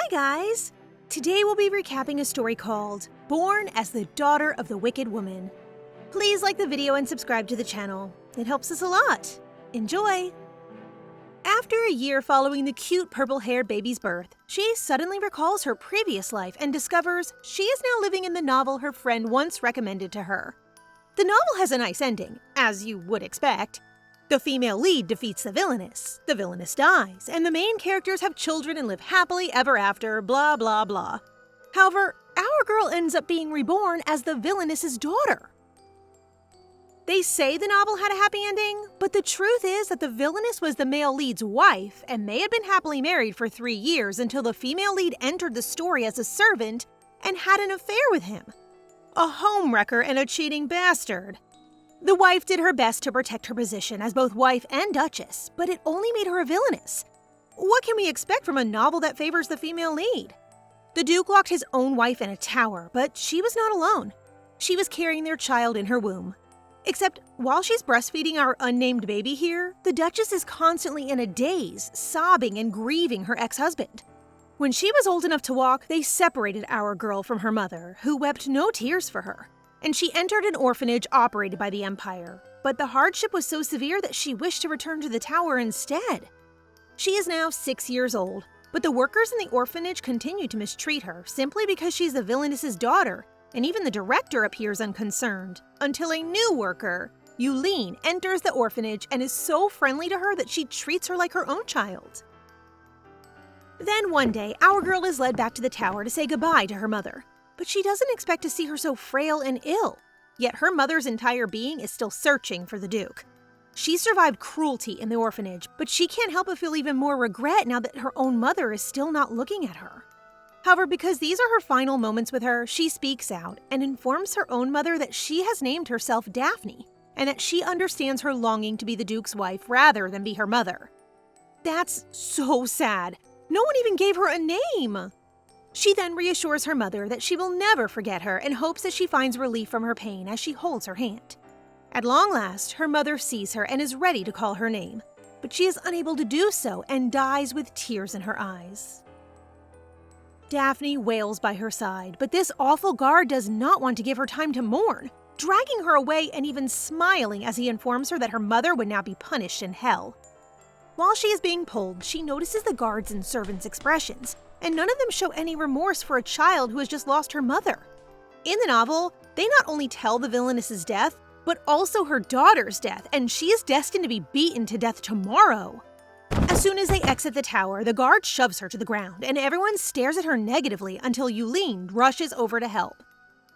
guys! Today we'll be recapping a story called Born as the Daughter of the Wicked Woman. Please like the video and subscribe to the channel. It helps us a lot. Enjoy! After a year following the cute purple-haired baby's birth, she suddenly recalls her previous life and discovers she is now living in the novel her friend once recommended to her. The novel has a nice ending, as you would expect. The female lead defeats the villainess dies, and the main characters have children and live happily ever after, blah blah blah. However, our girl ends up being reborn as the villainess's daughter. They say the novel had a happy ending, but the truth is that the villainess was the male lead's wife, and they had been happily married for 3 years until the female lead entered the story as a servant and had an affair with him. A homewrecker and a cheating bastard. The wife did her best to protect her position as both wife and duchess, but it only made her a villainess. What can we expect from a novel that favors the female lead? The Duke locked his own wife in a tower, but she was not alone. She was carrying their child in her womb. Except, while she's breastfeeding our unnamed baby here, the Duchess is constantly in a daze, sobbing and grieving her ex-husband. When she was old enough to walk, they separated our girl from her mother, who wept no tears for her, and she entered an orphanage operated by the Empire. But the hardship was so severe that she wished to return to the tower instead. She is now 6 years old, but the workers in the orphanage continue to mistreat her simply because she's the villainess's daughter, and even the director appears unconcerned, until a new worker, Yulene, enters the orphanage and is so friendly to her that she treats her like her own child. Then one day, our girl is led back to the tower to say goodbye to her mother, but she doesn't expect to see her so frail and ill. Yet her mother's entire being is still searching for the Duke. She survived cruelty in the orphanage, but she can't help but feel even more regret now that her own mother is still not looking at her. However, because these are her final moments with her, she speaks out and informs her own mother that she has named herself Daphne, and that she understands her longing to be the Duke's wife rather than be her mother. That's so sad. No one even gave her a name. She then reassures her mother that she will never forget her and hopes that she finds relief from her pain as she holds her hand. At long last, her mother sees her and is ready to call her name, but she is unable to do so and dies with tears in her eyes. Daphne wails by her side, but this awful guard does not want to give her time to mourn, dragging her away and even smiling as he informs her that her mother would now be punished in hell. While she is being pulled, she notices the guards and servants' expressions, and none of them show any remorse for a child who has just lost her mother. In the novel, they not only tell the villainess's death, but also her daughter's death, and she is destined to be beaten to death tomorrow. As soon as they exit the tower, the guard shoves her to the ground, and everyone stares at her negatively until Yulene rushes over to help.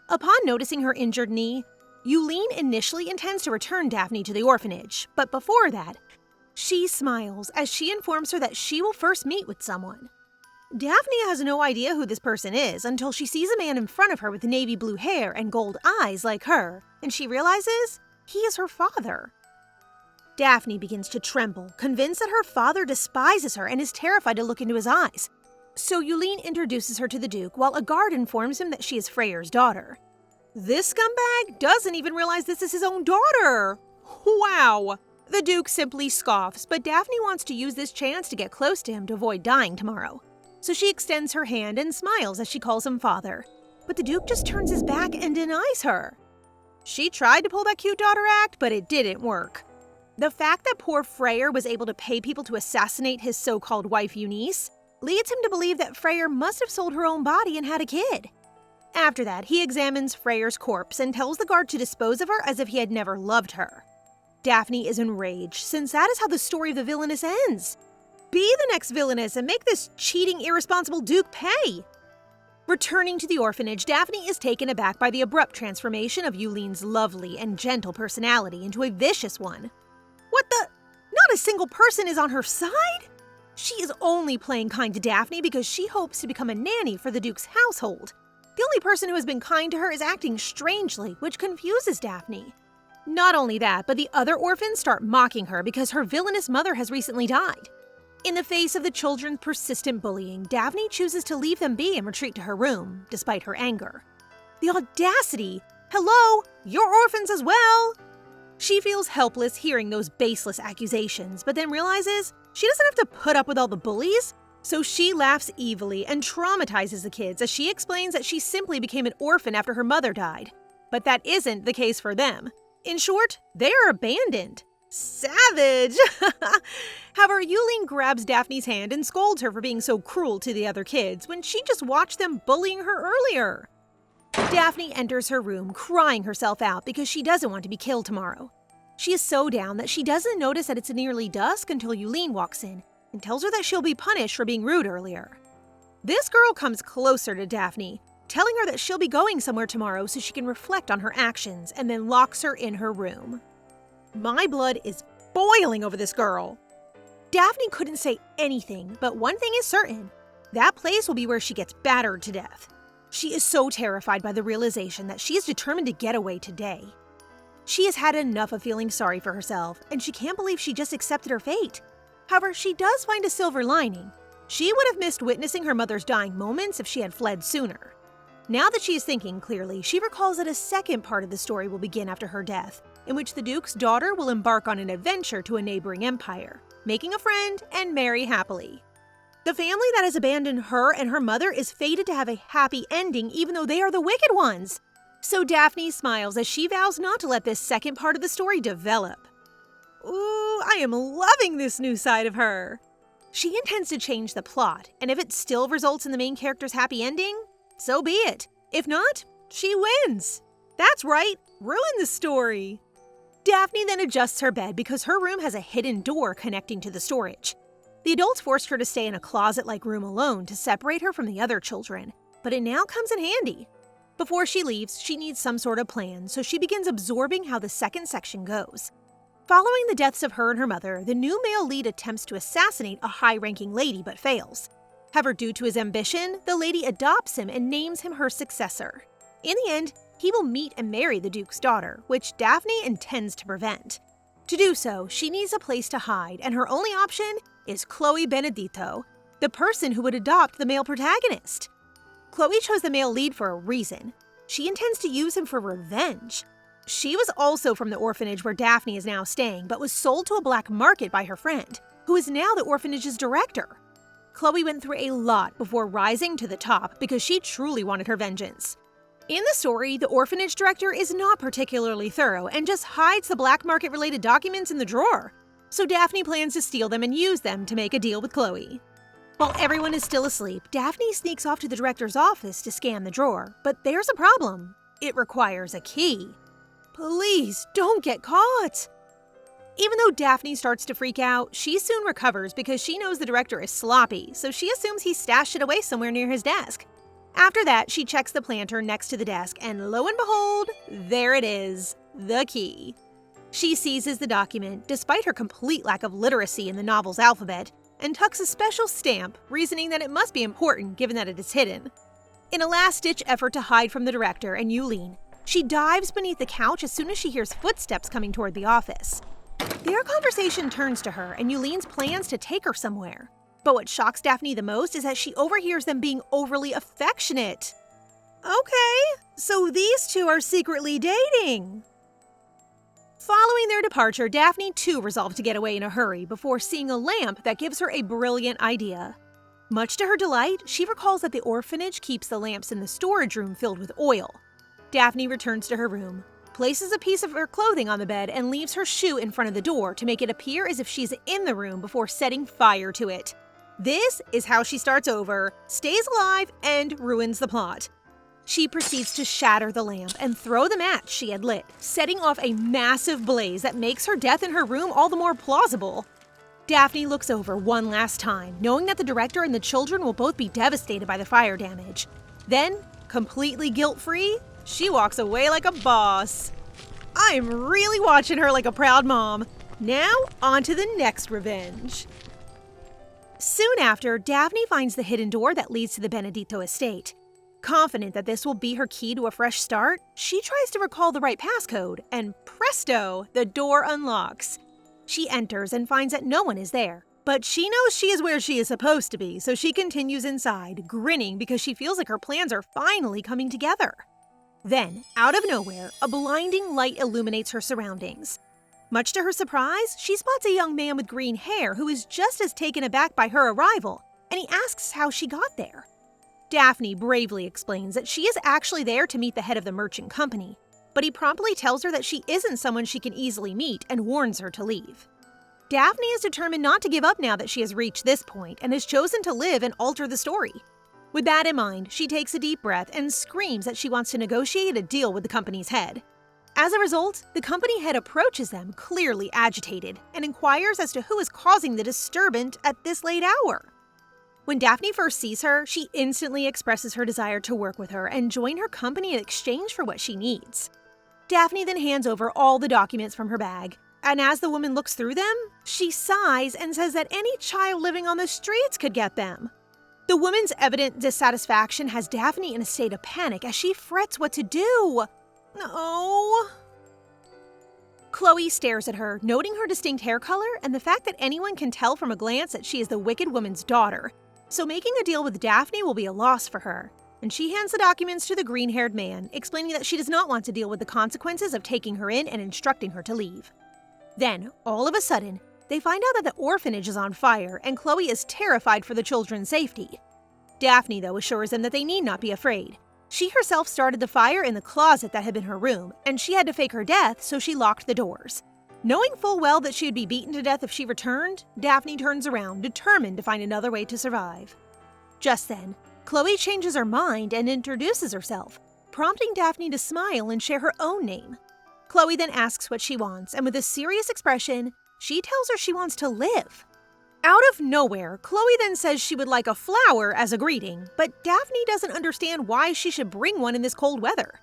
Upon noticing her injured knee, Yulene initially intends to return Daphne to the orphanage, but before that, she smiles as she informs her that she will first meet with someone. Daphne has no idea who this person is until she sees a man in front of her with navy blue hair and gold eyes like her, and she realizes he is her father. Daphne begins to tremble, convinced that her father despises her and is terrified to look into his eyes. So Yulene introduces her to the Duke while a guard informs him that she is Freyr's daughter. This scumbag doesn't even realize this is his own daughter! Wow! The Duke simply scoffs, but Daphne wants to use this chance to get close to him to avoid dying tomorrow. So she extends her hand and smiles as she calls him father. But the Duke just turns his back and denies her. She tried to pull that cute daughter act, but it didn't work. The fact that poor Freyr was able to pay people to assassinate his so-called wife Eunice leads him to believe that Freyr must have sold her own body and had a kid. After that, he examines Freyr's corpse and tells the guard to dispose of her as if he had never loved her. Daphne is enraged, since that is how the story of the villainess ends. Be the next villainess and make this cheating, irresponsible Duke pay! Returning to the orphanage, Daphne is taken aback by the abrupt transformation of Yulene's lovely and gentle personality into a vicious one. What the? Not a single person is on her side? She is only playing kind to Daphne because she hopes to become a nanny for the Duke's household. The only person who has been kind to her is acting strangely, which confuses Daphne. Not only that, but the other orphans start mocking her because her villainous mother has recently died. In the face of the children's persistent bullying, Daphne chooses to leave them be and retreat to her room, despite her anger. The audacity! Hello, you're orphans as well! She feels helpless hearing those baseless accusations, but then realizes she doesn't have to put up with all the bullies. So she laughs evilly and traumatizes the kids as she explains that she simply became an orphan after her mother died. But that isn't the case for them. In short, they are abandoned. Savage! However, Yulene grabs Daphne's hand and scolds her for being so cruel to the other kids when she just watched them bullying her earlier. Daphne enters her room crying herself out because she doesn't want to be killed tomorrow. She is so down that she doesn't notice that it's nearly dusk until Yulene walks in and tells her that she'll be punished for being rude earlier. This girl comes closer to Daphne, telling her that she'll be going somewhere tomorrow so she can reflect on her actions, and then locks her in her room. My blood is boiling over this girl. Daphne couldn't say anything, but one thing is certain. That place will be where she gets battered to death. She is so terrified by the realization that she is determined to get away today. She has had enough of feeling sorry for herself, and she can't believe she just accepted her fate. However, she does find a silver lining. She would have missed witnessing her mother's dying moments if she had fled sooner. Now that she is thinking clearly, she recalls that a second part of the story will begin after her death, in which the Duke's daughter will embark on an adventure to a neighboring empire, making a friend and marry happily. The family that has abandoned her and her mother is fated to have a happy ending even though they are the wicked ones. So Daphne smiles as she vows not to let this second part of the story develop. Ooh, I am loving this new side of her. She intends to change the plot, and if it still results in the main character's happy ending, so be it. If not, she wins. That's right, ruin the story. Daphne then adjusts her bed because her room has a hidden door connecting to the storage. The adults forced her to stay in a closet-like room alone to separate her from the other children, but it now comes in handy. Before she leaves, she needs some sort of plan, so she begins absorbing how the second section goes. Following the deaths of her and her mother, the new male lead attempts to assassinate a high-ranking lady but fails. However, due to his ambition, the lady adopts him and names him her successor. In the end, he will meet and marry the Duke's daughter, which Daphne intends to prevent. To do so, she needs a place to hide, and her only option is Khloe Benedito, the person who would adopt the male protagonist. Khloe chose the male lead for a reason. She intends to use him for revenge. She was also from the orphanage where Daphne is now staying, but was sold to a black market by her friend, who is now the orphanage's director. Khloe went through a lot before rising to the top because she truly wanted her vengeance. In the story, the orphanage director is not particularly thorough and just hides the black market-related documents in the drawer. So Daphne plans to steal them and use them to make a deal with Khloe. While everyone is still asleep, Daphne sneaks off to the director's office to scan the drawer, but there's a problem. It requires a key. Please, don't get caught! Even though Daphne starts to freak out, she soon recovers because she knows the director is sloppy, so she assumes he stashed it away somewhere near his desk. After that, she checks the planter next to the desk, and lo and behold, there it is, the key. She seizes the document, despite her complete lack of literacy in the novel's alphabet, and tucks a special stamp, reasoning that it must be important given that it is hidden. In a last-ditch effort to hide from the director and Yulene, she dives beneath the couch as soon as she hears footsteps coming toward the office. Their conversation turns to her and Yulene's plans to take her somewhere. But what shocks Daphne the most is that she overhears them being overly affectionate. Okay, so these two are secretly dating. Following their departure, Daphne too resolves to get away in a hurry before seeing a lamp that gives her a brilliant idea. Much to her delight, she recalls that the orphanage keeps the lamps in the storage room filled with oil. Daphne returns to her room, places a piece of her clothing on the bed, and leaves her shoe in front of the door to make it appear as if she's in the room before setting fire to it. This is how she starts over, stays alive, and ruins the plot. She proceeds to shatter the lamp and throw the match she had lit, setting off a massive blaze that makes her death in her room all the more plausible. Daphne looks over one last time, knowing that the director and the children will both be devastated by the fire damage. Then, completely guilt-free, she walks away like a boss. I'm really watching her like a proud mom. Now, on to the next revenge. Soon after, Daphne finds the hidden door that leads to the Benedito estate. Confident that this will be her key to a fresh start, she tries to recall the right passcode, and presto, the door unlocks. She enters and finds that no one is there, but she knows she is where she is supposed to be, so she continues inside, grinning because she feels like her plans are finally coming together. Then, out of nowhere, a blinding light illuminates her surroundings. Much to her surprise, she spots a young man with green hair who is just as taken aback by her arrival, and he asks how she got there. Daphne bravely explains that she is actually there to meet the head of the merchant company, but he promptly tells her that she isn't someone she can easily meet and warns her to leave. Daphne is determined not to give up now that she has reached this point and has chosen to live and alter the story. With that in mind, she takes a deep breath and screams that she wants to negotiate a deal with the company's head. As a result, the company head approaches them, clearly agitated, and inquires as to who is causing the disturbance at this late hour. When Daphne first sees her, she instantly expresses her desire to work with her and join her company in exchange for what she needs. Daphne then hands over all the documents from her bag, and as the woman looks through them, she sighs and says that any child living on the streets could get them. The woman's evident dissatisfaction has Daphne in a state of panic as she frets what to do. No. Khloe stares at her, noting her distinct hair color and the fact that anyone can tell from a glance that she is the wicked woman's daughter. So making a deal with Daphne will be a loss for her, and she hands the documents to the green-haired man, explaining that she does not want to deal with the consequences of taking her in and instructing her to leave. Then, all of a sudden, they find out that the orphanage is on fire, and Khloe is terrified for the children's safety. Daphne, though, assures them that they need not be afraid. She herself started the fire in the closet that had been her room, and she had to fake her death, so she locked the doors. Knowing full well that she would be beaten to death if she returned, Daphne turns around, determined to find another way to survive. Just then, Khloe changes her mind and introduces herself, prompting Daphne to smile and share her own name. Khloe then asks what she wants, and with a serious expression, she tells her she wants to live. Out of nowhere, Khloe then says she would like a flower as a greeting, but Daphne doesn't understand why she should bring one in this cold weather.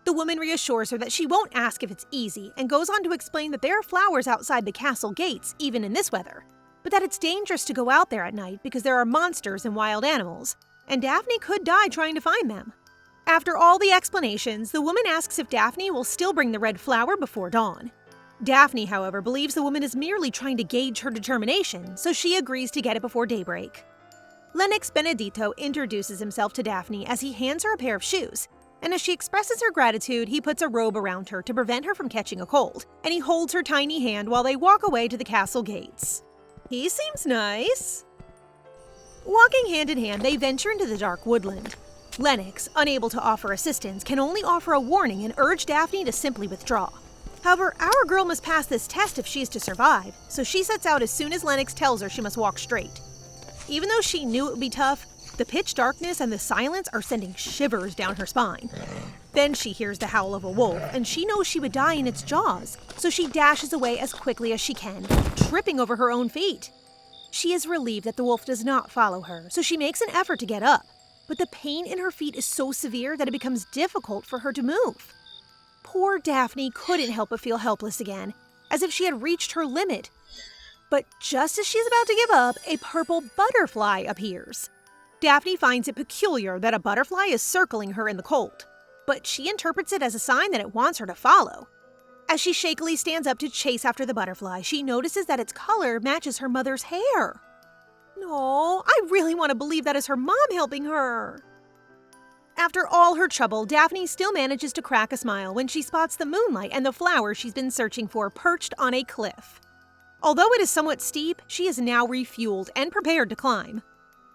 The woman reassures her that she won't ask if it's easy and goes on to explain that there are flowers outside the castle gates even in this weather, but that it's dangerous to go out there at night because there are monsters and wild animals, and Daphne could die trying to find them. After all the explanations, the woman asks if Daphne will still bring the red flower before dawn. Daphne, however, believes the woman is merely trying to gauge her determination, so she agrees to get it before daybreak. Lennox Benedito introduces himself to Daphne as he hands her a pair of shoes, and as she expresses her gratitude, he puts a robe around her to prevent her from catching a cold, and he holds her tiny hand while they walk away to the castle gates. He seems nice. Walking hand in hand, they venture into the dark woodland. Lennox, unable to offer assistance, can only offer a warning and urge Daphne to simply withdraw. However, our girl must pass this test if she is to survive, so she sets out as soon as Lennox tells her she must walk straight. Even though she knew it would be tough, the pitch darkness and the silence are sending shivers down her spine. Then she hears the howl of a wolf, and she knows she would die in its jaws, so she dashes away as quickly as she can, tripping over her own feet. She is relieved that the wolf does not follow her, so she makes an effort to get up, but the pain in her feet is so severe that it becomes difficult for her to move. Poor Daphne couldn't help but feel helpless again, as if she had reached her limit. But just as she's about to give up, a purple butterfly appears. Daphne finds it peculiar that a butterfly is circling her in the cold, but she interprets it as a sign that it wants her to follow. As she shakily stands up to chase after the butterfly, she notices that its color matches her mother's hair. No, I really want to believe that is her mom helping her. After all her trouble, Daphne still manages to crack a smile when she spots the moonlight and the flower she's been searching for perched on a cliff. Although it is somewhat steep, she is now refueled and prepared to climb.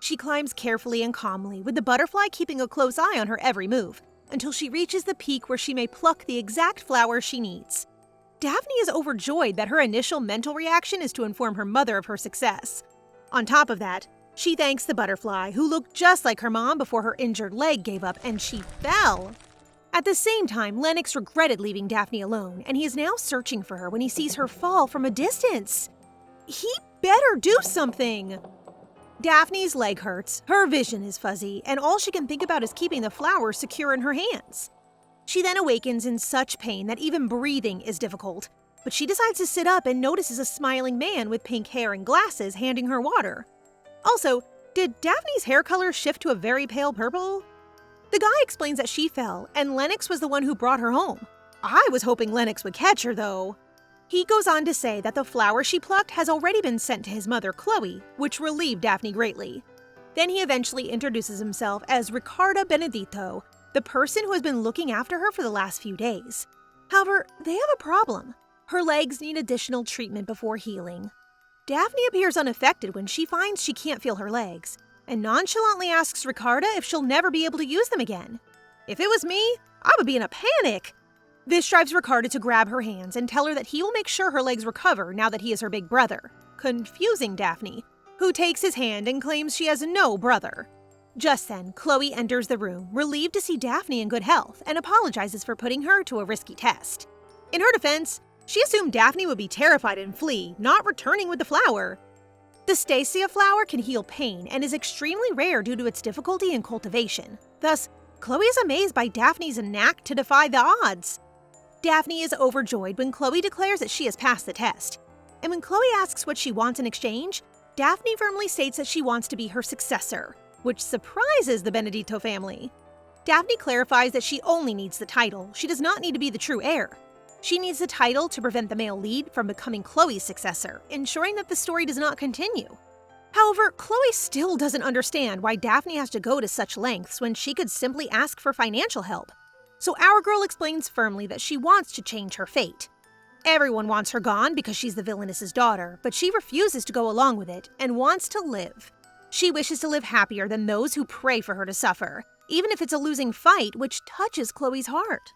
She climbs carefully and calmly, with the butterfly keeping a close eye on her every move, until she reaches the peak where she may pluck the exact flower she needs. Daphne is overjoyed that her initial mental reaction is to inform her mother of her success. On top of that, she thanks the butterfly, who looked just like her mom before her injured leg gave up and she fell. At the same time, Lennox regretted leaving Daphne alone, and he is now searching for her when he sees her fall from a distance. He better do something! Daphne's leg hurts, her vision is fuzzy, and all she can think about is keeping the flower secure in her hands. She then awakens in such pain that even breathing is difficult, but she decides to sit up and notices a smiling man with pink hair and glasses handing her water. Also, did Daphne's hair color shift to a very pale purple? The guy explains that she fell, and Lennox was the one who brought her home. I was hoping Lennox would catch her, though. He goes on to say that the flower she plucked has already been sent to his mother, Khloe, which relieved Daphne greatly. Then he eventually introduces himself as Ragnar Benedito, the person who has been looking after her for the last few days. However, they have a problem. Her legs need additional treatment before healing. Daphne appears unaffected when she finds she can't feel her legs, and nonchalantly asks Ricarda if she'll never be able to use them again. If it was me, I would be in a panic. This drives Ricarda to grab her hands and tell her that he will make sure her legs recover now that he is her big brother, confusing Daphne, who takes his hand and claims she has no brother. Just then, Khloe enters the room, relieved to see Daphne in good health, and apologizes for putting her to a risky test. In her defense, she assumed Daphne would be terrified and flee, not returning with the flower. The Stacia flower can heal pain and is extremely rare due to its difficulty in cultivation. Thus, Khloe is amazed by Daphne's knack to defy the odds. Daphne is overjoyed when Khloe declares that she has passed the test. And when Khloe asks what she wants in exchange, Daphne firmly states that she wants to be her successor, which surprises the Benedito family. Daphne clarifies that she only needs the title. She does not need to be the true heir. She needs the title to prevent the male lead from becoming Khloe's successor, ensuring that the story does not continue. However, Khloe still doesn't understand why Daphne has to go to such lengths when she could simply ask for financial help. So our girl explains firmly that she wants to change her fate. Everyone wants her gone because she's the villainess's daughter, but she refuses to go along with it and wants to live. She wishes to live happier than those who pray for her to suffer, even if it's a losing fight, which touches Khloe's heart.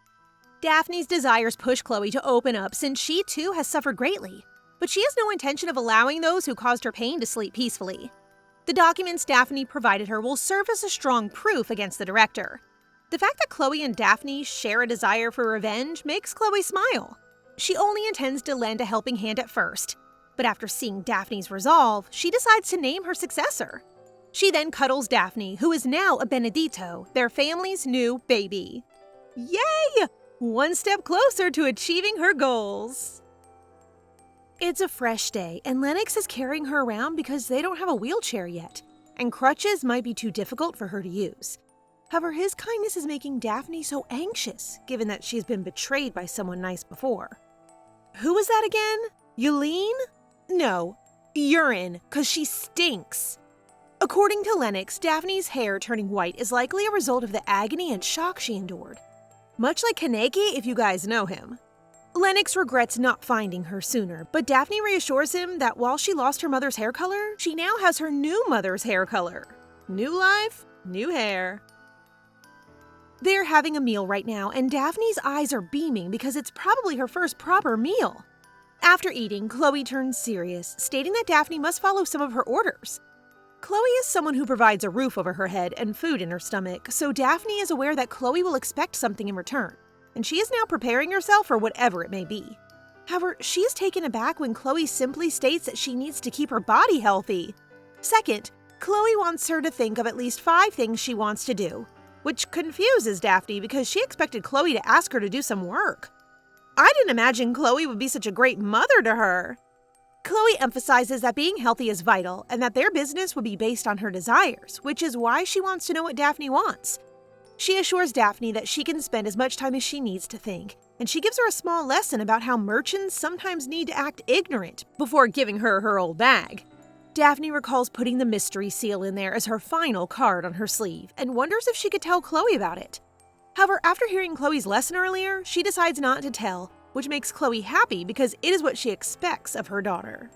Daphne's desires push Khloe to open up since she too has suffered greatly, but she has no intention of allowing those who caused her pain to sleep peacefully. The documents Daphne provided her will serve as a strong proof against the director. The fact that Khloe and Daphne share a desire for revenge makes Khloe smile. She only intends to lend a helping hand at first, but after seeing Daphne's resolve, she decides to name her successor. She then cuddles Daphne, who is now a Benedito, their family's new baby. Yay! One step closer to achieving her goals. It's a fresh day, and Lennox is carrying her around because they don't have a wheelchair yet, and crutches might be too difficult for her to use. However, his kindness is making Daphne so anxious, given that she's been betrayed by someone nice before. Who was that again? Yulene? No, urine, 'cause she stinks. According to Lennox, Daphne's hair turning white is likely a result of the agony and shock she endured. Much like Kaneki, if you guys know him. Lennox regrets not finding her sooner, but Daphne reassures him that while she lost her mother's hair color, she now has her new mother's hair color. New life, new hair. They're having a meal right now, and Daphne's eyes are beaming because it's probably her first proper meal. After eating, Khloe turns serious, stating that Daphne must follow some of her orders. Khloe is someone who provides a roof over her head and food in her stomach, so Daphne is aware that Khloe will expect something in return, and she is now preparing herself for whatever it may be. However, she is taken aback when Khloe simply states that she needs to keep her body healthy. Second, Khloe wants her to think of at least 5 things she wants to do, which confuses Daphne because she expected Khloe to ask her to do some work. I didn't imagine Khloe would be such a great mother to her. Khloe emphasizes that being healthy is vital and that their business would be based on her desires, which is why she wants to know what Daphne wants. She assures Daphne that she can spend as much time as she needs to think, and she gives her a small lesson about how merchants sometimes need to act ignorant before giving her her old bag. Daphne recalls putting the mystery seal in there as her final card on her sleeve and wonders if she could tell Khloe about it. However, after hearing Khloe's lesson earlier, she decides not to tell, which makes Khloe happy because it is what she expects of her daughter.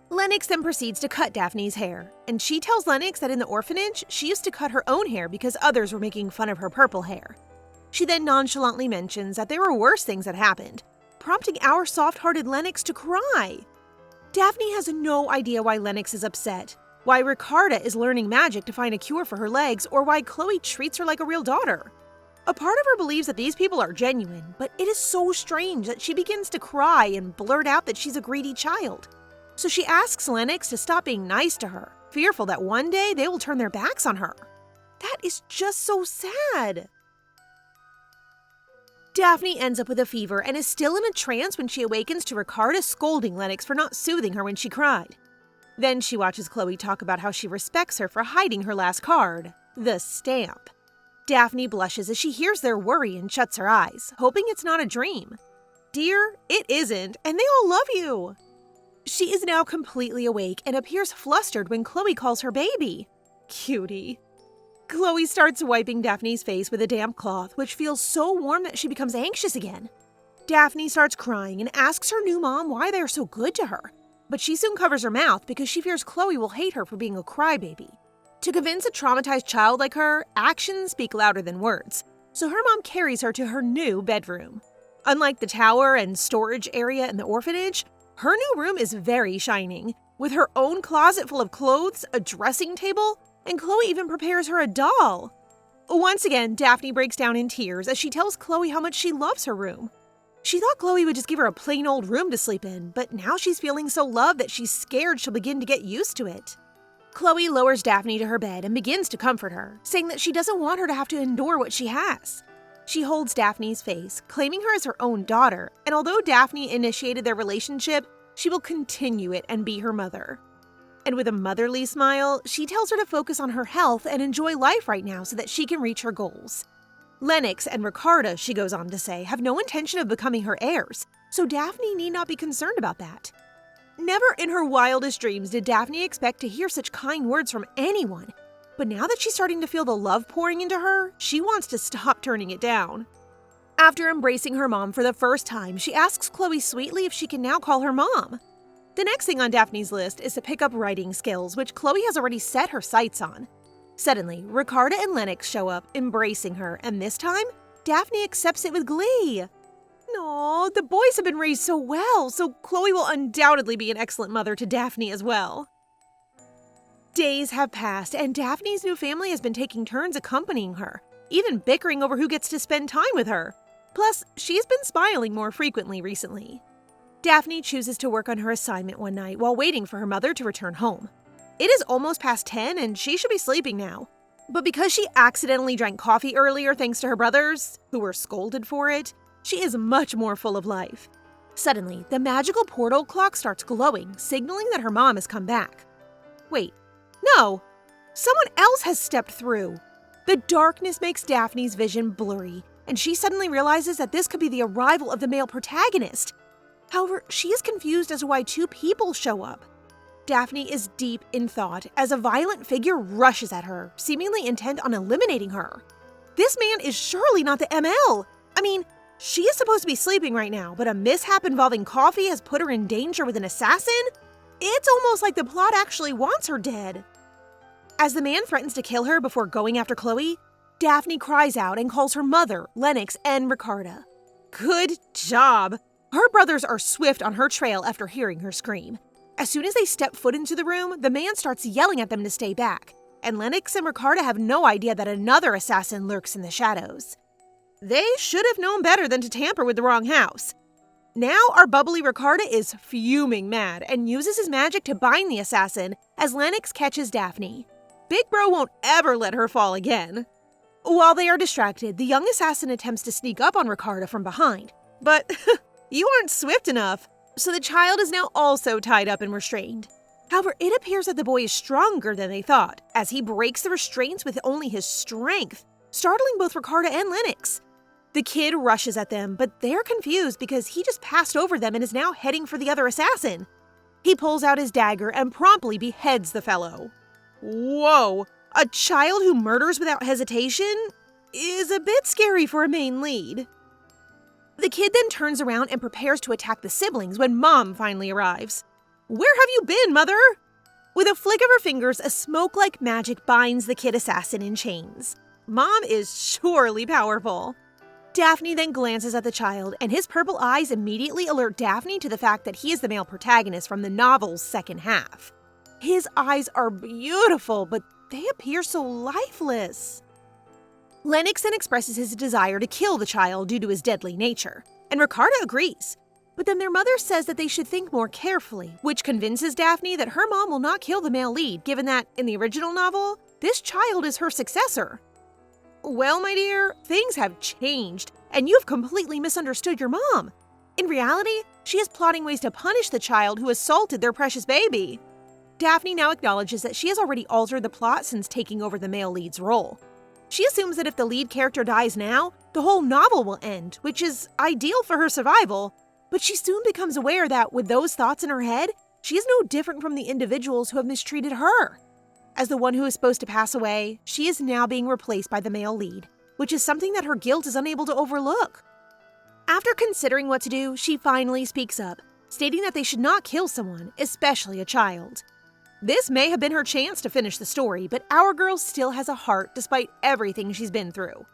Lennox then proceeds to cut Daphne's hair, and she tells Lennox that in the orphanage, she used to cut her own hair because others were making fun of her purple hair. She then nonchalantly mentions that there were worse things that happened, prompting our soft-hearted Lennox to cry. Daphne has no idea why Lennox is upset, why Ricarda is learning magic to find a cure for her legs, or why Khloe treats her like a real daughter. A part of her believes that these people are genuine, but it is so strange that she begins to cry and blurt out that she's a greedy child. So she asks Lennox to stop being nice to her, fearful that one day they will turn their backs on her. That is just so sad. Daphne ends up with a fever and is still in a trance when she awakens to Ricarda scolding Lennox for not soothing her when she cried. Then she watches Khloe talk about how she respects her for hiding her last card, the stamp. Daphne blushes as she hears their worry and shuts her eyes, hoping it's not a dream. Dear, it isn't, and they all love you. She is now completely awake and appears flustered when Khloe calls her baby. Cutie. Khloe starts wiping Daphne's face with a damp cloth, which feels so warm that she becomes anxious again. Daphne starts crying and asks her new mom why they are so good to her, but she soon covers her mouth because she fears Khloe will hate her for being a crybaby. To convince a traumatized child like her, actions speak louder than words, so her mom carries her to her new bedroom. Unlike the tower and storage area in the orphanage, her new room is very shining, with her own closet full of clothes, a dressing table, and Khloe even prepares her a doll. Once again, Daphne breaks down in tears as she tells Khloe how much she loves her room. She thought Khloe would just give her a plain old room to sleep in, but now she's feeling so loved that she's scared she'll begin to get used to it. Khloe lowers Daphne to her bed and begins to comfort her, saying that she doesn't want her to have to endure what she has. She holds Daphne's face, claiming her as her own daughter, and although Daphne initiated their relationship, she will continue it and be her mother. And with a motherly smile, she tells her to focus on her health and enjoy life right now so that she can reach her goals. Lennox and Ricarda, she goes on to say, have no intention of becoming her heirs, so Daphne need not be concerned about that. Never in her wildest dreams did Daphne expect to hear such kind words from anyone, but now that she's starting to feel the love pouring into her, she wants to stop turning it down. After embracing her mom for the first time, she asks Khloe sweetly if she can now call her mom. The next thing on Daphne's list is to pick up writing skills, which Khloe has already set her sights on. Suddenly, Ricarda and Lennox show up, embracing her, and this time, Daphne accepts it with glee. Aw, the boys have been raised so well, so Khloe will undoubtedly be an excellent mother to Daphne as well. Days have passed, and Daphne's new family has been taking turns accompanying her, even bickering over who gets to spend time with her. Plus, she's been smiling more frequently recently. Daphne chooses to work on her assignment one night while waiting for her mother to return home. It is almost past 10 and she should be sleeping now. But because she accidentally drank coffee earlier thanks to her brothers, who were scolded for it, she is much more full of life. Suddenly, the magical portal clock starts glowing, signaling that her mom has come back. Wait, no! Someone else has stepped through! The darkness makes Daphne's vision blurry, and she suddenly realizes that this could be the arrival of the male protagonist. However, she is confused as to why two people show up. Daphne is deep in thought as a violent figure rushes at her, seemingly intent on eliminating her. This man is surely not the ML. I mean, she is supposed to be sleeping right now, but a mishap involving coffee has put her in danger with an assassin? It's almost like the plot actually wants her dead. As the man threatens to kill her before going after Khloe, Daphne cries out and calls her mother, Lennox, and Ricarda. Good job! Her brothers are swift on her trail after hearing her scream. As soon as they step foot into the room, the man starts yelling at them to stay back, and Lennox and Ricarda have no idea that another assassin lurks in the shadows. They should have known better than to tamper with the wrong house. Now our bubbly Ricarda is fuming mad and uses his magic to bind the assassin as Lennox catches Daphne. Big Bro won't ever let her fall again. While they are distracted, the young assassin attempts to sneak up on Ricarda from behind, but you aren't swift enough, so the child is now also tied up and restrained. However, it appears that the boy is stronger than they thought, as he breaks the restraints with only his strength, startling both Ricarda and Lennox. The kid rushes at them, but they're confused because he just passed over them and is now heading for the other assassin. He pulls out his dagger and promptly beheads the fellow. Whoa! A child who murders without hesitation is a bit scary for a main lead. The kid then turns around and prepares to attack the siblings when Mom finally arrives. Where have you been, Mother? With a flick of her fingers, a smoke-like magic binds the kid assassin in chains. Mom is surely powerful. Daphne then glances at the child, and his purple eyes immediately alert Daphne to the fact that he is the male protagonist from the novel's second half. His eyes are beautiful, but they appear so lifeless. Lennox then expresses his desire to kill the child due to his deadly nature, and Ricarda agrees. But then their mother says that they should think more carefully, which convinces Daphne that her mom will not kill the male lead, given that, in the original novel, this child is her successor. Well, my dear, things have changed, and you've completely misunderstood your mom. In reality, she is plotting ways to punish the child who assaulted their precious baby. Daphne now acknowledges that she has already altered the plot since taking over the male lead's role. She assumes that if the lead character dies now, the whole novel will end, which is ideal for her survival, but she soon becomes aware that with those thoughts in her head, she is no different from the individuals who have mistreated her. As the one who is supposed to pass away, she is now being replaced by the male lead, which is something that her guilt is unable to overlook. After considering what to do, she finally speaks up, stating that they should not kill someone, especially a child. This may have been her chance to finish the story, but our girl still has a heart despite everything she's been through.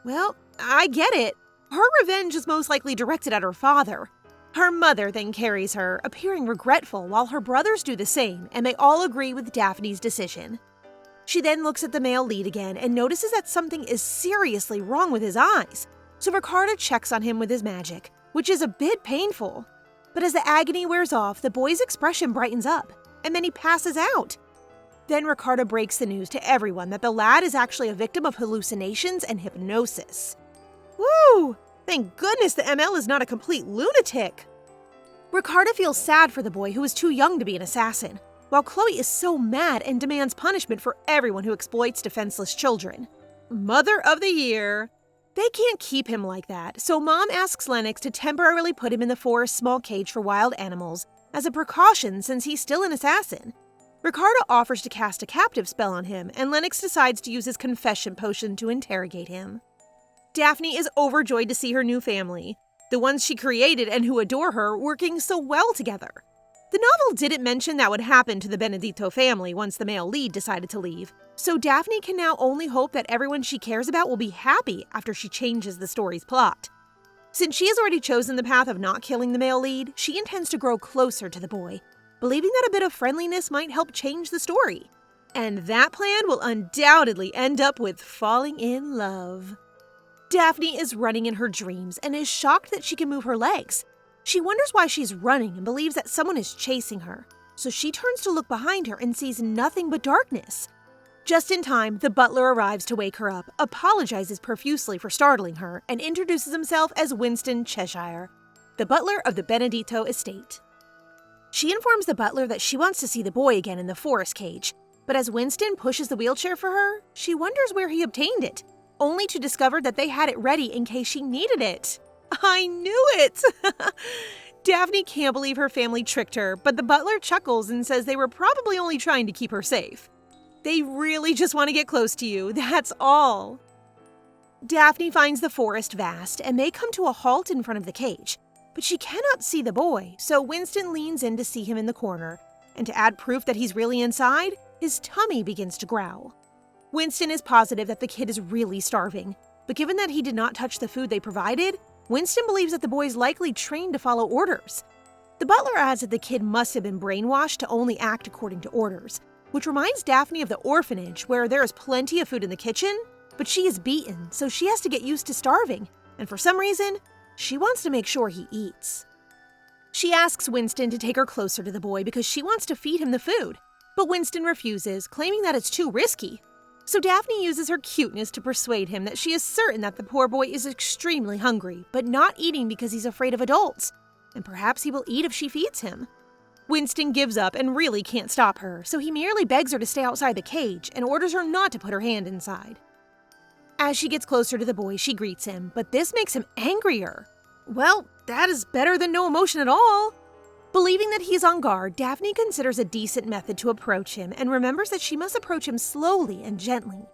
Well, I get it. Her revenge is most likely directed at her father. Her mother then carries her, appearing regretful while her brothers do the same, and they all agree with Daphne's decision. She then looks at the male lead again and notices that something is seriously wrong with his eyes, so Ricardo checks on him with his magic, which is a bit painful. But as the agony wears off, the boy's expression brightens up, and then he passes out. Then Ricardo breaks the news to everyone that the lad is actually a victim of hallucinations and hypnosis. Woo! Thank goodness the ML is not a complete lunatic. Ricardo feels sad for the boy who is too young to be an assassin, while Khloe is so mad and demands punishment for everyone who exploits defenseless children. Mother of the Year. They can't keep him like that, so Mom asks Lennox to temporarily put him in the forest's small cage for wild animals as a precaution since he's still an assassin. Ricardo offers to cast a captive spell on him, and Lennox decides to use his confession potion to interrogate him. Daphne is overjoyed to see her new family, the ones she created and who adore her, working so well together. The novel didn't mention that would happen to the Benedito family once the male lead decided to leave, so Daphne can now only hope that everyone she cares about will be happy after she changes the story's plot. Since she has already chosen the path of not killing the male lead, she intends to grow closer to the boy, believing that a bit of friendliness might help change the story. And that plan will undoubtedly end up with falling in love. Daphne is running in her dreams and is shocked that she can move her legs. She wonders why she's running and believes that someone is chasing her, so she turns to look behind her and sees nothing but darkness. Just in time, the butler arrives to wake her up, apologizes profusely for startling her, and introduces himself as Winston Cheshire, the butler of the Benedito estate. She informs the butler that she wants to see the boy again in the forest cage, but as Winston pushes the wheelchair for her, she wonders where he obtained it, only to discover that they had it ready in case she needed it. I knew it! Daphne can't believe her family tricked her, but the butler chuckles and says they were probably only trying to keep her safe. They really just want to get close to you, that's all. Daphne finds the forest vast, and they come to a halt in front of the cage, but she cannot see the boy, so Winston leans in to see him in the corner, and to add proof that he's really inside, his tummy begins to growl. Winston is positive that the kid is really starving, but given that he did not touch the food they provided, Winston believes that the boy is likely trained to follow orders. The butler adds that the kid must have been brainwashed to only act according to orders, which reminds Daphne of the orphanage where there is plenty of food in the kitchen, but she is beaten, so she has to get used to starving, and for some reason, she wants to make sure he eats. She asks Winston to take her closer to the boy because she wants to feed him the food, but Winston refuses, claiming that it's too risky. So Daphne uses her cuteness to persuade him that she is certain that the poor boy is extremely hungry, but not eating because he's afraid of adults, and perhaps he will eat if she feeds him. Winston gives up and really can't stop her, so he merely begs her to stay outside the cage and orders her not to put her hand inside. As she gets closer to the boy, she greets him, but this makes him angrier. Well, that is better than no emotion at all. Believing that he is on guard, Daphne considers a decent method to approach him and remembers that she must approach him slowly and gently.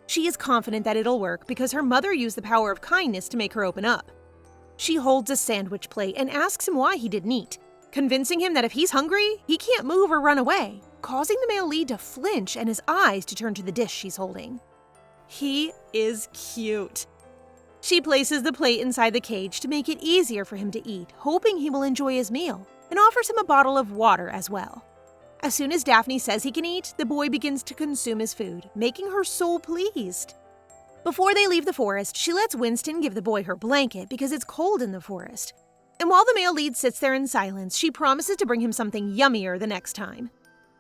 She is confident that it'll work because her mother used the power of kindness to make her open up. She holds a sandwich plate and asks him why he didn't eat, convincing him that if he's hungry, he can't move or run away, causing the male lead to flinch and his eyes to turn to the dish she's holding. He is cute. She places the plate inside the cage to make it easier for him to eat, hoping he will enjoy his meal, and offers him a bottle of water as well. As soon as Daphne says he can eat, the boy begins to consume his food, making her so pleased. Before they leave the forest, she lets Winston give the boy her blanket because it's cold in the forest. And while the male lead sits there in silence, she promises to bring him something yummier the next time.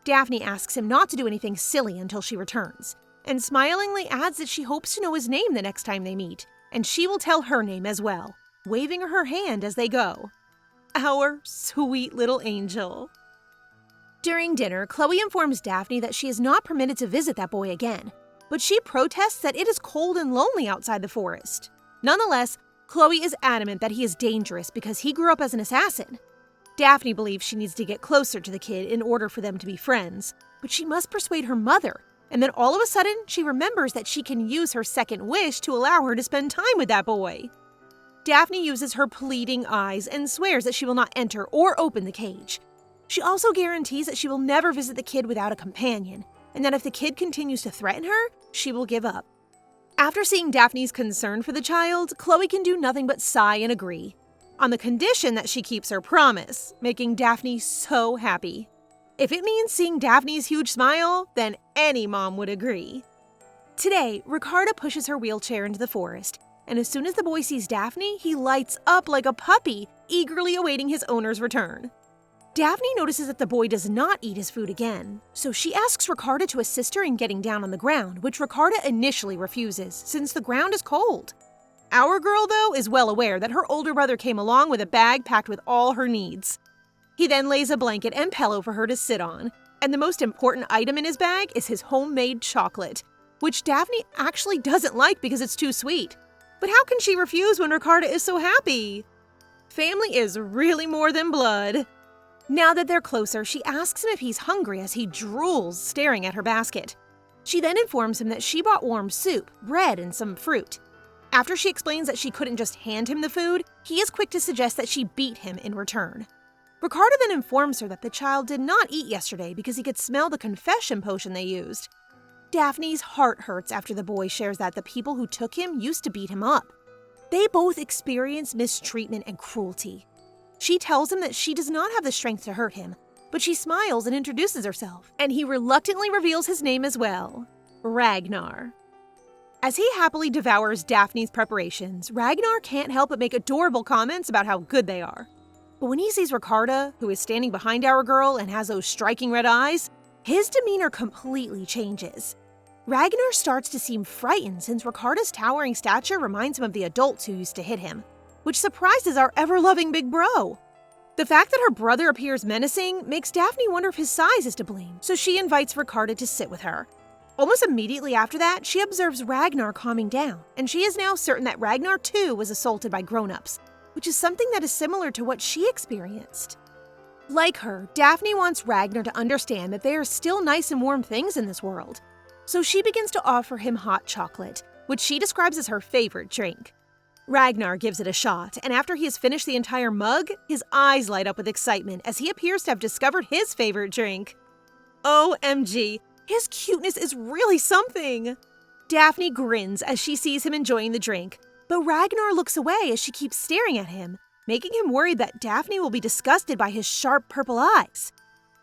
Daphne asks him not to do anything silly until she returns, and smilingly adds that she hopes to know his name the next time they meet, and she will tell her name as well, waving her hand as they go. Our sweet little angel. During dinner, Khloe informs Daphne that she is not permitted to visit that boy again, but she protests that it is cold and lonely outside the forest. Nonetheless, Khloe is adamant that he is dangerous because he grew up as an assassin. Daphne believes she needs to get closer to the kid in order for them to be friends, but she must persuade her mother, and then all of a sudden, she remembers that she can use her second wish to allow her to spend time with that boy. Daphne uses her pleading eyes and swears that she will not enter or open the cage. She also guarantees that she will never visit the kid without a companion, and that if the kid continues to threaten her, she will give up. After seeing Daphne's concern for the child, Khloe can do nothing but sigh and agree, on the condition that she keeps her promise, making Daphne so happy. If it means seeing Daphne's huge smile, then any mom would agree. Today, Ricardo pushes her wheelchair into the forest, and as soon as the boy sees Daphne, he lights up like a puppy, eagerly awaiting his owner's return. Daphne notices that the boy does not eat his food again, so she asks Ricardo to assist her in getting down on the ground, which Ricardo initially refuses, since the ground is cold. Our girl, though, is well aware that her older brother came along with a bag packed with all her needs. He then lays a blanket and pillow for her to sit on, and the most important item in his bag is his homemade chocolate, which Daphne actually doesn't like because it's too sweet. But how can she refuse when Ricardo is so happy? Family is really more than blood. Now that they're closer, she asks him if he's hungry as he drools, staring at her basket. She then informs him that she bought warm soup, bread, and some fruit. After she explains that she couldn't just hand him the food, he is quick to suggest that she beat him in return. Ricardo then informs her that the child did not eat yesterday because he could smell the confession potion they used. Daphne's heart hurts after the boy shares that the people who took him used to beat him up. They both experience mistreatment and cruelty. She tells him that she does not have the strength to hurt him, but she smiles and introduces herself, and he reluctantly reveals his name as well, Ragnar. As he happily devours Daphne's preparations, Ragnar can't help but make adorable comments about how good they are. But when he sees Ricardo, who is standing behind our girl and has those striking red eyes, his demeanor completely changes. Ragnar starts to seem frightened since Ricardo's towering stature reminds him of the adults who used to hit him, which surprises our ever-loving big bro. The fact that her brother appears menacing makes Daphne wonder if his size is to blame, so she invites Ricardo to sit with her. Almost immediately after that, she observes Ragnar calming down, and she is now certain that Ragnar too was assaulted by grown-ups, which is something that is similar to what she experienced. Like her, Daphne wants Ragnar to understand that there are still nice and warm things in this world, so she begins to offer him hot chocolate, which she describes as her favorite drink. Ragnar gives it a shot, and after he has finished the entire mug, his eyes light up with excitement as he appears to have discovered his favorite drink. OMG, his cuteness is really something! Daphne grins as she sees him enjoying the drink, but Ragnar looks away as she keeps staring at him, making him worried that Daphne will be disgusted by his sharp purple eyes.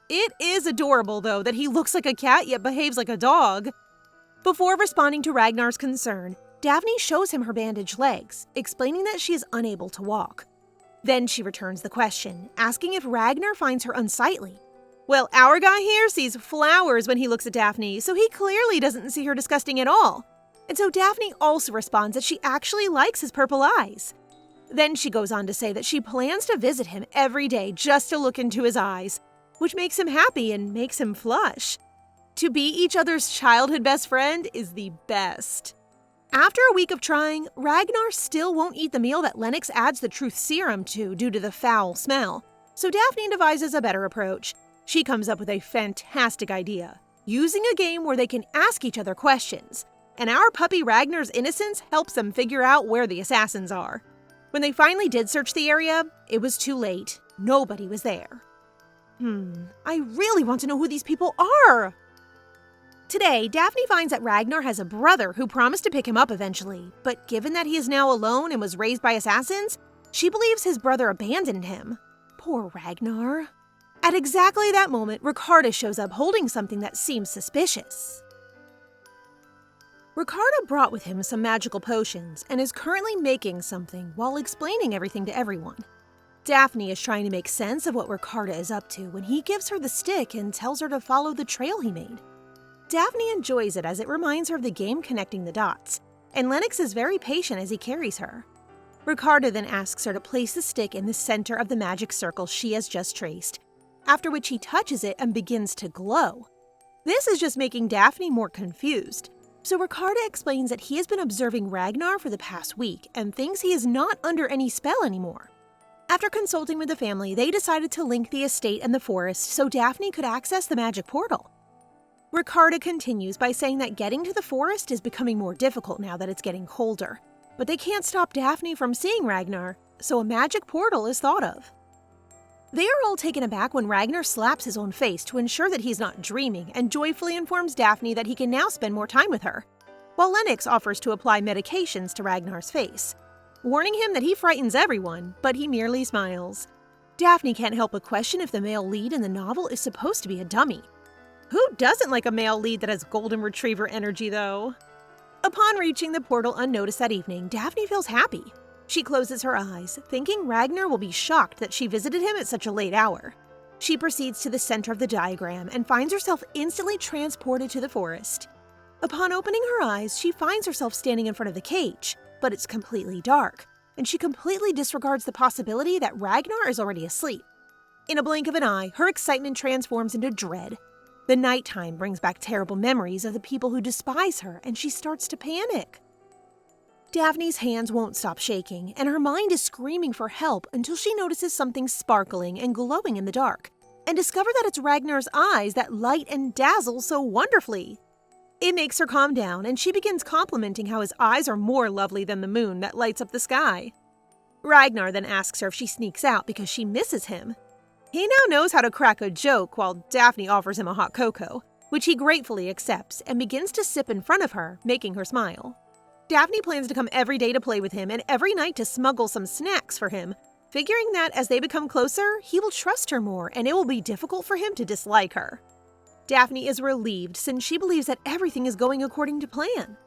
It is adorable, though, that he looks like a cat yet behaves like a dog. Before responding to Ragnar's concern, Daphne shows him her bandaged legs, explaining that she is unable to walk. Then she returns the question, asking if Ragnar finds her unsightly. Well, our guy here sees flowers when he looks at Daphne, so he clearly doesn't see her disgusting at all. And so Daphne also responds that she actually likes his purple eyes. Then she goes on to say that she plans to visit him every day just to look into his eyes, which makes him happy and makes him flush. To be each other's childhood best friend is the best. After a week of trying, Ragnar still won't eat the meal that Lennox adds the truth serum to due to the foul smell, so Daphne devises a better approach. She comes up with a fantastic idea, using a game where they can ask each other questions, and our puppy Ragnar's innocence helps them figure out where the assassins are. When they finally did search the area, it was too late. Nobody was there. I really want to know who these people are! Today, Daphne finds that Ragnar has a brother who promised to pick him up eventually, but given that he is now alone and was raised by assassins, she believes his brother abandoned him. Poor Ragnar. At exactly that moment, Ricardo shows up holding something that seems suspicious. Ricardo brought with him some magical potions and is currently making something while explaining everything to everyone. Daphne is trying to make sense of what Ricardo is up to when he gives her the stick and tells her to follow the trail he made. Daphne enjoys it as it reminds her of the game Connecting the Dots, and Lennox is very patient as he carries her. Ricardo then asks her to place the stick in the center of the magic circle she has just traced, after which he touches it and begins to glow. This is just making Daphne more confused, so Ricardo explains that he has been observing Ragnar for the past week and thinks he is not under any spell anymore. After consulting with the family, they decided to link the estate and the forest so Daphne could access the magic portal. Ricardo continues by saying that getting to the forest is becoming more difficult now that it's getting colder, but they can't stop Daphne from seeing Ragnar, so a magic portal is thought of. They are all taken aback when Ragnar slaps his own face to ensure that he's not dreaming and joyfully informs Daphne that he can now spend more time with her, while Lennox offers to apply medications to Ragnar's face, warning him that he frightens everyone, but he merely smiles. Daphne can't help but question if the male lead in the novel is supposed to be a dummy. Who doesn't like a male lead that has golden retriever energy, though? Upon reaching the portal unnoticed that evening, Daphne feels happy. She closes her eyes, thinking Ragnar will be shocked that she visited him at such a late hour. She proceeds to the center of the diagram and finds herself instantly transported to the forest. Upon opening her eyes, she finds herself standing in front of the cage, but it's completely dark, and she completely disregards the possibility that Ragnar is already asleep. In a blink of an eye, her excitement transforms into dread. The nighttime brings back terrible memories of the people who despise her, and she starts to panic. Daphne's hands won't stop shaking, and her mind is screaming for help until she notices something sparkling and glowing in the dark, and discovers that it's Ragnar's eyes that light and dazzle so wonderfully. It makes her calm down, and she begins complimenting how his eyes are more lovely than the moon that lights up the sky. Ragnar then asks her if she sneaks out because she misses him. He now knows how to crack a joke while Daphne offers him a hot cocoa, which he gratefully accepts and begins to sip in front of her, making her smile. Daphne plans to come every day to play with him and every night to smuggle some snacks for him, figuring that as they become closer, he will trust her more and it will be difficult for him to dislike her. Daphne is relieved since she believes that everything is going according to plan.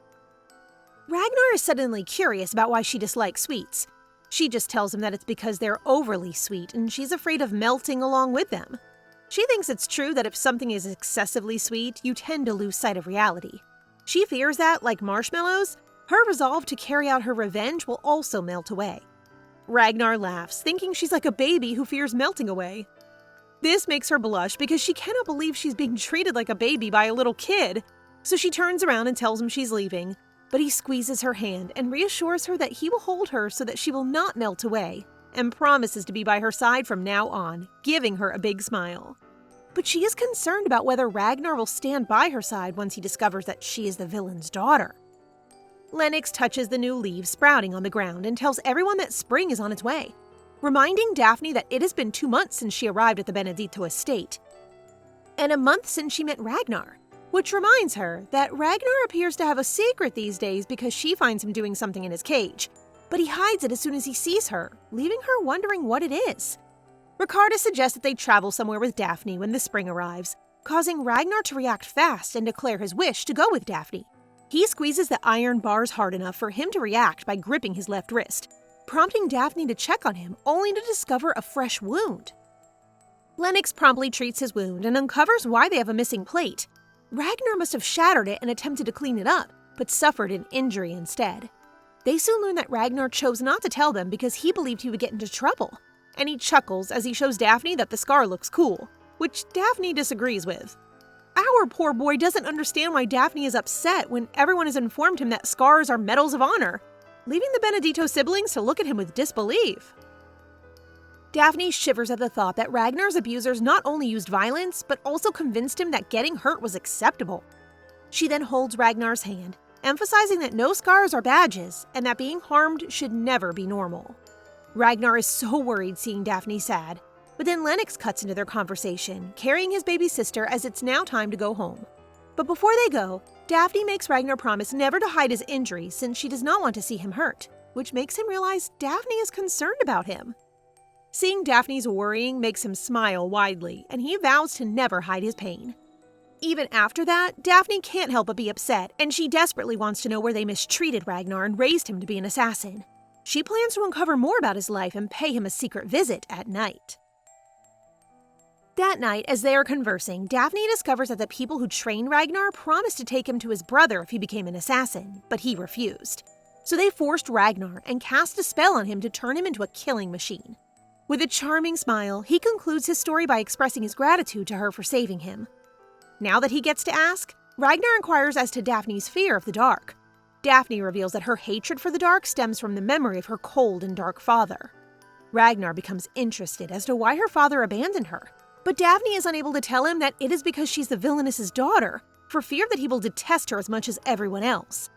Ragnar is suddenly curious about why she dislikes sweets. She just tells him that it's because they're overly sweet and she's afraid of melting along with them. She thinks it's true that if something is excessively sweet, you tend to lose sight of reality. She fears that, like marshmallows, her resolve to carry out her revenge will also melt away. Ragnar laughs, thinking she's like a baby who fears melting away. This makes her blush because she cannot believe she's being treated like a baby by a little kid. So she turns around and tells him she's leaving, but he squeezes her hand and reassures her that he will hold her so that she will not melt away, and promises to be by her side from now on, giving her a big smile. But she is concerned about whether Ragnar will stand by her side once he discovers that she is the villain's daughter. Lennox touches the new leaves sprouting on the ground and tells everyone that spring is on its way, reminding Daphne that it has been 2 months since she arrived at the Benedito estate, and a month since she met Ragnar, which reminds her that Ragnar appears to have a secret these days because she finds him doing something in his cage, but he hides it as soon as he sees her, leaving her wondering what it is. Ricarda suggests that they travel somewhere with Daphne when the spring arrives, causing Ragnar to react fast and declare his wish to go with Daphne. He squeezes the iron bars hard enough for him to react by gripping his left wrist, prompting Daphne to check on him, only to discover a fresh wound. Lennox promptly treats his wound and uncovers why they have a missing plate. Ragnar must have shattered it and attempted to clean it up, but suffered an injury instead. They soon learn that Ragnar chose not to tell them because he believed he would get into trouble, and he chuckles as he shows Daphne that the scar looks cool, which Daphne disagrees with. Our poor boy doesn't understand why Daphne is upset when everyone has informed him that scars are medals of honor, leaving the Benedito siblings to look at him with disbelief. Daphne shivers at the thought that Ragnar's abusers not only used violence, but also convinced him that getting hurt was acceptable. She then holds Ragnar's hand, emphasizing that no scars are badges and that being harmed should never be normal. Ragnar is so worried seeing Daphne sad, but then Lennox cuts into their conversation, carrying his baby sister as it's now time to go home. But before they go, Daphne makes Ragnar promise never to hide his injury since she does not want to see him hurt, which makes him realize Daphne is concerned about him. Seeing Daphne's worrying makes him smile widely, and he vows to never hide his pain. Even after that, Daphne can't help but be upset, and she desperately wants to know where they mistreated Ragnar and raised him to be an assassin. She plans to uncover more about his life and pay him a secret visit at night. That night, as they are conversing, Daphne discovers that the people who trained Ragnar promised to take him to his brother if he became an assassin, but he refused. So they forced Ragnar and cast a spell on him to turn him into a killing machine. With a charming smile, he concludes his story by expressing his gratitude to her for saving him. Now that he gets to ask, Ragnar inquires as to Daphne's fear of the dark. Daphne reveals that her hatred for the dark stems from the memory of her cold and dark father. Ragnar becomes interested as to why her father abandoned her, but Daphne is unable to tell him that it is because she's the villainess's daughter, for fear that he will detest her as much as everyone else.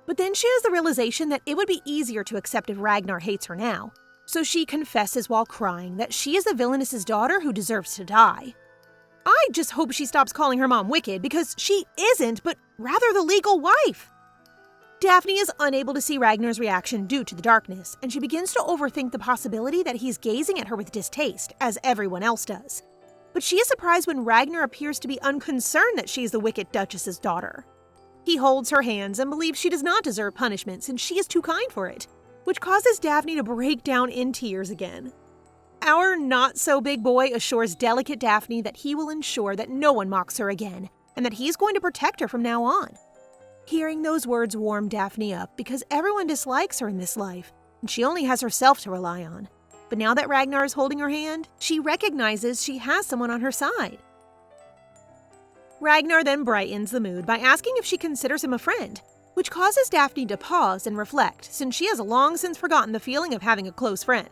But then she has the realization that it would be easier to accept if Ragnar hates her now, So she confesses while crying that she is the villainess's daughter who deserves to die. I just hope she stops calling her mom wicked, because she isn't, but rather the legal wife. Daphne is unable to see Ragnar's reaction due to the darkness, and she begins to overthink the possibility that he's gazing at her with distaste, as everyone else does. But she is surprised when Ragnar appears to be unconcerned that she's the wicked Duchess's daughter. He holds her hands and believes she does not deserve punishment since she is too kind for it, which causes Daphne to break down in tears again. Our not-so-big boy assures delicate Daphne that he will ensure that no one mocks her again, and that he's going to protect her from now on. Hearing those words warm Daphne up because everyone dislikes her in this life, and she only has herself to rely on. But now that Ragnar is holding her hand, she recognizes she has someone on her side. Ragnar then brightens the mood by asking if she considers him a friend, which causes Daphne to pause and reflect, since she has long since forgotten the feeling of having a close friend.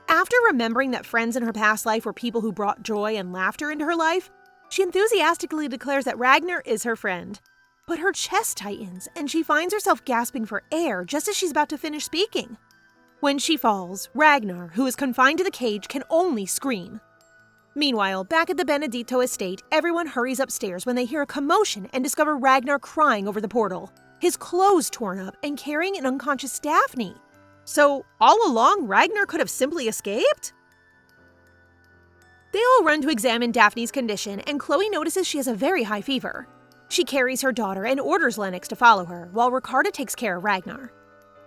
After remembering that friends in her past life were people who brought joy and laughter into her life, she enthusiastically declares that Ragnar is her friend. But her chest tightens, and she finds herself gasping for air just as she's about to finish speaking. When she falls, Ragnar, who is confined to the cage, can only scream. Meanwhile, back at the Benedito estate, everyone hurries upstairs when they hear a commotion and discover Ragnar crying over the portal, his clothes torn up and carrying an unconscious Daphne. So, all along, Ragnar could have simply escaped? They all run to examine Daphne's condition, and Khloe notices she has a very high fever. She carries her daughter and orders Lennox to follow her, while Ricarda takes care of Ragnar.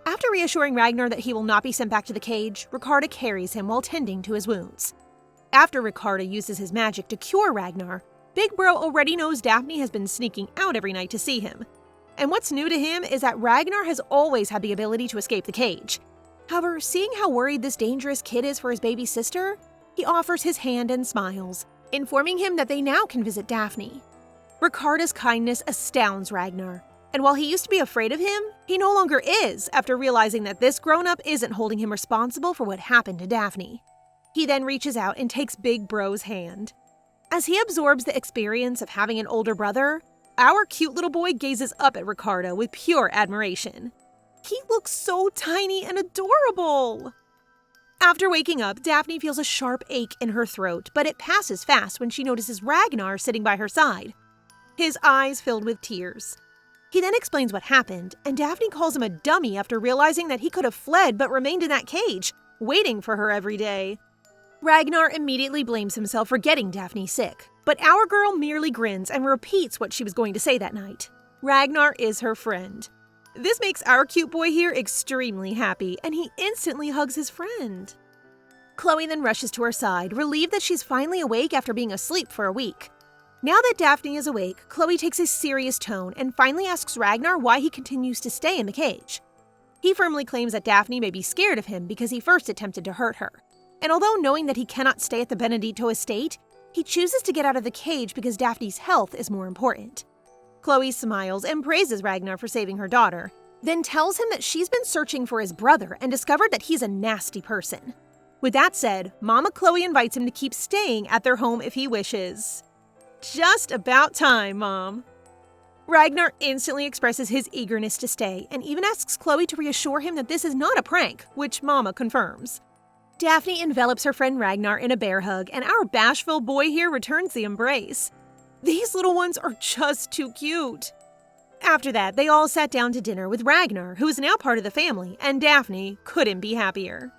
After reassuring Ragnar that he will not be sent back to the cage, Ricarda carries him while tending to his wounds. After Ricarda uses his magic to cure Ragnar, Big Bro already knows Daphne has been sneaking out every night to see him. And what's new to him is that Ragnar has always had the ability to escape the cage. However, seeing how worried this dangerous kid is for his baby sister, he offers his hand and smiles, informing him that they now can visit Daphne. Ricarda's kindness astounds Ragnar, and while he used to be afraid of him, he no longer is after realizing that this grown-up isn't holding him responsible for what happened to Daphne. He then reaches out and takes Big Bro's hand. As he absorbs the experience of having an older brother, our cute little boy gazes up at Ricarda with pure admiration. He looks so tiny and adorable! After waking up, Daphne feels a sharp ache in her throat, but it passes fast when she notices Ragnar sitting by her side, his eyes filled with tears. He then explains what happened, and Daphne calls him a dummy after realizing that he could have fled but remained in that cage, waiting for her every day. Ragnar immediately blames himself for getting Daphne sick, but our girl merely grins and repeats what she was going to say that night. Ragnar is her friend. This makes our cute boy here extremely happy, and he instantly hugs his friend. Khloe then rushes to her side, relieved that she's finally awake after being asleep for a week. Now that Daphne is awake, Khloe takes a serious tone and finally asks Ragnar why he continues to stay in the cage. He firmly claims that Daphne may be scared of him because he first attempted to hurt her. And although knowing that he cannot stay at the Benedito estate, he chooses to get out of the cage because Daphne's health is more important. Khloe smiles and praises Ragnar for saving her daughter, then tells him that she's been searching for his brother and discovered that he's a nasty person. With that said, Mama Khloe invites him to keep staying at their home if he wishes. Just about time, Mom. Ragnar instantly expresses his eagerness to stay and even asks Khloe to reassure him that this is not a prank, which Mama confirms. Daphne envelops her friend Ragnar in a bear hug, and our bashful boy here returns the embrace. These little ones are just too cute. After that, they all sat down to dinner with Ragnar, who is now part of the family, and Daphne couldn't be happier.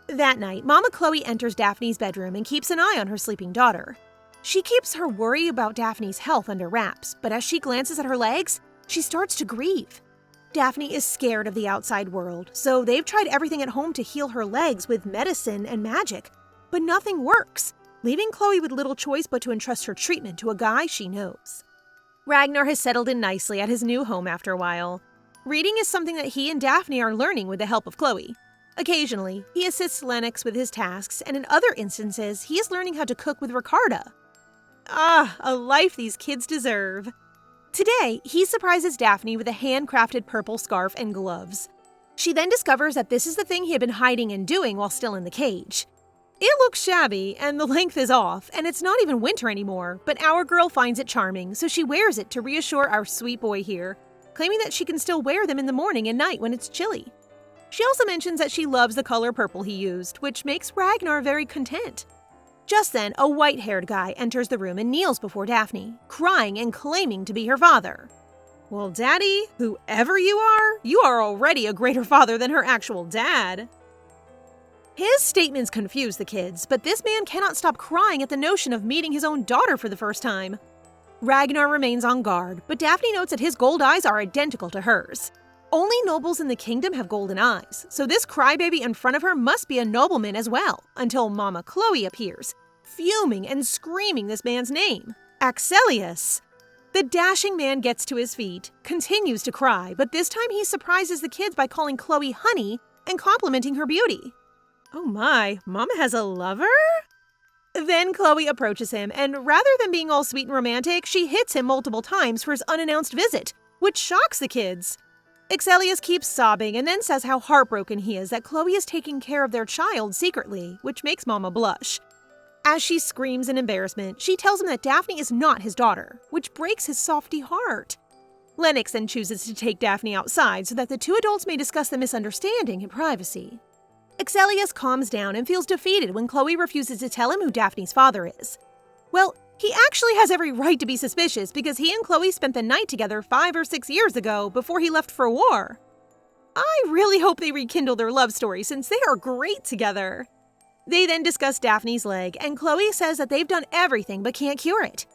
That night, Mama Khloe enters Daphne's bedroom and keeps an eye on her sleeping daughter. She keeps her worry about Daphne's health under wraps, but as she glances at her legs, she starts to grieve. Daphne is scared of the outside world, so they've tried everything at home to heal her legs with medicine and magic, but nothing works, leaving Khloe with little choice but to entrust her treatment to a guy she knows. Ragnar has settled in nicely at his new home after a while. Reading is something that he and Daphne are learning with the help of Khloe. Occasionally, he assists Lennox with his tasks, and in other instances, he is learning how to cook with Ricarda. Ah, a life these kids deserve. Today, he surprises Daphne with a handcrafted purple scarf and gloves. She then discovers that this is the thing he had been hiding and doing while still in the cage. It looks shabby, and the length is off, and it's not even winter anymore, but our girl finds it charming, so she wears it to reassure our sweet boy here, claiming that she can still wear them in the morning and night when it's chilly. She also mentions that she loves the color purple he used, which makes Ragnar very content. Just then, a white-haired guy enters the room and kneels before Daphne, crying and claiming to be her father. Well, Daddy, whoever you are already a greater father than her actual dad. His statements confuse the kids, but this man cannot stop crying at the notion of meeting his own daughter for the first time. Ragnar remains on guard, but Daphne notes that his gold eyes are identical to hers. Only nobles in the kingdom have golden eyes, so this crybaby in front of her must be a nobleman as well, until Mama Khloe appears, fuming and screaming this man's name, Axelius. The dashing man gets to his feet, continues to cry, but this time he surprises the kids by calling Khloe honey and complimenting her beauty. Oh my, Mama has a lover? Then Khloe approaches him, and rather than being all sweet and romantic, she hits him multiple times for his unannounced visit, which shocks the kids. Axelius keeps sobbing and then says how heartbroken he is that Khloe is taking care of their child secretly, which makes Mama blush. As she screams in embarrassment, she tells him that Daphne is not his daughter, which breaks his softy heart. Lennox then chooses to take Daphne outside so that the two adults may discuss the misunderstanding in privacy. Axelius calms down and feels defeated when Khloe refuses to tell him who Daphne's father is. Well, he actually has every right to be suspicious because he and Khloe spent the night together 5 or 6 years ago before he left for war. I really hope they rekindle their love story since they are great together. They then discuss Daphne's leg, and Khloe says that they've done everything but can't cure it.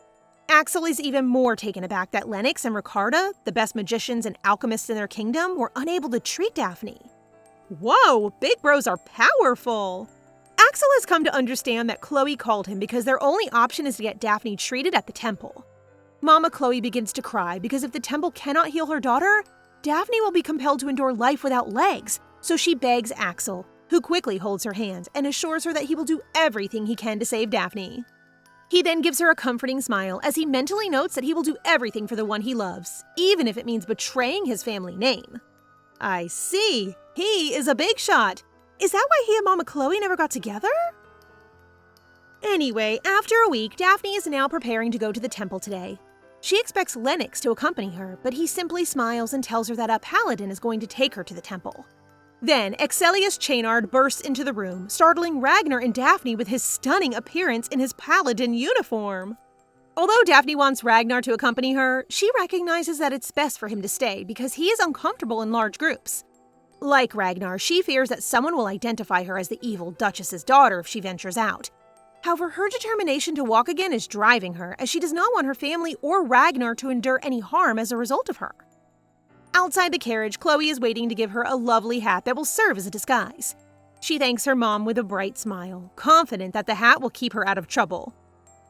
Axel is even more taken aback that Lennox and Ricarda, the best magicians and alchemists in their kingdom, were unable to treat Daphne. Whoa, big bros are powerful! Axel has come to understand that Khloe called him because their only option is to get Daphne treated at the temple. Mama Khloe begins to cry because if the temple cannot heal her daughter, Daphne will be compelled to endure life without legs, so she begs Axel, who quickly holds her hand and assures her that he will do everything he can to save Daphne. He then gives her a comforting smile as he mentally notes that he will do everything for the one he loves, even if it means betraying his family name. I see. He is a big shot. Is that why he and Mama Khloe never got together? Anyway, after a week, Daphne is now preparing to go to the temple today. She expects Lennox to accompany her, but he simply smiles and tells her that a paladin is going to take her to the temple. Then, Axelius Chainard bursts into the room, startling Ragnar and Daphne with his stunning appearance in his paladin uniform. Although Daphne wants Ragnar to accompany her, she recognizes that it's best for him to stay because he is uncomfortable in large groups. Like Ragnar, she fears that someone will identify her as the evil Duchess's daughter if she ventures out. However, her determination to walk again is driving her, as she does not want her family or Ragnar to endure any harm as a result of her. Outside the carriage, Khloe is waiting to give her a lovely hat that will serve as a disguise. She thanks her mom with a bright smile, confident that the hat will keep her out of trouble.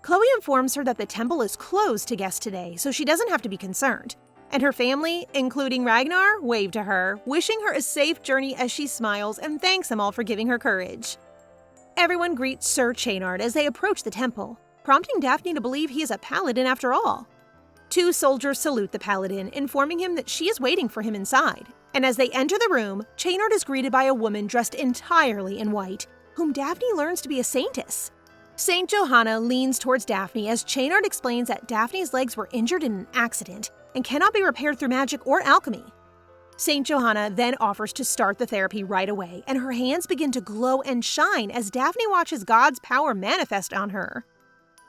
Khloe informs her that the temple is closed to guests today, so she doesn't have to be concerned. And her family, including Ragnar, wave to her, wishing her a safe journey as she smiles and thanks them all for giving her courage. Everyone greets Sir Chainard as they approach the temple, prompting Daphne to believe he is a paladin after all. 2 soldiers salute the paladin, informing him that she is waiting for him inside. And as they enter the room, Chainard is greeted by a woman dressed entirely in white, whom Daphne learns to be a saintess. Saint Johanna leans towards Daphne as Chainard explains that Daphne's legs were injured in an accident and cannot be repaired through magic or alchemy. Saint Johanna then offers to start the therapy right away, and her hands begin to glow and shine as Daphne watches God's power manifest on her.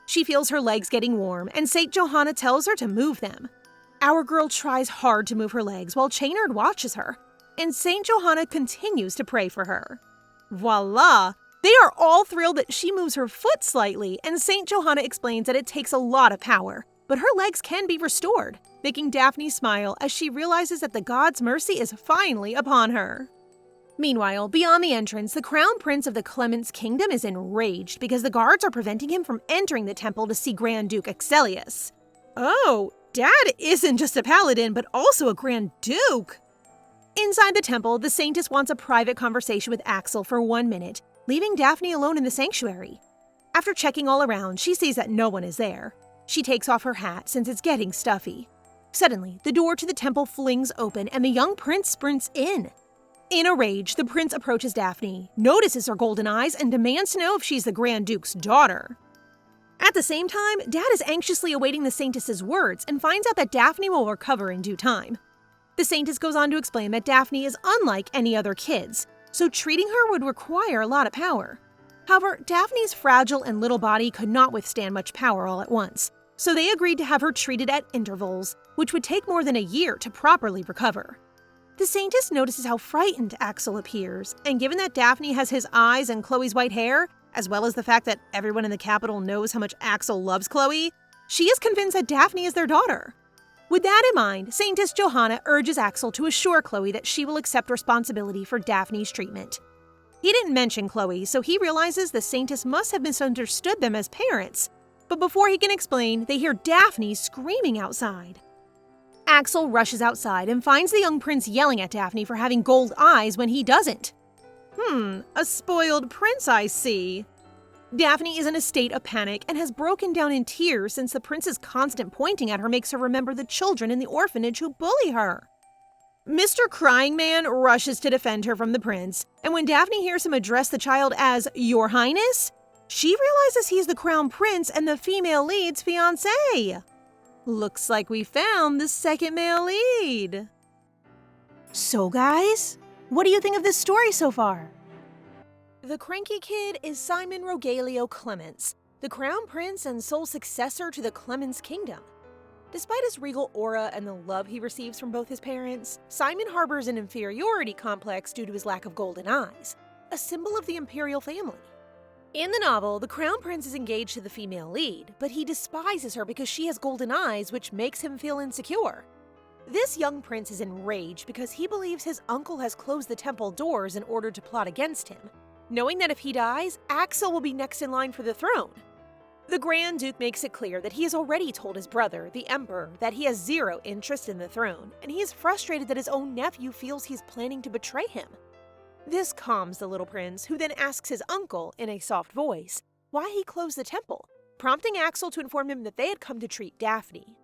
She feels her legs getting warm, and Saint Johanna tells her to move them. Our girl tries hard to move her legs while Chainard watches her, and Saint Johanna continues to pray for her. Voila! They are all thrilled that she moves her foot slightly, and Saint Johanna explains that it takes a lot of power, but her legs can be restored, making Daphne smile as she realizes that the god's mercy is finally upon her. Meanwhile, beyond the entrance, the crown prince of the Clement's kingdom is enraged because the guards are preventing him from entering the temple to see Grand Duke Axelius. Oh, Dad isn't just a paladin, but also a Grand Duke! Inside the temple, the saintess wants a private conversation with Axel for 1 minute, leaving Daphne alone in the sanctuary. After checking all around, she sees that no one is there. She takes off her hat since it's getting stuffy. Suddenly, the door to the temple flings open and the young prince sprints in. In a rage, the prince approaches Daphne, notices her golden eyes, and demands to know if she's the Grand Duke's daughter. At the same time, Dad is anxiously awaiting the saintess's words and finds out that Daphne will recover in due time. The Saintess goes on to explain that Daphne is unlike any other kids, so treating her would require a lot of power. However, Daphne's fragile and little body could not withstand much power all at once, so they agreed to have her treated at intervals, which would take more than a year to properly recover. The Saintess notices how frightened Axel appears, and given that Daphne has his eyes and Khloe's white hair, as well as the fact that everyone in the capital knows how much Axel loves Khloe, she is convinced that Daphne is their daughter. With that in mind, Saintess Johanna urges Axel to assure Khloe that she will accept responsibility for Daphne's treatment. He didn't mention Khloe, so he realizes the Saintess must have misunderstood them as parents. But before he can explain, they hear Daphne screaming outside. Axel rushes outside and finds the young prince yelling at Daphne for having gold eyes when he doesn't. A spoiled prince, I see. Daphne is in a state of panic and has broken down in tears since the prince's constant pointing at her makes her remember the children in the orphanage who bully her. Mr. Crying Man rushes to defend her from the prince, and when Daphne hears him address the child as Your Highness, she realizes he's the crown prince and the female lead's fiancé. Looks like we found the second male lead. So guys, what do you think of this story so far? The cranky kid is Simon Rogelio Clemens, the crown prince and sole successor to the Clemens kingdom. Despite his regal aura and the love he receives from both his parents, Simon harbors an inferiority complex due to his lack of golden eyes, a symbol of the imperial family. In the novel, the crown prince is engaged to the female lead, but he despises her because she has golden eyes, which makes him feel insecure. This young prince is enraged because he believes his uncle has closed the temple doors in order to plot against him, knowing that if he dies, Axel will be next in line for the throne. The Grand Duke makes it clear that he has already told his brother, the Emperor, that he has zero interest in the throne, and he is frustrated that his own nephew feels he's planning to betray him. This calms the little prince, who then asks his uncle, in a soft voice, why he closed the temple, prompting Axel to inform him that they had come to treat Daphne.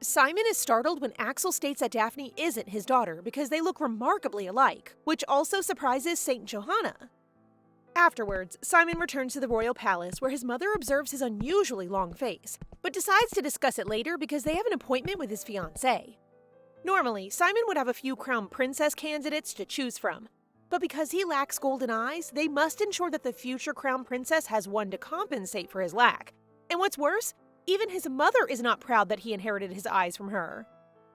Simon is startled when Axel states that Daphne isn't his daughter because they look remarkably alike, which also surprises Saint Johanna. Afterwards, Simon returns to the royal palace where his mother observes his unusually long face, but decides to discuss it later because they have an appointment with his fiancée. Normally, Simon would have a few crown princess candidates to choose from, but because he lacks golden eyes, they must ensure that the future crown princess has one to compensate for his lack. And what's worse, even his mother is not proud that he inherited his eyes from her.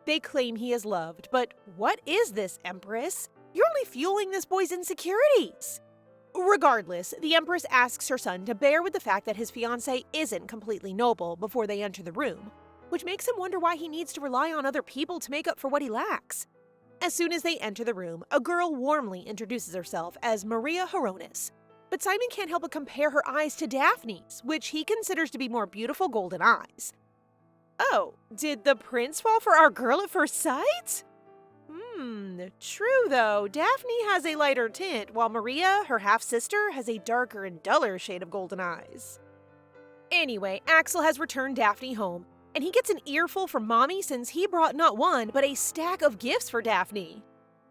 They claim he is loved, but what is this, Empress? You're only fueling this boy's insecurities. Regardless, the Empress asks her son to bear with the fact that his fiancée isn't completely noble before they enter the room, which makes him wonder why he needs to rely on other people to make up for what he lacks. As soon as they enter the room, a girl warmly introduces herself as Maria Horonis, but Simon can't help but compare her eyes to Daphne's, which he considers to be more beautiful golden eyes. Oh, did the prince fall for our girl at first sight? True though, Daphne has a lighter tint, while Maria, her half-sister, has a darker and duller shade of golden eyes. Anyway, Axel has returned Daphne home, and he gets an earful from Mommy since he brought not one, but a stack of gifts for Daphne.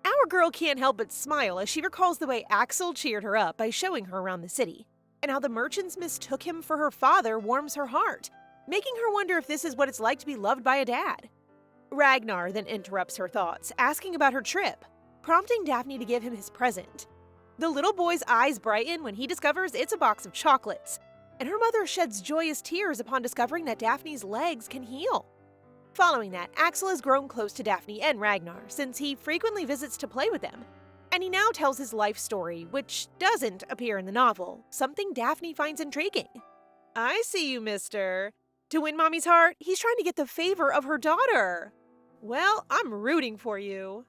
Our girl can't help but smile as she recalls the way Axel cheered her up by showing her around the city, and how the merchants mistook him for her father warms her heart, making her wonder if this is what it's like to be loved by a dad. Ragnar then interrupts her thoughts, asking about her trip, prompting Daphne to give him his present. The little boy's eyes brighten when he discovers it's a box of chocolates, and her mother sheds joyous tears upon discovering that Daphne's legs can heal. Following that, Axel has grown close to Daphne and Ragnar since he frequently visits to play with them, and he now tells his life story, which doesn't appear in the novel, something Daphne finds intriguing. I see you, mister. To win Mommy's heart, he's trying to get the favor of her daughter. Well, I'm rooting for you.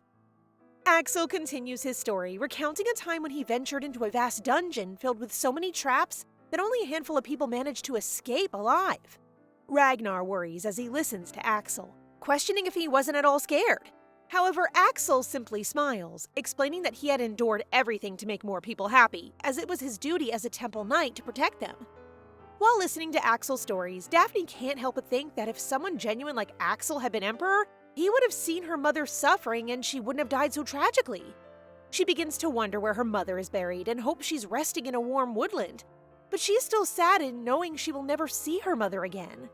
Axel continues his story, recounting a time when he ventured into a vast dungeon filled with so many traps that only a handful of people managed to escape alive. Ragnar worries as he listens to Axel, questioning if he wasn't at all scared. However, Axel simply smiles, explaining that he had endured everything to make more people happy, as it was his duty as a temple knight to protect them. While listening to Axel's stories, Daphne can't help but think that if someone genuine like Axel had been emperor, he would have seen her mother suffering and she wouldn't have died so tragically. She begins to wonder where her mother is buried and hopes she's resting in a warm woodland, but she is still saddened knowing she will never see her mother again.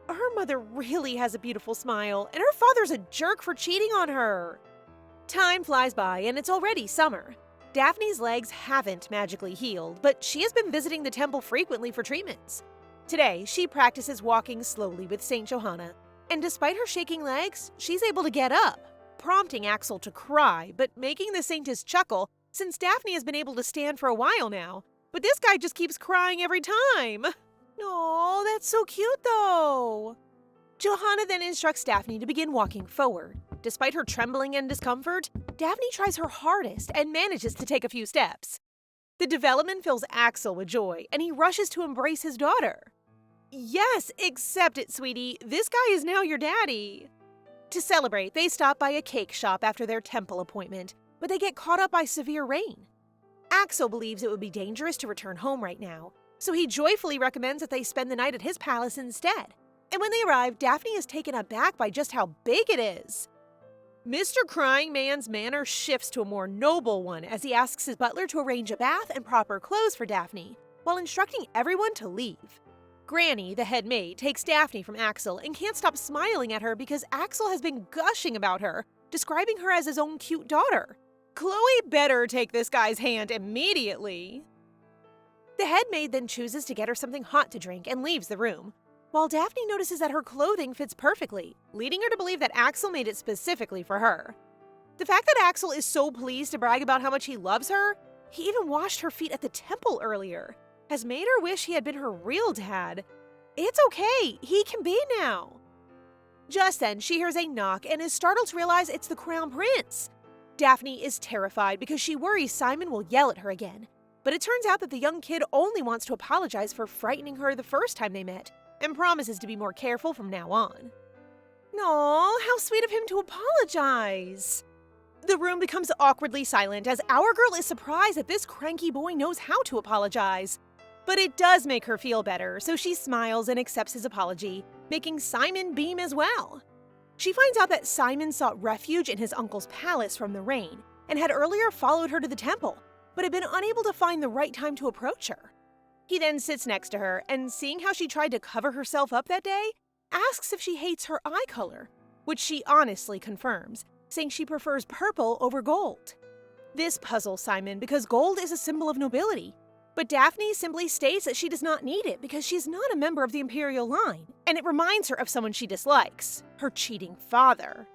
Her mother really has a beautiful smile, and her father's a jerk for cheating on her. Time flies by, and it's already summer. Daphne's legs haven't magically healed, but she has been visiting the temple frequently for treatments. Today, she practices walking slowly with Saint Johanna, and despite her shaking legs, she's able to get up, prompting Axel to cry, but making the Saintess chuckle since Daphne has been able to stand for a while now. But this guy just keeps crying every time. Aw, that's so cute though. Johanna then instructs Daphne to begin walking forward. Despite her trembling and discomfort, Daphne tries her hardest and manages to take a few steps. The development fills Axel with joy, and he rushes to embrace his daughter. Yes, accept it, sweetie. This guy is now your daddy. To celebrate, they stop by a cake shop after their temple appointment, but they get caught up by severe rain. Axel believes it would be dangerous to return home right now, so he joyfully recommends that they spend the night at his palace instead. And when they arrive, Daphne is taken aback by just how big it is. Mr. Crying Man's manner shifts to a more noble one as he asks his butler to arrange a bath and proper clothes for Daphne, while instructing everyone to leave. Granny, the head maid, takes Daphne from Axel and can't stop smiling at her because Axel has been gushing about her, describing her as his own cute daughter. Khloe better take this guy's hand immediately. The head maid then chooses to get her something hot to drink and leaves the room, while Daphne notices that her clothing fits perfectly, leading her to believe that Axel made it specifically for her. The fact that Axel is so pleased to brag about how much he loves her, he even washed her feet at the temple earlier, has made her wish he had been her real dad. It's okay, he can be now. Just then, she hears a knock and is startled to realize it's the Crown Prince. Daphne is terrified because she worries Simon will yell at her again, but it turns out that the young kid only wants to apologize for frightening her the first time they met, and promises to be more careful from now on. Aw, how sweet of him to apologize. The room becomes awkwardly silent as our girl is surprised that this cranky boy knows how to apologize. But it does make her feel better, so she smiles and accepts his apology, making Simon beam as well. She finds out that Simon sought refuge in his uncle's palace from the rain, and had earlier followed her to the temple, but had been unable to find the right time to approach her. He then sits next to her, and seeing how she tried to cover herself up that day, asks if she hates her eye color, which she honestly confirms, saying she prefers purple over gold. This puzzles Simon because gold is a symbol of nobility, but Daphne simply states that she does not need it because she's not a member of the imperial line, and it reminds her of someone she dislikes, her cheating father.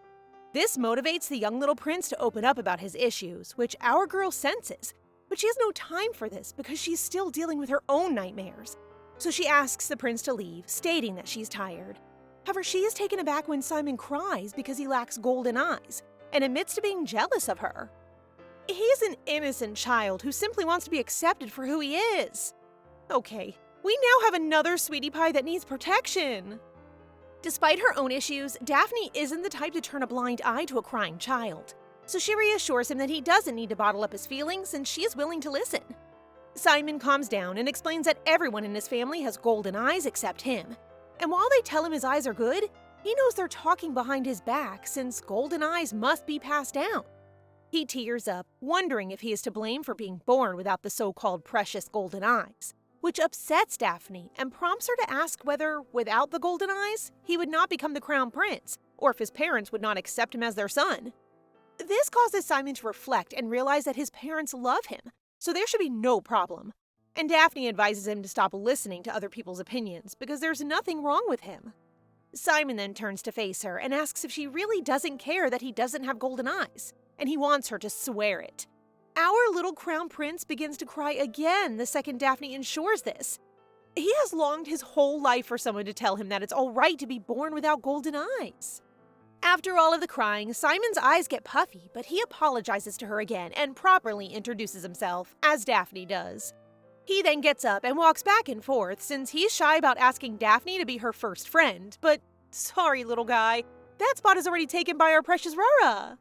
This motivates the young little prince to open up about his issues, which our girl senses, but she has no time for this because she's still dealing with her own nightmares. So she asks the prince to leave, stating that she's tired. However, she is taken aback when Simon cries because he lacks golden eyes, and admits to being jealous of her. He's an innocent child who simply wants to be accepted for who he is. Okay, we now have another sweetie pie that needs protection. Despite her own issues, Daphne isn't the type to turn a blind eye to a crying child, so she reassures him that he doesn't need to bottle up his feelings and she is willing to listen. Simon calms down and explains that everyone in his family has golden eyes except him, and while they tell him his eyes are good, he knows they're talking behind his back since golden eyes must be passed down. He tears up, wondering if he is to blame for being born without the so-called precious golden eyes, which upsets Daphne and prompts her to ask whether, without the golden eyes, he would not become the crown prince, or if his parents would not accept him as their son. This causes Simon to reflect and realize that his parents love him, so there should be no problem. And Daphne advises him to stop listening to other people's opinions because there's nothing wrong with him. Simon then turns to face her and asks if she really doesn't care that he doesn't have golden eyes, and he wants her to swear it. Our little crown prince begins to cry again the second Daphne ensures this. He has longed his whole life for someone to tell him that it's all right to be born without golden eyes. After all of the crying, Simon's eyes get puffy, but he apologizes to her again and properly introduces himself, as Daphne does. He then gets up and walks back and forth since he's shy about asking Daphne to be her first friend, but sorry little guy, that spot is already taken by our precious Rara.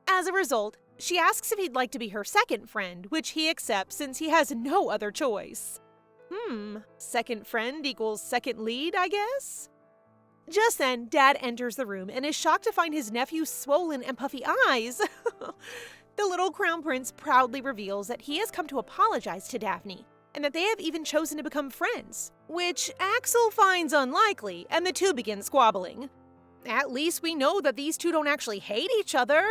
As a result, she asks if he'd like to be her second friend, which he accepts since he has no other choice. Second friend equals second lead, I guess? Just then, Dad enters the room and is shocked to find his nephew's swollen and puffy eyes. The little crown prince proudly reveals that he has come to apologize to Daphne, and that they have even chosen to become friends, which Axel finds unlikely, and the two begin squabbling. At least we know that these two don't actually hate each other.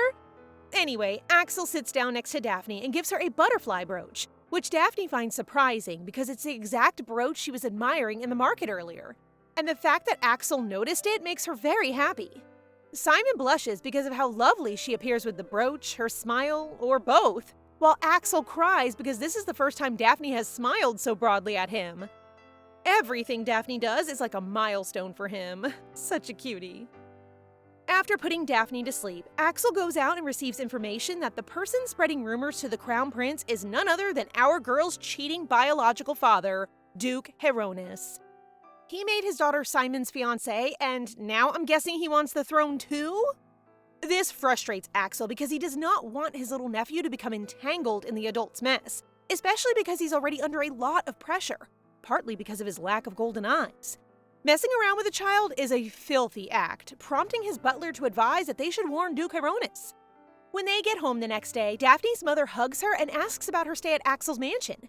Anyway, Axel sits down next to Daphne and gives her a butterfly brooch, which Daphne finds surprising because it's the exact brooch she was admiring in the market earlier. And the fact that Axel noticed it makes her very happy. Simon blushes because of how lovely she appears with the brooch, her smile, or both, while Axel cries because this is the first time Daphne has smiled so broadly at him. Everything Daphne does is like a milestone for him. Such a cutie. After putting Daphne to sleep, Axel goes out and receives information that the person spreading rumors to the Crown Prince is none other than our girl's cheating biological father, Duke Hieronymus. He made his daughter Simon's fiancé, and now I'm guessing he wants the throne too? This frustrates Axel because he does not want his little nephew to become entangled in the adult's mess, especially because he's already under a lot of pressure, partly because of his lack of golden eyes. Messing around with a child is a filthy act, prompting his butler to advise that they should warn Duke Hieronymus. When they get home the next day, Daphne's mother hugs her and asks about her stay at Axel's mansion.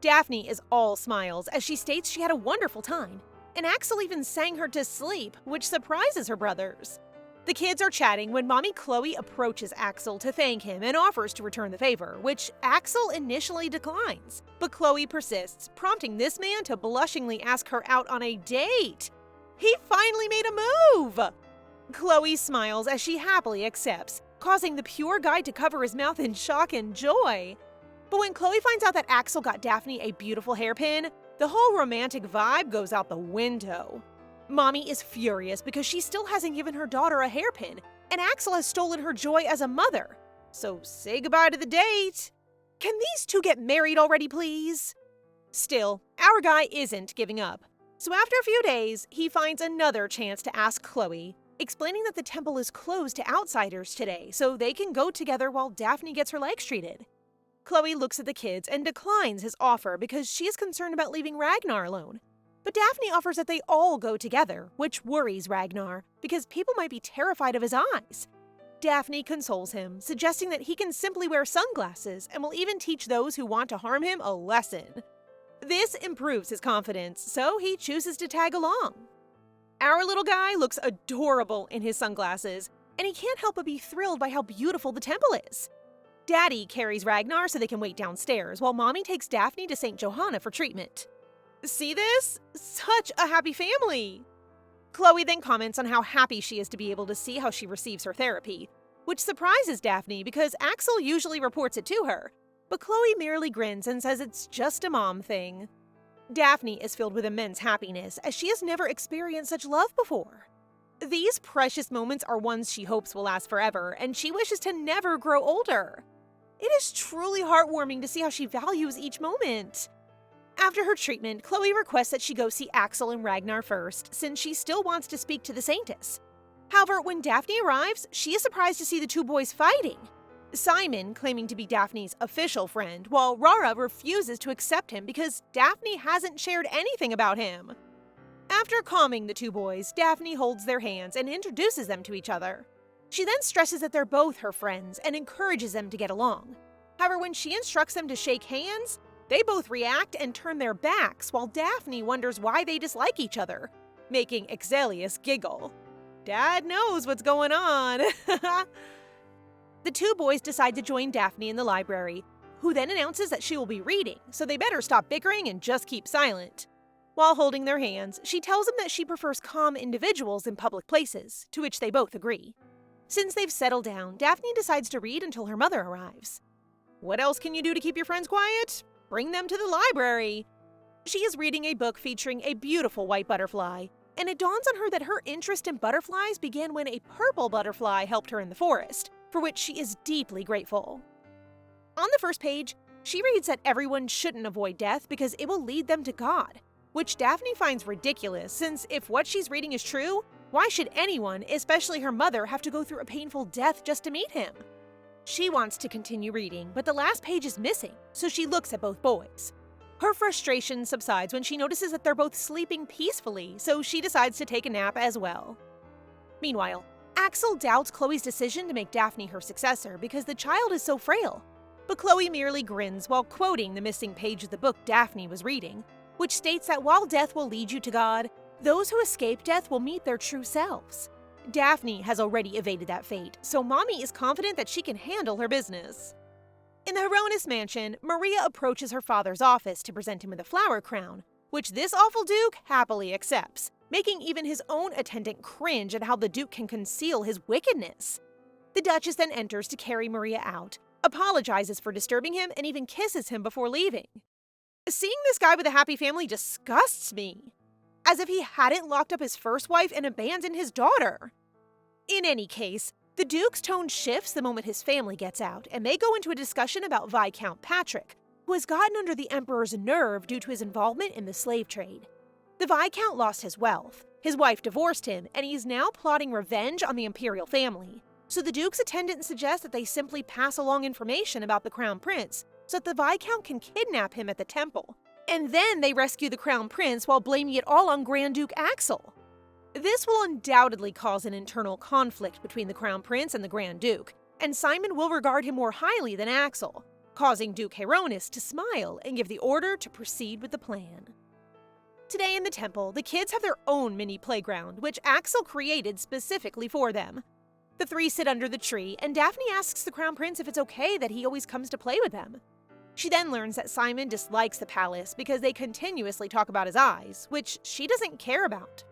Daphne is all smiles as she states she had a wonderful time, and Axel even sang her to sleep, which surprises her brothers. The kids are chatting when Mommy Khloe approaches Axel to thank him and offers to return the favor, which Axel initially declines. But Khloe persists, prompting this man to blushingly ask her out on a date. He finally made a move! Khloe smiles as she happily accepts, causing the pure guy to cover his mouth in shock and joy. But when Khloe finds out that Axel got Daphne a beautiful hairpin, the whole romantic vibe goes out the window. Mommy is furious because she still hasn't given her daughter a hairpin, and Axel has stolen her joy as a mother. So say goodbye to the date. Can these two get married already, please? Still, our guy isn't giving up. So after a few days, he finds another chance to ask Khloe, explaining that the temple is closed to outsiders today, so they can go together while Daphne gets her legs treated. Khloe looks at the kids and declines his offer because she is concerned about leaving Ragnar alone. But Daphne offers that they all go together, which worries Ragnar, because people might be terrified of his eyes. Daphne consoles him, suggesting that he can simply wear sunglasses and will even teach those who want to harm him a lesson. This improves his confidence, so he chooses to tag along. Our little guy looks adorable in his sunglasses, and he can't help but be thrilled by how beautiful the temple is. Daddy carries Ragnar so they can wait downstairs, while Mommy takes Daphne to St. Johanna for treatment. See this? Such a happy family! Khloe then comments on how happy she is to be able to see how she receives her therapy, which surprises Daphne because Axel usually reports it to her, but Khloe merely grins and says it's just a mom thing. Daphne is filled with immense happiness as she has never experienced such love before. These precious moments are ones she hopes will last forever, and she wishes to never grow older. It is truly heartwarming to see how she values each moment. After her treatment, Khloe requests that she go see Axel and Ragnar first, since she still wants to speak to the Saintess. However, when Daphne arrives, she is surprised to see the two boys fighting. Simon claiming to be Daphne's official friend, while Rara refuses to accept him because Daphne hasn't shared anything about him. After calming the two boys, Daphne holds their hands and introduces them to each other. She then stresses that they're both her friends and encourages them to get along. However, when she instructs them to shake hands, they both react and turn their backs while Daphne wonders why they dislike each other, making Exelius giggle. Dad knows what's going on. The two boys decide to join Daphne in the library, who then announces that she will be reading, so they better stop bickering and just keep silent. While holding their hands, she tells them that she prefers calm individuals in public places, to which they both agree. Since they've settled down, Daphne decides to read until her mother arrives. What else can you do to keep your friends quiet? Bring them to the library. She is reading a book featuring a beautiful white butterfly, and it dawns on her that her interest in butterflies began when a purple butterfly helped her in the forest, for which she is deeply grateful. On the first page, she reads that everyone shouldn't avoid death because it will lead them to God, which Daphne finds ridiculous since if what she's reading is true, why should anyone, especially her mother, have to go through a painful death just to meet him? She wants to continue reading, but the last page is missing, so she looks at both boys. Her frustration subsides when she notices that they're both sleeping peacefully, so she decides to take a nap as well. Meanwhile, Axel doubts Khloe's decision to make Daphne her successor because the child is so frail. But Khloe merely grins while quoting the missing page of the book Daphne was reading, which states that while death will lead you to God, those who escape death will meet their true selves. Daphne has already evaded that fate, so Mommy is confident that she can handle her business. In the Hronis mansion, Maria approaches her father's office to present him with a flower crown, which this awful Duke happily accepts, making even his own attendant cringe at how the Duke can conceal his wickedness. The Duchess then enters to carry Maria out, apologizes for disturbing him, and even kisses him before leaving. Seeing this guy with a happy family disgusts me, as if he hadn't locked up his first wife and abandoned his daughter. In any case, the Duke's tone shifts the moment his family gets out, and they go into a discussion about Viscount Patrick, who has gotten under the Emperor's nerve due to his involvement in the slave trade. The Viscount lost his wealth, his wife divorced him, and he's now plotting revenge on the imperial family. So the Duke's attendant suggests that they simply pass along information about the Crown Prince so that the Viscount can kidnap him at the temple. And then they rescue the Crown Prince while blaming it all on Grand Duke Axel. This will undoubtedly cause an internal conflict between the Crown Prince and the Grand Duke, and Simon will regard him more highly than Axel, causing Duke Hronis to smile and give the order to proceed with the plan. Today in the temple, the kids have their own mini playground, which Axel created specifically for them. The three sit under the tree, and Daphne asks the Crown Prince if it's okay that he always comes to play with them. She then learns that Simon dislikes the palace because they continuously talk about his eyes, which she doesn't care about.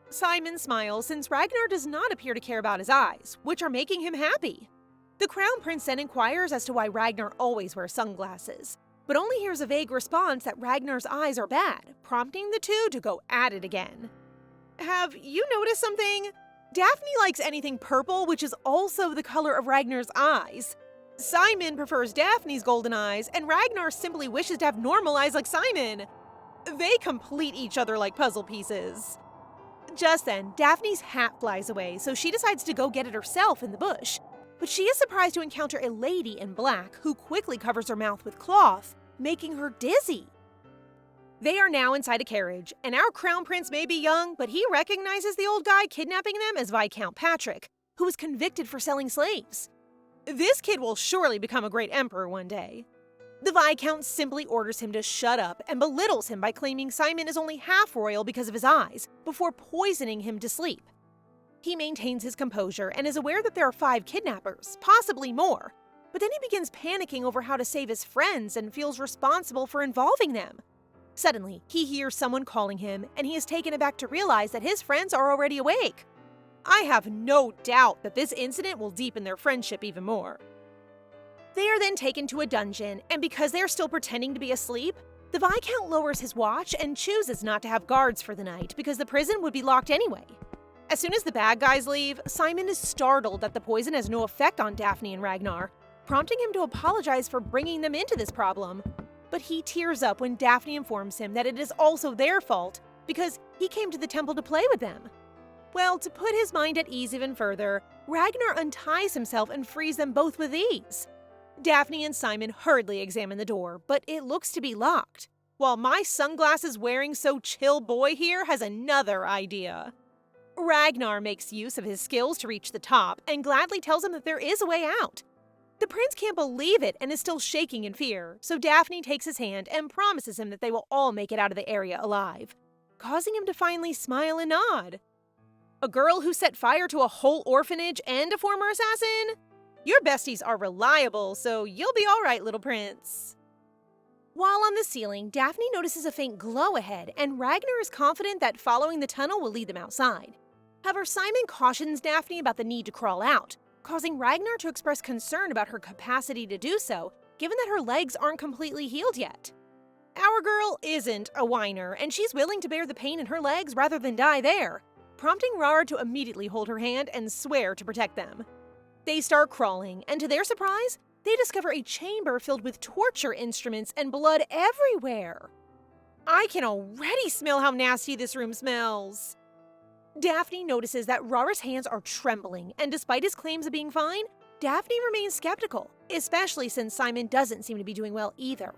Simon smiles since Ragnar does not appear to care about his eyes, which are making him happy. The Crown Prince then inquires as to why Ragnar always wears sunglasses, but only hears a vague response that Ragnar's eyes are bad, prompting the two to go at it again. Have you noticed something? Daphne likes anything purple, which is also the color of Ragnar's eyes. Simon prefers Daphne's golden eyes, and Ragnar simply wishes to have normal eyes like Simon. They complete each other like puzzle pieces. Just then, Daphne's hat flies away, so she decides to go get it herself in the bush. But she is surprised to encounter a lady in black who quickly covers her mouth with cloth, making her dizzy. They are now inside a carriage, and our Crown Prince may be young, but he recognizes the old guy kidnapping them as Viscount Patrick, who was convicted for selling slaves. This kid will surely become a great emperor one day. The Viscount simply orders him to shut up and belittles him by claiming Simon is only half royal because of his eyes, before poisoning him to sleep. He maintains his composure and is aware that there are 5 kidnappers, possibly more, but then he begins panicking over how to save his friends and feels responsible for involving them. Suddenly, he hears someone calling him, and he is taken aback to realize that his friends are already awake. I have no doubt that this incident will deepen their friendship even more. They are then taken to a dungeon, and because they are still pretending to be asleep, the Viscount lowers his watch and chooses not to have guards for the night because the prison would be locked anyway. As soon as the bad guys leave, Simon is startled that the poison has no effect on Daphne and Ragnar, prompting him to apologize for bringing them into this problem. But he tears up when Daphne informs him that it is also their fault because he came to the temple to play with them. Well, to put his mind at ease even further, Ragnar unties himself and frees them both with ease. Daphne and Simon hurriedly examine the door, but it looks to be locked, while my sunglasses-wearing so chill boy here has another idea. Ragnar makes use of his skills to reach the top and gladly tells him that there is a way out. The prince can't believe it and is still shaking in fear, so Daphne takes his hand and promises him that they will all make it out of the area alive, causing him to finally smile and nod. A girl who set fire to a whole orphanage and a former assassin? Your besties are reliable, so you'll be all right, little prince. While on the ceiling, Daphne notices a faint glow ahead, and Ragnar is confident that following the tunnel will lead them outside. However, Simon cautions Daphne about the need to crawl out, causing Ragnar to express concern about her capacity to do so, given that her legs aren't completely healed yet. Our girl isn't a whiner, and she's willing to bear the pain in her legs rather than die there, prompting Rara to immediately hold her hand and swear to protect them. They start crawling, and to their surprise, they discover a chamber filled with torture instruments and blood everywhere. I can already smell how nasty this room smells. Daphne notices that Rara's hands are trembling, and despite his claims of being fine, Daphne remains skeptical, especially since Simon doesn't seem to be doing well either.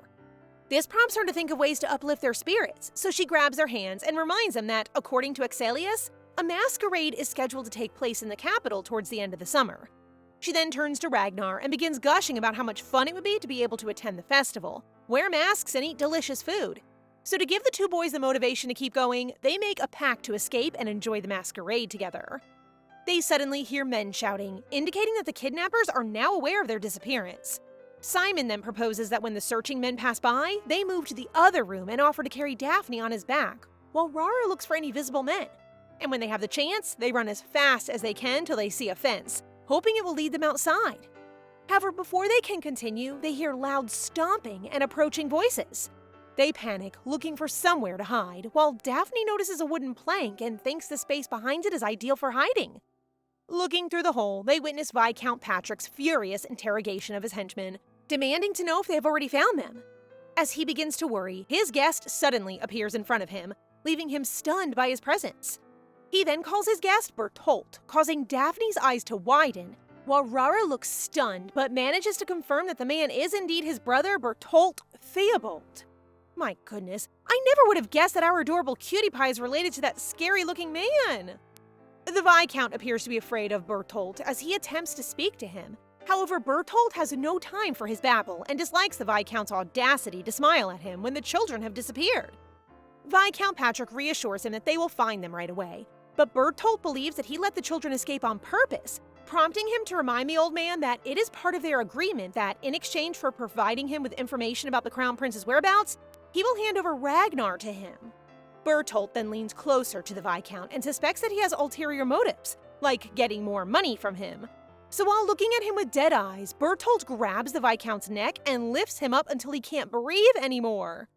This prompts her to think of ways to uplift their spirits, so she grabs their hands and reminds them that, according to Axelius, a masquerade is scheduled to take place in the capital towards the end of the summer. She then turns to Ragnar and begins gushing about how much fun it would be to be able to attend the festival, wear masks, and eat delicious food. So to give the two boys the motivation to keep going, they make a pact to escape and enjoy the masquerade together. They suddenly hear men shouting, indicating that the kidnappers are now aware of their disappearance. Simon then proposes that when the searching men pass by, they move to the other room and offer to carry Daphne on his back, while Rara looks for any visible men. And when they have the chance, they run as fast as they can till they see a fence, hoping it will lead them outside. However, before they can continue, they hear loud stomping and approaching voices. They panic, looking for somewhere to hide, while Daphne notices a wooden plank and thinks the space behind it is ideal for hiding. Looking through the hole, they witness Viscount Patrick's furious interrogation of his henchmen, demanding to know if they have already found them. As he begins to worry, his guest suddenly appears in front of him, leaving him stunned by his presence. He then calls his guest Bertolt, causing Daphne's eyes to widen, while Rara looks stunned but manages to confirm that the man is indeed his brother Bertolt Theobald. My goodness, I never would have guessed that our adorable cutie pie is related to that scary-looking man. The Viscount appears to be afraid of Bertolt as he attempts to speak to him. However, Bertolt has no time for his babble and dislikes the Viscount's audacity to smile at him when the children have disappeared. Viscount Patrick reassures him that they will find them right away, but Bertolt believes that he let the children escape on purpose, prompting him to remind the old man that it is part of their agreement that, in exchange for providing him with information about the Crown Prince's whereabouts, he will hand over Ragnar to him. Bertolt then leans closer to the Viscount and suspects that he has ulterior motives, like getting more money from him. So while looking at him with dead eyes, Bertolt grabs the Viscount's neck and lifts him up until he can't breathe anymore.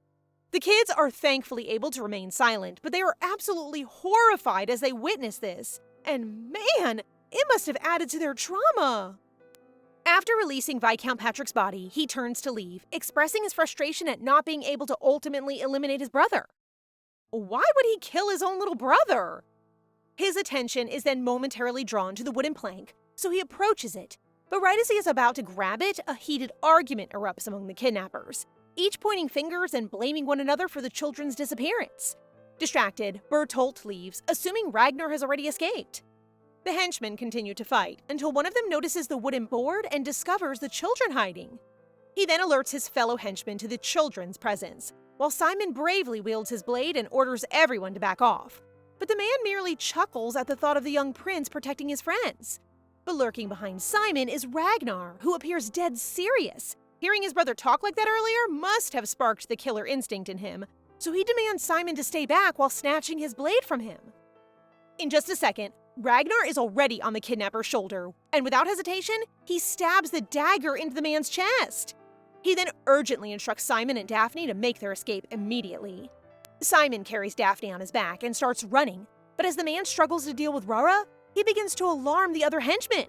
The kids are thankfully able to remain silent, but they are absolutely horrified as they witness this. And man, it must have added to their trauma. After releasing Viscount Patrick's body, he turns to leave, expressing his frustration at not being able to ultimately eliminate his brother. Why would he kill his own little brother? His attention is then momentarily drawn to the wooden plank, so he approaches it. But right as he is about to grab it, a heated argument erupts among the kidnappers, each pointing fingers and blaming one another for the children's disappearance. Distracted, Bertolt leaves, assuming Ragnar has already escaped. The henchmen continue to fight until one of them notices the wooden board and discovers the children hiding. He then alerts his fellow henchmen to the children's presence, while Simon bravely wields his blade and orders everyone to back off. But the man merely chuckles at the thought of the young prince protecting his friends. But lurking behind Simon is Ragnar, who appears dead serious. Hearing his brother talk like that earlier must have sparked the killer instinct in him, so he demands Simon to stay back while snatching his blade from him. In just a second, Ragnar is already on the kidnapper's shoulder, and without hesitation, he stabs the dagger into the man's chest. He then urgently instructs Simon and Daphne to make their escape immediately. Simon carries Daphne on his back and starts running, but as the man struggles to deal with Rara, he begins to alarm the other henchmen.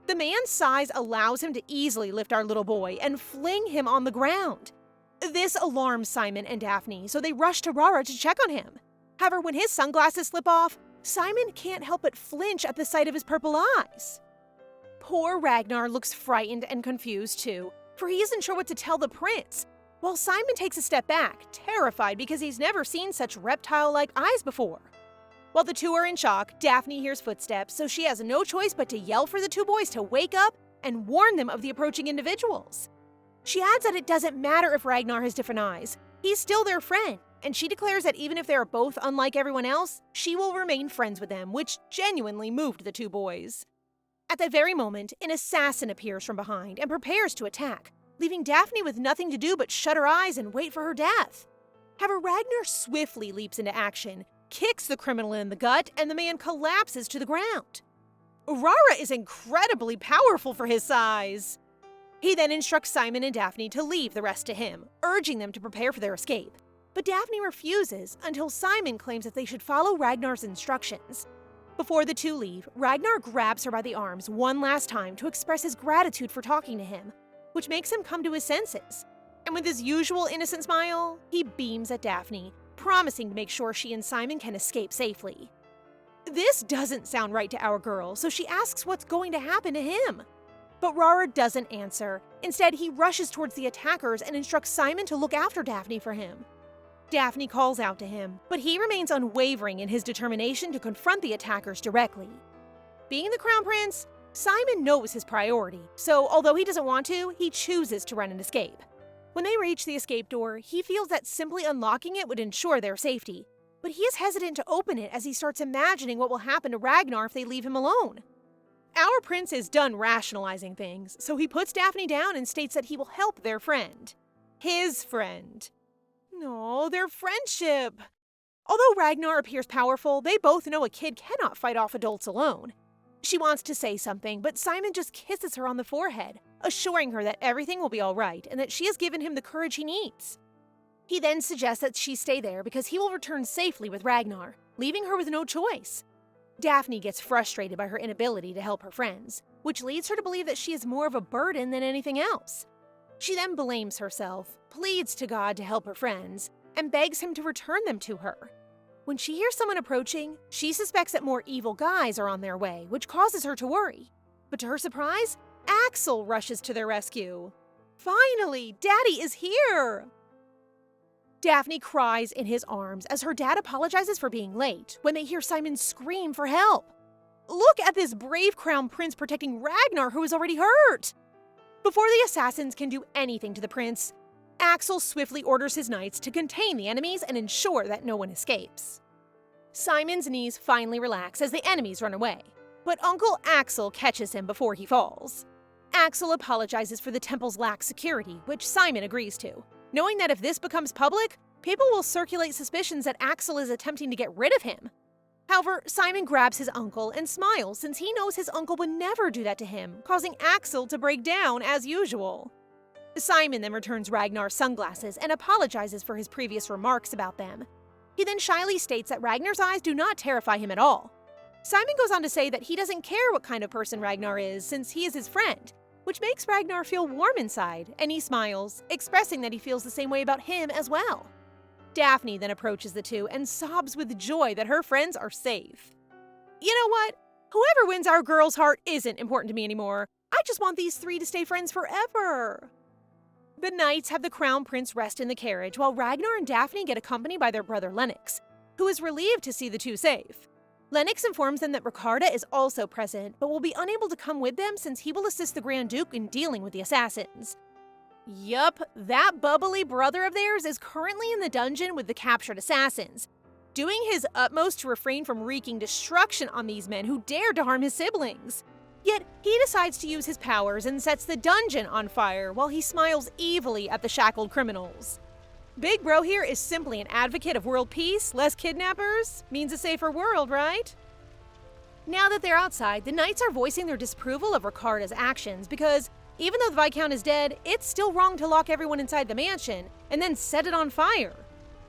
The man's size allows him to easily lift our little boy and fling him on the ground. This alarms Simon and Daphne, so they rush to Rara to check on him. However, when his sunglasses slip off, Simon can't help but flinch at the sight of his purple eyes. Poor Ragnar looks frightened and confused too, for he isn't sure what to tell the prince, while Simon takes a step back, terrified because he's never seen such reptile-like eyes before. While the two are in shock, Daphne hears footsteps, so she has no choice but to yell for the two boys to wake up and warn them of the approaching individuals. She adds that it doesn't matter if Ragnar has different eyes, he's still their friend, and she declares that even if they are both unlike everyone else, she will remain friends with them, which genuinely moved the two boys. At that very moment, an assassin appears from behind and prepares to attack, leaving Daphne with nothing to do but shut her eyes and wait for her death. However, Ragnar swiftly leaps into action, kicks the criminal in the gut, and the man collapses to the ground. Rara is incredibly powerful for his size. He then instructs Simon and Daphne to leave the rest to him, urging them to prepare for their escape. But Daphne refuses until Simon claims that they should follow Ragnar's instructions. Before the two leave, Ragnar grabs her by the arms one last time to express his gratitude for talking to him, which makes him come to his senses. And with his usual innocent smile, he beams at Daphne, promising to make sure she and Simon can escape safely. This doesn't sound right to our girl, so she asks what's going to happen to him. But Rara doesn't answer. Instead, he rushes towards the attackers and instructs Simon to look after Daphne for him. Daphne calls out to him, but he remains unwavering in his determination to confront the attackers directly. Being the Crown Prince, Simon knows his priority, so although he doesn't want to, he chooses to run and escape. When they reach the escape door, he feels that simply unlocking it would ensure their safety, but he is hesitant to open it as he starts imagining what will happen to Ragnar if they leave him alone. Our prince is done rationalizing things, so he puts Daphne down and states that he will help their friend. His friend. No, their friendship. Although Ragnar appears powerful, they both know a kid cannot fight off adults alone. She wants to say something, but Simon just kisses her on the forehead, assuring her that everything will be all right and that she has given him the courage he needs. He then suggests that she stay there because he will return safely with Ragnar, leaving her with no choice. Daphne gets frustrated by her inability to help her friends, which leads her to believe that she is more of a burden than anything else. She then blames herself, pleads to God to help her friends, and begs him to return them to her. When she hears someone approaching, she suspects that more evil guys are on their way, which causes her to worry. But to her surprise, Axel rushes to their rescue. Finally, Daddy is here! Daphne cries in his arms as her dad apologizes for being late when they hear Simon scream for help. Look at this brave crown prince protecting Ragnar, who is already hurt! Before the assassins can do anything to the prince, Axel swiftly orders his knights to contain the enemies and ensure that no one escapes. Simon's knees finally relax as the enemies run away, but Uncle Axel catches him before he falls. Axel apologizes for the temple's lack of security, which Simon agrees to, knowing that if this becomes public, people will circulate suspicions that Axel is attempting to get rid of him. However, Simon grabs his uncle and smiles since he knows his uncle would never do that to him, causing Axel to break down as usual. Simon then returns Ragnar's sunglasses and apologizes for his previous remarks about them. He then shyly states that Ragnar's eyes do not terrify him at all. Simon goes on to say that he doesn't care what kind of person Ragnar is since he is his friend, which makes Ragnar feel warm inside, and he smiles, expressing that he feels the same way about him as well. Daphne then approaches the two and sobs with joy that her friends are safe. You know what? Whoever wins our girl's heart isn't important to me anymore. I just want these three to stay friends forever. The knights have the crown prince rest in the carriage while Ragnar and Daphne get accompanied by their brother Lennox, who is relieved to see the two safe. Lennox informs them that Ricarda is also present, but will be unable to come with them since he will assist the Grand Duke in dealing with the assassins. Yup, that bubbly brother of theirs is currently in the dungeon with the captured assassins, doing his utmost to refrain from wreaking destruction on these men who dared to harm his siblings. Yet, he decides to use his powers and sets the dungeon on fire while he smiles evilly at the shackled criminals. Big Bro here is simply an advocate of world peace, less kidnappers, means a safer world, right? Now that they're outside, the knights are voicing their disapproval of Ricarda's actions because, even though the Viscount is dead, it's still wrong to lock everyone inside the mansion and then set it on fire.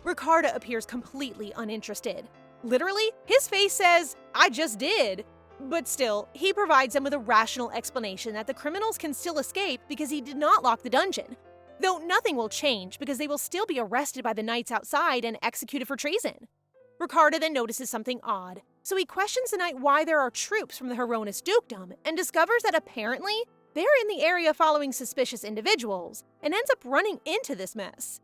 Ricarda appears completely uninterested. Literally, his face says, "I just did." But still, he provides them with a rational explanation that the criminals can still escape because he did not lock the dungeon. Though nothing will change because they will still be arrested by the knights outside and executed for treason. Ricarda then notices something odd, so he questions the knight why there are troops from the Heronis dukedom and discovers that apparently they're in the area following suspicious individuals and ends up running into this mess.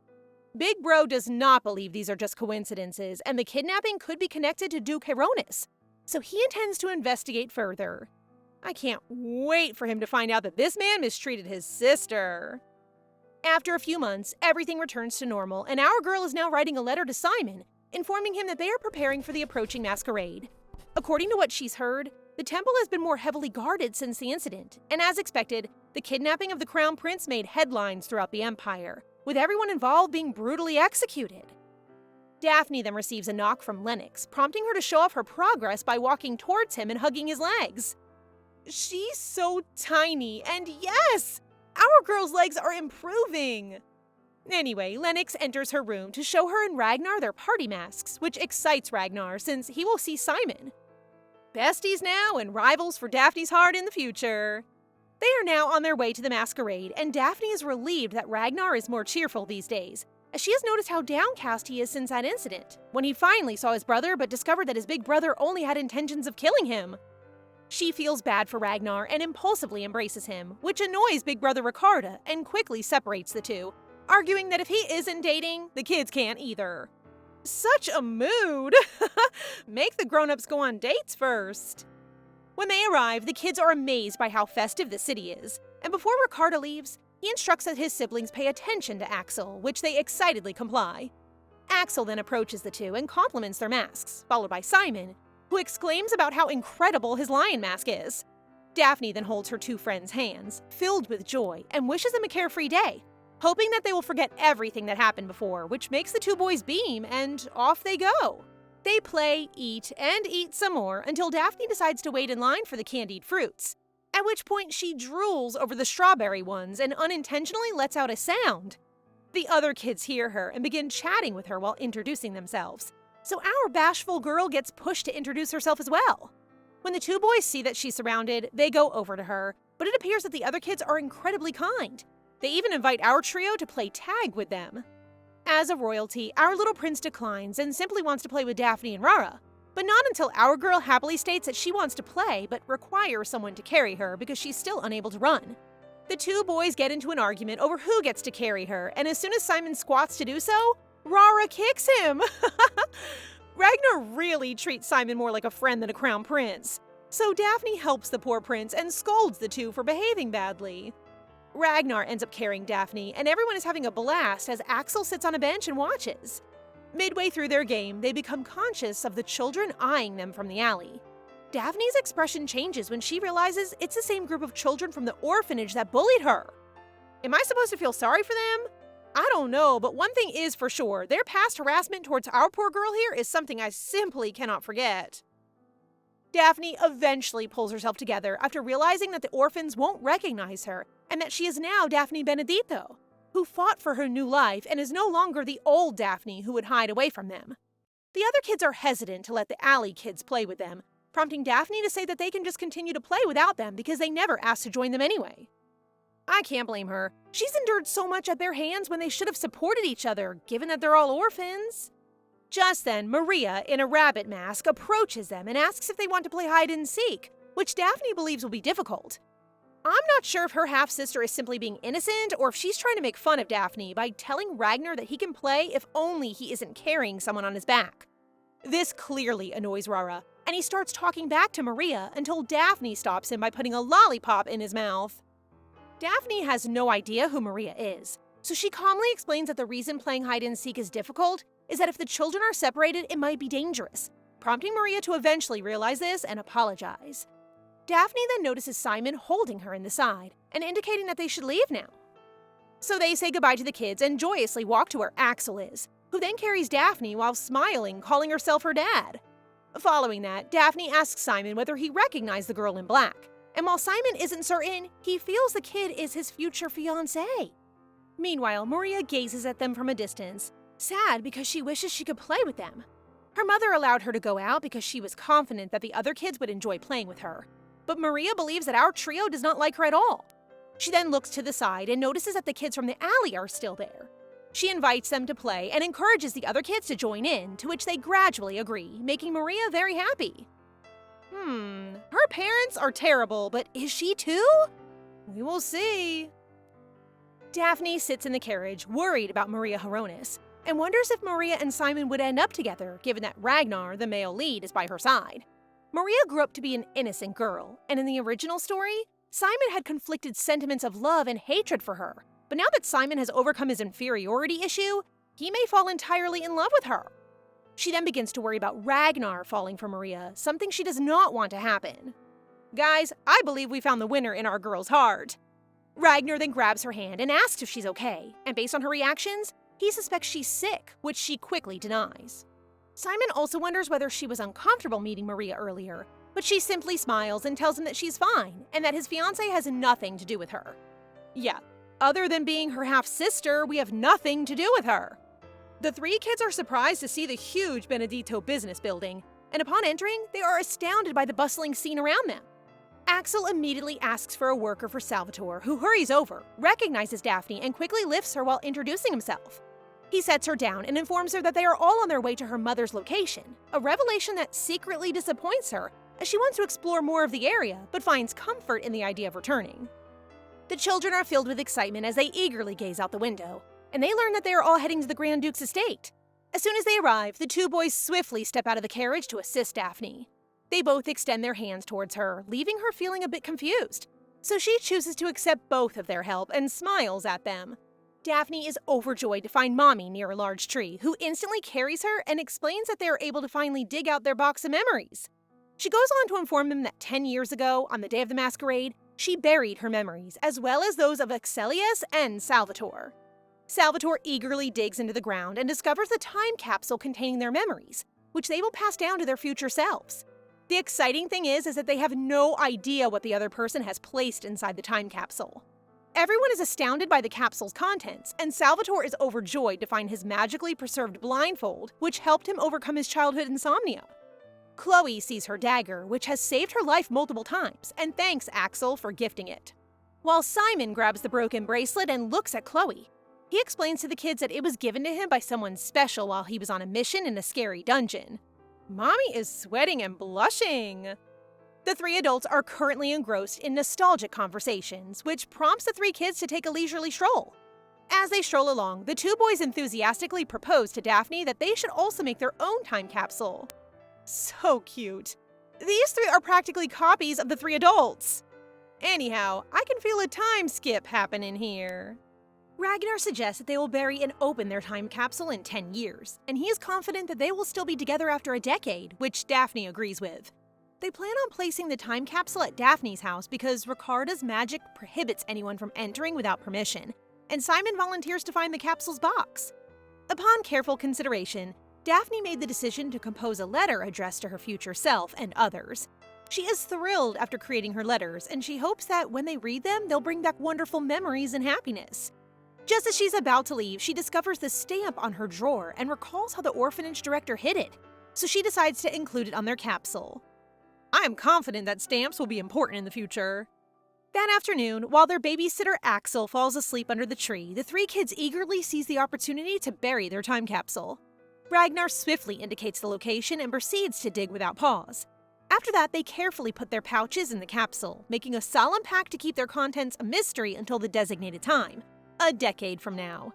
Big Bro does not believe these are just coincidences and the kidnapping could be connected to Duke Heronis, so he intends to investigate further. I can't wait for him to find out that this man mistreated his sister. After a few months, everything returns to normal, and our girl is now writing a letter to Simon, informing him that they are preparing for the approaching masquerade. According to what she's heard, the temple has been more heavily guarded since the incident, and as expected, the kidnapping of the crown prince made headlines throughout the empire, with everyone involved being brutally executed. Daphne then receives a knock from Lennox, prompting her to show off her progress by walking towards him and hugging his legs. She's so tiny, and yes! Our girl's legs are improving! Anyway, Lennox enters her room to show her and Ragnar their party masks, which excites Ragnar since he will see Simon. Besties now and rivals for Daphne's heart in the future. They are now on their way to the masquerade, and Daphne is relieved that Ragnar is more cheerful these days, as she has noticed how downcast he is since that incident, when he finally saw his brother but discovered that his big brother only had intentions of killing him. She feels bad for Ragnar and impulsively embraces him, which annoys big brother Ricarda and quickly separates the two, arguing that if he isn't dating, the kids can't either. Such a mood! Make the grown-ups go on dates first. When they arrive, the kids are amazed by how festive the city is, and before Ricardo leaves, he instructs that his siblings pay attention to Axel, which they excitedly comply. Axel then approaches the two and compliments their masks, followed by Simon, who exclaims about how incredible his lion mask is. Daphne then holds her two friends' hands, filled with joy, and wishes them a carefree day, hoping that they will forget everything that happened before, which makes the two boys beam, and off they go. They play, eat, and eat some more until Daphne decides to wait in line for the candied fruits, at which point she drools over the strawberry ones and unintentionally lets out a sound. The other kids hear her and begin chatting with her while introducing themselves, so our bashful girl gets pushed to introduce herself as well. When the two boys see that she's surrounded, they go over to her, but it appears that the other kids are incredibly kind. They even invite our trio to play tag with them. As a royalty, our little prince declines and simply wants to play with Daphne and Rara, but not until our girl happily states that she wants to play but requires someone to carry her because she's still unable to run. The two boys get into an argument over who gets to carry her, and as soon as Simon squats to do so, Rara kicks him! Ragnar really treats Simon more like a friend than a crown prince, so Daphne helps the poor prince and scolds the two for behaving badly. Ragnar ends up carrying Daphne, and everyone is having a blast as Axel sits on a bench and watches. Midway through their game, they become conscious of the children eyeing them from the alley. Daphne's expression changes when she realizes it's the same group of children from the orphanage that bullied her. Am I supposed to feel sorry for them? I don't know, but one thing is for sure, their past harassment towards our poor girl here is something I simply cannot forget. Daphne eventually pulls herself together after realizing that the orphans won't recognize her and that she is now Daphne Benedito, who fought for her new life and is no longer the old Daphne who would hide away from them. The other kids are hesitant to let the alley kids play with them, prompting Daphne to say that they can just continue to play without them because they never asked to join them anyway. I can't blame her. She's endured so much at their hands when they should have supported each other, given that they're all orphans. Just then, Maria, in a rabbit mask, approaches them and asks if they want to play hide and seek, which Daphne believes will be difficult. I'm not sure if her half-sister is simply being innocent or if she's trying to make fun of Daphne by telling Ragnar that he can play if only he isn't carrying someone on his back. This clearly annoys Rara, and he starts talking back to Maria until Daphne stops him by putting a lollipop in his mouth. Daphne has no idea who Maria is, so she calmly explains that the reason playing hide and seek is difficult is that if the children are separated, it might be dangerous, prompting Maria to eventually realize this and apologize. Daphne then notices Simon holding her in the side and indicating that they should leave now. So they say goodbye to the kids and joyously walk to where Axel is, who then carries Daphne while smiling, calling herself her dad. Following that, Daphne asks Simon whether he recognized the girl in black, and while Simon isn't certain, he feels the kid is his future fiancé. Meanwhile, Maria gazes at them from a distance, sad because she wishes she could play with them. Her mother allowed her to go out because she was confident that the other kids would enjoy playing with her, but Maria believes that our trio does not like her at all. She then looks to the side and notices that the kids from the alley are still there. She invites them to play and encourages the other kids to join in, to which they gradually agree, making Maria very happy. Her parents are terrible, but is she too? We will see. Daphne sits in the carriage, worried about Maria Hronis, and wonders if Maria and Simon would end up together, given that Ragnar, the male lead, is by her side. Maria grew up to be an innocent girl, and in the original story, Simon had conflicted sentiments of love and hatred for her. But now that Simon has overcome his inferiority issue, he may fall entirely in love with her. She then begins to worry about Ragnar falling for Maria, something she does not want to happen. Guys, I believe we found the winner in our girl's heart. Ragnar then grabs her hand and asks if she's okay, and based on her reactions, he suspects she's sick, which she quickly denies. Simon also wonders whether she was uncomfortable meeting Maria earlier, but she simply smiles and tells him that she's fine, and that his fiancé has nothing to do with her. Yeah, other than being her half-sister, we have nothing to do with her. The three kids are surprised to see the huge Benedito business building, and upon entering, they are astounded by the bustling scene around them. Axel immediately asks for a worker for Salvatore, who hurries over, recognizes Daphne, and quickly lifts her while introducing himself. He sets her down and informs her that they are all on their way to her mother's location, a revelation that secretly disappoints her, as she wants to explore more of the area, but finds comfort in the idea of returning. The children are filled with excitement as they eagerly gaze out the window, and they learn that they are all heading to the Grand Duke's estate. As soon as they arrive, the two boys swiftly step out of the carriage to assist Daphne. They both extend their hands towards her, leaving her feeling a bit confused. So she chooses to accept both of their help and smiles at them. Daphne is overjoyed to find Mommy near a large tree, who instantly carries her and explains that they are able to finally dig out their box of memories. She goes on to inform them that 10 years ago, on the day of the masquerade, she buried her memories, as well as those of Axelius and Salvatore. Salvatore eagerly digs into the ground and discovers the time capsule containing their memories, which they will pass down to their future selves. The exciting thing is that they have no idea what the other person has placed inside the time capsule. Everyone is astounded by the capsule's contents, and Salvatore is overjoyed to find his magically preserved blindfold, which helped him overcome his childhood insomnia. Khloe sees her dagger, which has saved her life multiple times, and thanks Axel for gifting it. While Simon grabs the broken bracelet and looks at Khloe, he explains to the kids that it was given to him by someone special while he was on a mission in a scary dungeon. Mommy is sweating and blushing. The three adults are currently engrossed in nostalgic conversations, which prompts the three kids to take a leisurely stroll. As they stroll along, the two boys enthusiastically propose to Daphne that they should also make their own time capsule. So cute. These three are practically copies of the three adults. Anyhow, I can feel a time skip happening here. Ragnar suggests that they will bury and open their time capsule in 10 years, and he is confident that they will still be together after a decade, which Daphne agrees with. They plan on placing the time capsule at Daphne's house because Ricarda's magic prohibits anyone from entering without permission, and Simon volunteers to find the capsule's box. Upon careful consideration, Daphne made the decision to compose a letter addressed to her future self and others. She is thrilled after creating her letters, and she hopes that when they read them, they'll bring back wonderful memories and happiness. Just as she's about to leave, she discovers the stamp on her drawer and recalls how the orphanage director hid it, so she decides to include it on their capsule. I am confident that stamps will be important in the future. That afternoon, while their babysitter Axel falls asleep under the tree, the three kids eagerly seize the opportunity to bury their time capsule. Ragnar swiftly indicates the location and proceeds to dig without pause. After that, they carefully put their pouches in the capsule, making a solemn pact to keep their contents a mystery until the designated time, a decade from now.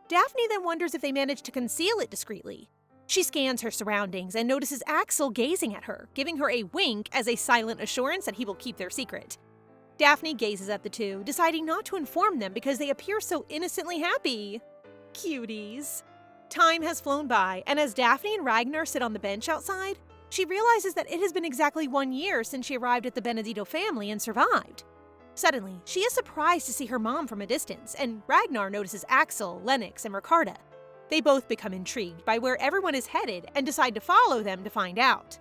Daphne then wonders if they managed to conceal it discreetly. She scans her surroundings and notices Axel gazing at her, giving her a wink as a silent assurance that he will keep their secret. Daphne gazes at the two, deciding not to inform them because they appear so innocently happy. Cuties. Time has flown by, and as Daphne and Ragnar sit on the bench outside, she realizes that it has been exactly 1 year since she arrived at the Benedito family and survived. Suddenly, she is surprised to see her mom from a distance, and Ragnar notices Axel, Lennox, and Ricarda. They both become intrigued by where everyone is headed and decide to follow them to find out.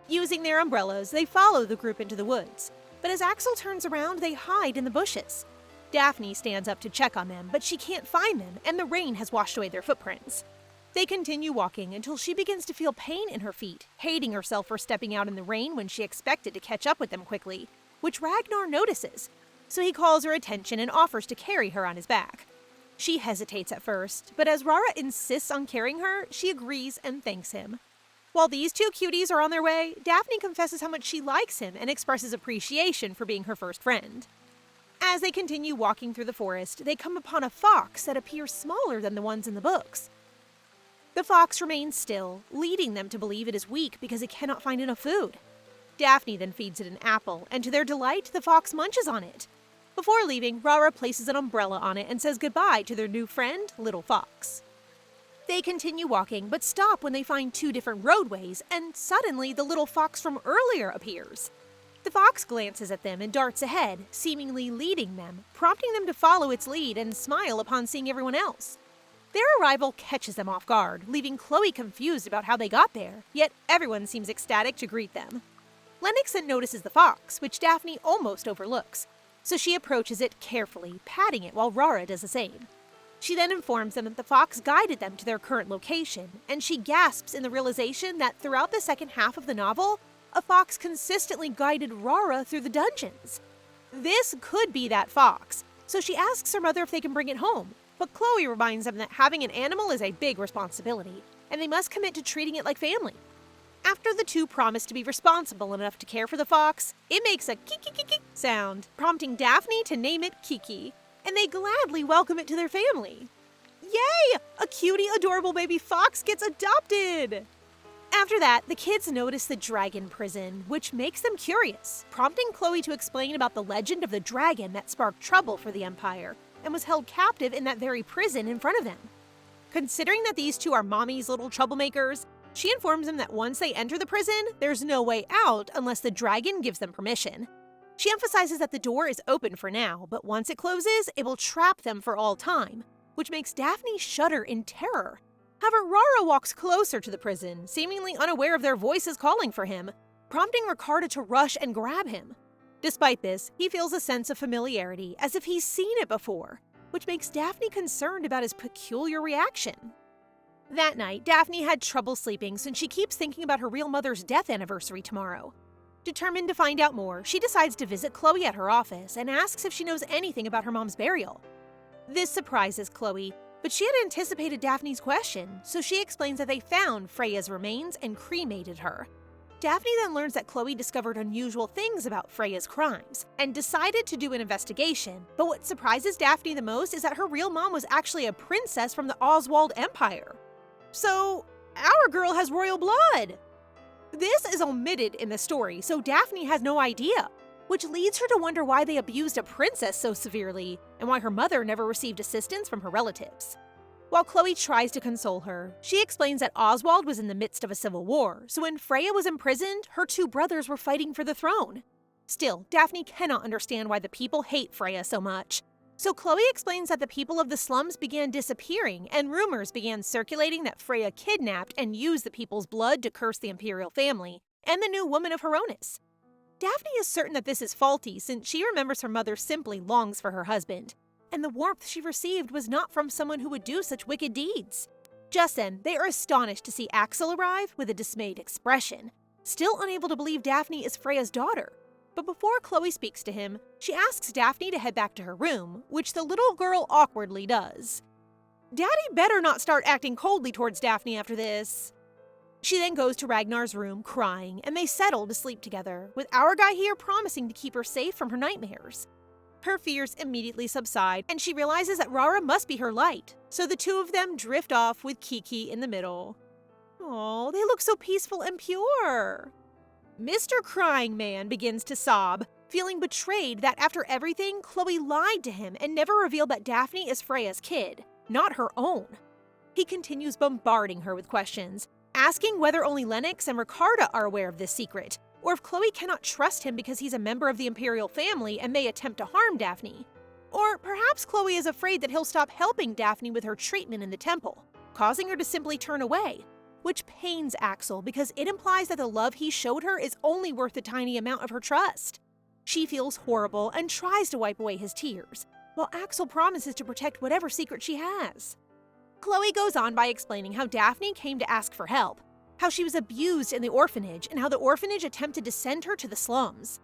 Using their umbrellas, they follow the group into the woods, but as Axel turns around, they hide in the bushes. Daphne stands up to check on them, but she can't find them, and the rain has washed away their footprints. They continue walking until she begins to feel pain in her feet, hating herself for stepping out in the rain when she expected to catch up with them quickly, which Ragnar notices, so he calls her attention and offers to carry her on his back. She hesitates at first, but as Rara insists on carrying her, she agrees and thanks him. While these two cuties are on their way, Daphne confesses how much she likes him and expresses appreciation for being her first friend. As they continue walking through the forest, they come upon a fox that appears smaller than the ones in the books. The fox remains still, leading them to believe it is weak because it cannot find enough food. Daphne then feeds it an apple, and to their delight, the fox munches on it. Before leaving, Rara places an umbrella on it and says goodbye to their new friend, Little Fox. They continue walking, but stop when they find 2 different roadways, and suddenly the little fox from earlier appears. The fox glances at them and darts ahead, seemingly leading them, prompting them to follow its lead and smile upon seeing everyone else. Their arrival catches them off guard, leaving Khloe confused about how they got there, yet everyone seems ecstatic to greet them. Lennox then notices the fox, which Daphne almost overlooks, so she approaches it carefully, patting it while Rara does the same. She then informs them that the fox guided them to their current location, and she gasps in the realization that throughout the second half of the novel, a fox consistently guided Rara through the dungeons. This could be that fox, so she asks her mother if they can bring it home, but Khloe reminds them that having an animal is a big responsibility, and they must commit to treating it like family. After the two promise to be responsible enough to care for the fox, it makes a kiki-kiki sound, prompting Daphne to name it Kiki, and they gladly welcome it to their family. Yay! A cutie, adorable baby fox gets adopted! After that, the kids notice the dragon prison, which makes them curious, prompting Khloe to explain about the legend of the dragon that sparked trouble for the Empire and was held captive in that very prison in front of them. Considering that these two are mommy's little troublemakers, she informs them that once they enter the prison, there's no way out unless the dragon gives them permission. She emphasizes that the door is open for now, but once it closes, it will trap them for all time, which makes Daphne shudder in terror. However, Rara walks closer to the prison, seemingly unaware of their voices calling for him, prompting Ricarda to rush and grab him. Despite this, he feels a sense of familiarity, as if he's seen it before, which makes Daphne concerned about his peculiar reaction. That night, Daphne had trouble sleeping since she keeps thinking about her real mother's death anniversary tomorrow. Determined to find out more, she decides to visit Khloe at her office and asks if she knows anything about her mom's burial. This surprises Khloe, but she had anticipated Daphne's question, so she explains that they found Freya's remains and cremated her. Daphne then learns that Khloe discovered unusual things about Freya's crimes and decided to do an investigation, but what surprises Daphne the most is that her real mom was actually a princess from the Oswald Empire. So, our girl has royal blood! This is omitted in the story, so Daphne has no idea, which leads her to wonder why they abused a princess so severely and why her mother never received assistance from her relatives. While Khloe tries to console her, she explains that Oswald was in the midst of a civil war, so when Freya was imprisoned, her two brothers were fighting for the throne. Still, Daphne cannot understand why the people hate Freya so much. So Khloe explains that the people of the slums began disappearing, and rumors began circulating that Freya kidnapped and used the people's blood to curse the imperial family and the new woman of Hronis. Daphne is certain that this is faulty since she remembers her mother simply longs for her husband, and the warmth she received was not from someone who would do such wicked deeds. Just then, they are astonished to see Axel arrive with a dismayed expression, still unable to believe Daphne is Freya's daughter. But before Khloe speaks to him, she asks Daphne to head back to her room, which the little girl awkwardly does. Daddy better not start acting coldly towards Daphne after this. She then goes to Ragnar's room, crying, and they settle to sleep together, with our guy here promising to keep her safe from her nightmares. Her fears immediately subside, and she realizes that Rara must be her light, so the two of them drift off with Kiki in the middle. Oh, they look so peaceful and pure. Mr. Crying Man begins to sob, feeling betrayed that after everything, Khloe lied to him and never revealed that Daphne is Freya's kid, not her own. He continues bombarding her with questions, asking whether only Lennox and Ricarda are aware of this secret, or if Khloe cannot trust him because he's a member of the imperial family and may attempt to harm Daphne. Or perhaps Khloe is afraid that he'll stop helping Daphne with her treatment in the temple, causing her to simply turn away, which pains Axel because it implies that the love he showed her is only worth a tiny amount of her trust. She feels horrible and tries to wipe away his tears, while Axel promises to protect whatever secret she has. Khloe goes on by explaining how Daphne came to ask for help, how she was abused in the orphanage, and how the orphanage attempted to send her to the slums.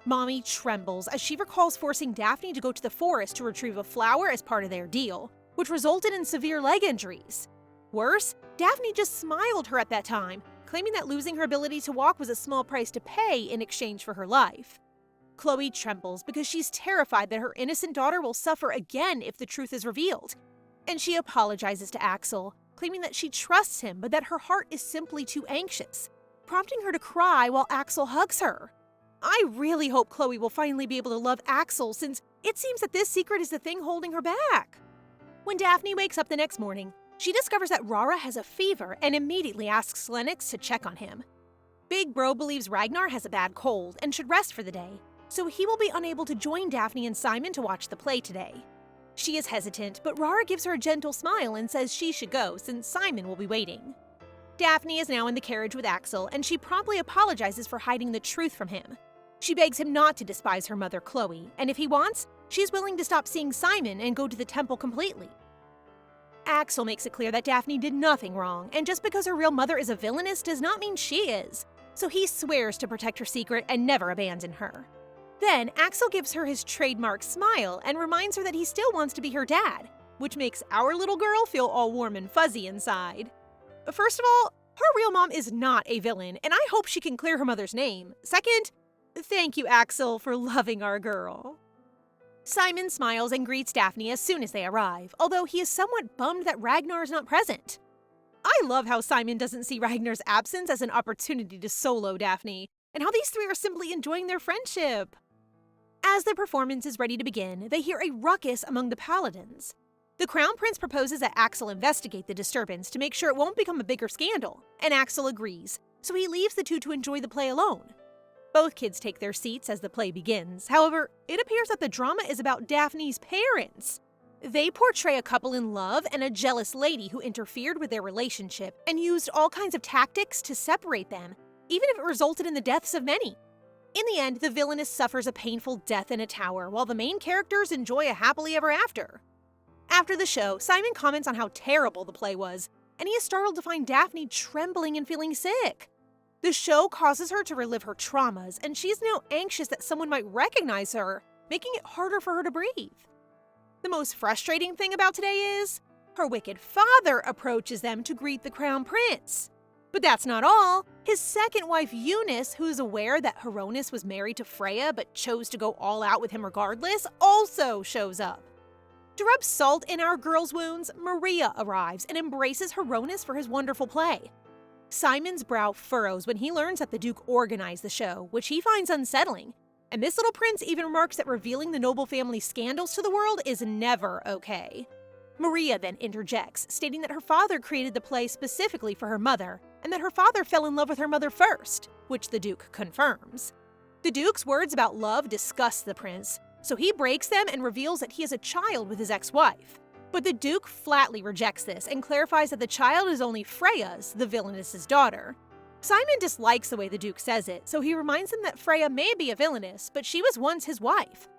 Mommy trembles as she recalls forcing Daphne to go to the forest to retrieve a flower as part of their deal, which resulted in severe leg injuries. Worse, Daphne just smiled her at that time, claiming that losing her ability to walk was a small price to pay in exchange for her life. Khloe trembles because she's terrified that her innocent daughter will suffer again if the truth is revealed, and she apologizes to Axel, claiming that she trusts him but that her heart is simply too anxious, prompting her to cry while Axel hugs her. I really hope Khloe will finally be able to love Axel since it seems that this secret is the thing holding her back. When Daphne wakes up the next morning, she discovers that Rara has a fever and immediately asks Lennox to check on him. Big Bro believes Ragnar has a bad cold and should rest for the day, so he will be unable to join Daphne and Simon to watch the play today. She is hesitant, but Rara gives her a gentle smile and says she should go since Simon will be waiting. Daphne is now in the carriage with Axel, and she promptly apologizes for hiding the truth from him. She begs him not to despise her mother Khloe, and if he wants, she's willing to stop seeing Simon and go to the temple completely. Axel makes it clear that Daphne did nothing wrong, and just because her real mother is a villainess does not mean she is, so he swears to protect her secret and never abandon her. Then, Axel gives her his trademark smile and reminds her that he still wants to be her dad, which makes our little girl feel all warm and fuzzy inside. First of all, her real mom is not a villain, and I hope she can clear her mother's name. Second, thank you, Axel, for loving our girl. Simon smiles and greets Daphne as soon as they arrive, although he is somewhat bummed that Ragnar is not present. I love how Simon doesn't see Ragnar's absence as an opportunity to solo Daphne, and how these three are simply enjoying their friendship. As the performance is ready to begin, they hear a ruckus among the paladins. The Crown Prince proposes that Axel investigate the disturbance to make sure it won't become a bigger scandal, and Axel agrees, so he leaves the two to enjoy the play alone. Both kids take their seats as the play begins. However, it appears that the drama is about Daphne's parents. They portray a couple in love and a jealous lady who interfered with their relationship and used all kinds of tactics to separate them, even if it resulted in the deaths of many. In the end, the villainess suffers a painful death in a tower, while the main characters enjoy a happily ever after. After the show, Simon comments on how terrible the play was, and he is startled to find Daphne trembling and feeling sick. The show causes her to relive her traumas, and she is now anxious that someone might recognize her, making it harder for her to breathe. The most frustrating thing about today is, her wicked father approaches them to greet the Crown Prince. But that's not all. His second wife, Eunice, who is aware that Hronis was married to Freya but chose to go all out with him regardless, also shows up. To rub salt in our girl's wounds, Maria arrives and embraces Hronis for his wonderful play. Simon's brow furrows when he learns that the Duke organized the show, which he finds unsettling. And this little prince even remarks that revealing the noble family's scandals to the world is never okay. Maria then interjects, stating that her father created the play specifically for her mother, and that her father fell in love with her mother first, which the Duke confirms. The Duke's words about love disgust the prince, so he breaks them and reveals that he is a child with his ex-wife. But the Duke flatly rejects this and clarifies that the child is only Freya's, the villainess's daughter. Simon dislikes the way the Duke says it, so he reminds him that Freya may be a villainess, but she was once his wife.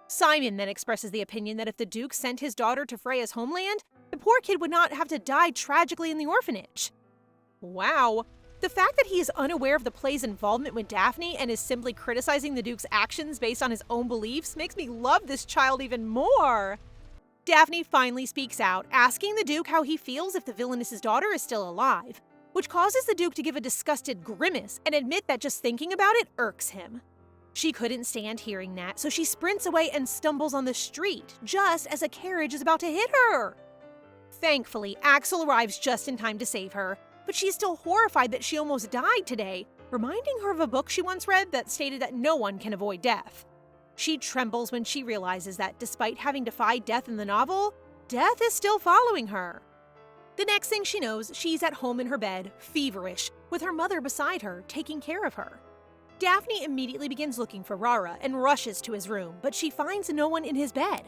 Simon then expresses the opinion that if the Duke sent his daughter to Freya's homeland, the poor kid would not have to die tragically in the orphanage. Wow. The fact that he is unaware of the play's involvement with Daphne and is simply criticizing the Duke's actions based on his own beliefs makes me love this child even more. Daphne finally speaks out, asking the Duke how he feels if the villainess's daughter is still alive, which causes the Duke to give a disgusted grimace and admit that just thinking about it irks him. She couldn't stand hearing that, so she sprints away and stumbles on the street, just as a carriage is about to hit her. Thankfully, Axel arrives just in time to save her, but she's still horrified that she almost died today, reminding her of a book she once read that stated that no one can avoid death. She trembles when she realizes that despite having defied death in the novel, death is still following her. The next thing she knows, she's at home in her bed, feverish, with her mother beside her, taking care of her. Daphne immediately begins looking for Rara and rushes to his room, but she finds no one in his bed.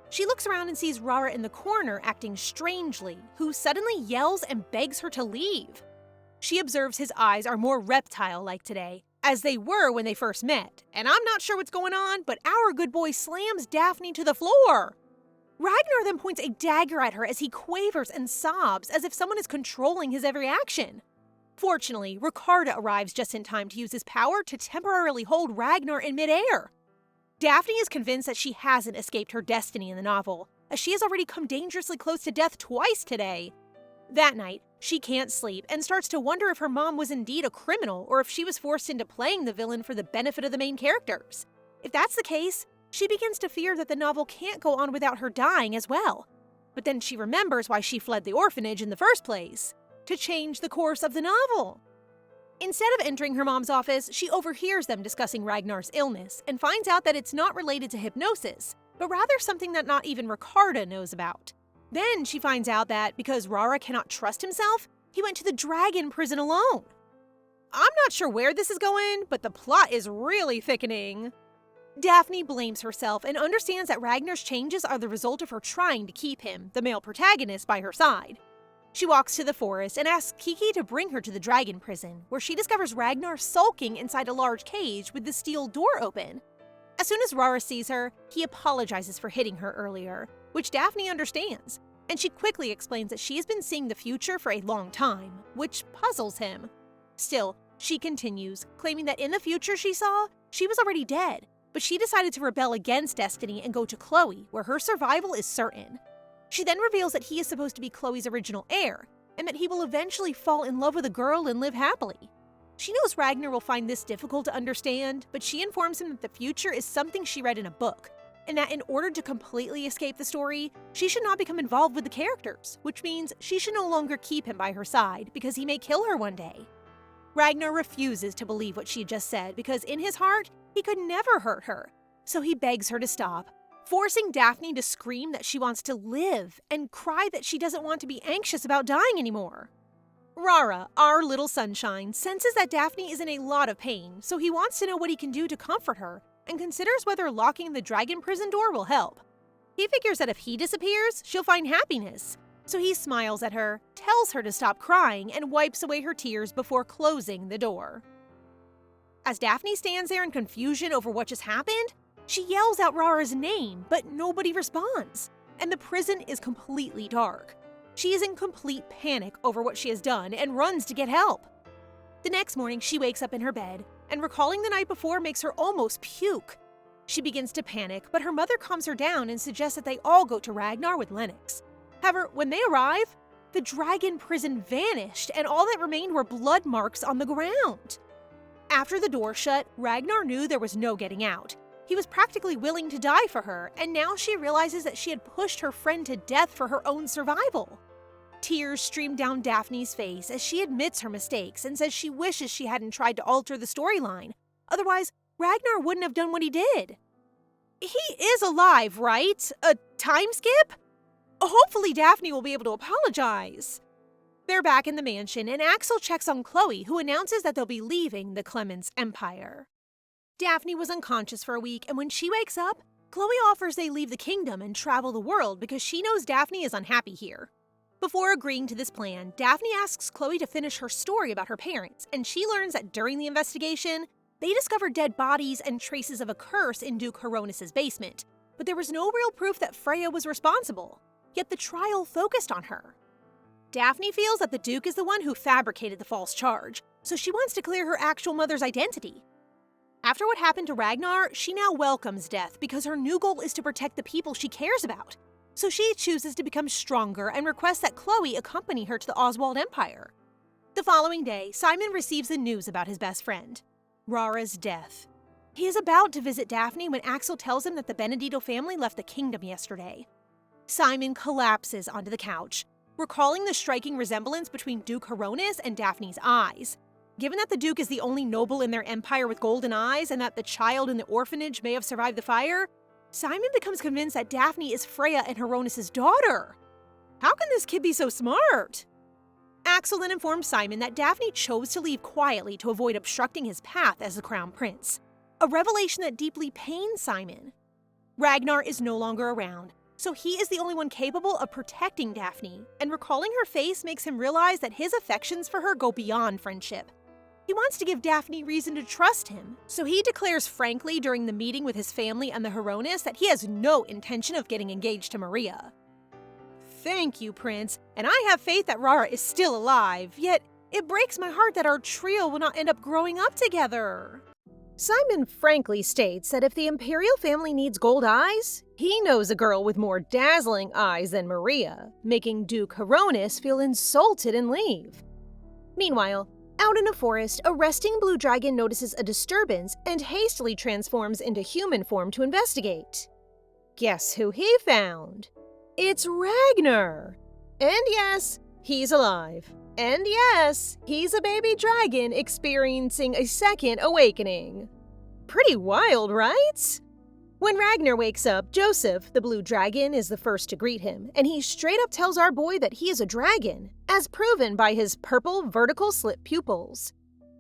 She looks around and sees Rara in the corner acting strangely, who suddenly yells and begs her to leave. She observes his eyes are more reptile-like today, as they were when they first met, and I'm not sure what's going on, but our good boy slams Daphne to the floor. Ragnar then points a dagger at her as he quavers and sobs as if someone is controlling his every action. Fortunately, Ricarda arrives just in time to use his power to temporarily hold Ragnar in midair. Daphne is convinced that she hasn't escaped her destiny in the novel, as she has already come dangerously close to death twice today. That night, she can't sleep and starts to wonder if her mom was indeed a criminal or if she was forced into playing the villain for the benefit of the main characters. If that's the case, she begins to fear that the novel can't go on without her dying as well. But then she remembers why she fled the orphanage in the first place, to change the course of the novel. Instead of entering her mom's office, she overhears them discussing Ragnar's illness and finds out that it's not related to hypnosis, but rather something that not even Ricarda knows about. Then she finds out that because Rara cannot trust himself, he went to the dragon prison alone. I'm not sure where this is going, but the plot is really thickening. Daphne blames herself and understands that Ragnar's changes are the result of her trying to keep him, the male protagonist, by her side. She walks to the forest and asks Kiki to bring her to the dragon prison, where she discovers Ragnar sulking inside a large cage with the steel door open. As soon as Rara sees her, he apologizes for hitting her earlier, which Daphne understands, and she quickly explains that she has been seeing the future for a long time, which puzzles him. Still, she continues, claiming that in the future she saw, she was already dead, but she decided to rebel against destiny and go to Khloe, where her survival is certain. She then reveals that he is supposed to be Khloe's original heir, and that he will eventually fall in love with a girl and live happily. She knows Ragnar will find this difficult to understand, but she informs him that the future is something she read in a book, and that in order to completely escape the story, she should not become involved with the characters, which means she should no longer keep him by her side because he may kill her one day. Ragnar refuses to believe what she just said because in his heart, he could never hurt her, so he begs her to stop, forcing Daphne to scream that she wants to live and cry that she doesn't want to be anxious about dying anymore. Rara, our little sunshine, senses that Daphne is in a lot of pain, so he wants to know what he can do to comfort her and considers whether locking the dragon prison door will help. He figures that if he disappears, she'll find happiness, so he smiles at her, tells her to stop crying, and wipes away her tears before closing the door. As Daphne stands there in confusion over what just happened, she yells out Rara's name, but nobody responds, and the prison is completely dark. She is in complete panic over what she has done and runs to get help. The next morning, she wakes up in her bed, and recalling the night before makes her almost puke. She begins to panic, but her mother calms her down and suggests that they all go to Ragnar with Lennox. However, when they arrive, the dragon prison vanished, and all that remained were blood marks on the ground. After the door shut, Ragnar knew there was no getting out. He was practically willing to die for her, and now she realizes that she had pushed her friend to death for her own survival. Tears stream down Daphne's face as she admits her mistakes and says she wishes she hadn't tried to alter the storyline. Otherwise, Ragnar wouldn't have done what he did. He is alive, right? A time skip? Hopefully Daphne will be able to apologize. They're back in the mansion, and Axel checks on Khloe, who announces that they'll be leaving the Clements Empire. Daphne was unconscious for a week, and when she wakes up, Khloe offers they leave the kingdom and travel the world because she knows Daphne is unhappy here. Before agreeing to this plan, Daphne asks Khloe to finish her story about her parents, and she learns that during the investigation, they discovered dead bodies and traces of a curse in Duke Hronis' basement, but there was no real proof that Freya was responsible, yet the trial focused on her. Daphne feels that the Duke is the one who fabricated the false charge, so she wants to clear her actual mother's identity. After what happened to Ragnar, she now welcomes death because her new goal is to protect the people she cares about. So she chooses to become stronger and requests that Khloe accompany her to the Oswald Empire. The following day, Simon receives the news about his best friend, Rara's death. He is about to visit Daphne when Axel tells him that the Benedito family left the kingdom yesterday. Simon collapses onto the couch, recalling the striking resemblance between Duke Hronis and Daphne's eyes. Given that the Duke is the only noble in their empire with golden eyes and that the child in the orphanage may have survived the fire, Simon becomes convinced that Daphne is Freya and Hronis' daughter. How can this kid be so smart? Axel then informs Simon that Daphne chose to leave quietly to avoid obstructing his path as the crown prince, a revelation that deeply pains Simon. Ragnar is no longer around, so he is the only one capable of protecting Daphne, and recalling her face makes him realize that his affections for her go beyond friendship. He wants to give Daphne reason to trust him, so he declares frankly during the meeting with his family and the Hronis that he has no intention of getting engaged to Maria. Thank you, Prince, and I have faith that Rara is still alive, yet it breaks my heart that our trio will not end up growing up together. Simon frankly states that if the Imperial family needs gold eyes, he knows a girl with more dazzling eyes than Maria, making Duke Hronis feel insulted and leave. Meanwhile, out in a forest, a resting blue dragon notices a disturbance and hastily transforms into human form to investigate. Guess who he found? It's Ragnar! And yes, he's alive. And yes, he's a baby dragon experiencing a second awakening. Pretty wild, right? When Ragnar wakes up, Joseph, the blue dragon, is the first to greet him, and he straight up tells our boy that he is a dragon, as proven by his purple vertical slit pupils.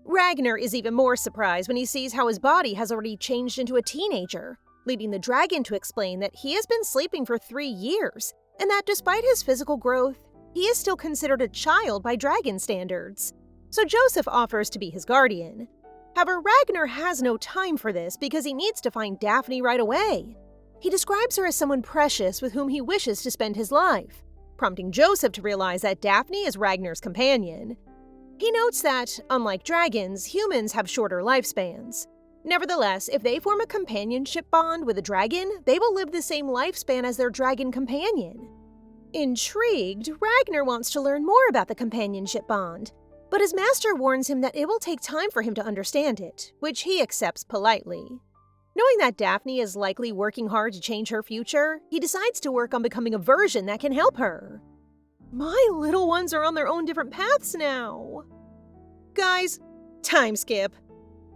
Ragnar is even more surprised when he sees how his body has already changed into a teenager, leading the dragon to explain that he has been sleeping for 3 years, and that despite his physical growth, he is still considered a child by dragon standards. So Joseph offers to be his guardian. However, Ragnar has no time for this because he needs to find Daphne right away. He describes her as someone precious with whom he wishes to spend his life, prompting Joseph to realize that Daphne is Ragnar's companion. He notes that, unlike dragons, humans have shorter lifespans. Nevertheless, if they form a companionship bond with a dragon, they will live the same lifespan as their dragon companion. Intrigued, Ragnar wants to learn more about the companionship bond, but his master warns him that it will take time for him to understand it, which he accepts politely. Knowing that Daphne is likely working hard to change her future, he decides to work on becoming a version that can help her. My little ones are on their own different paths now. Guys, time skip.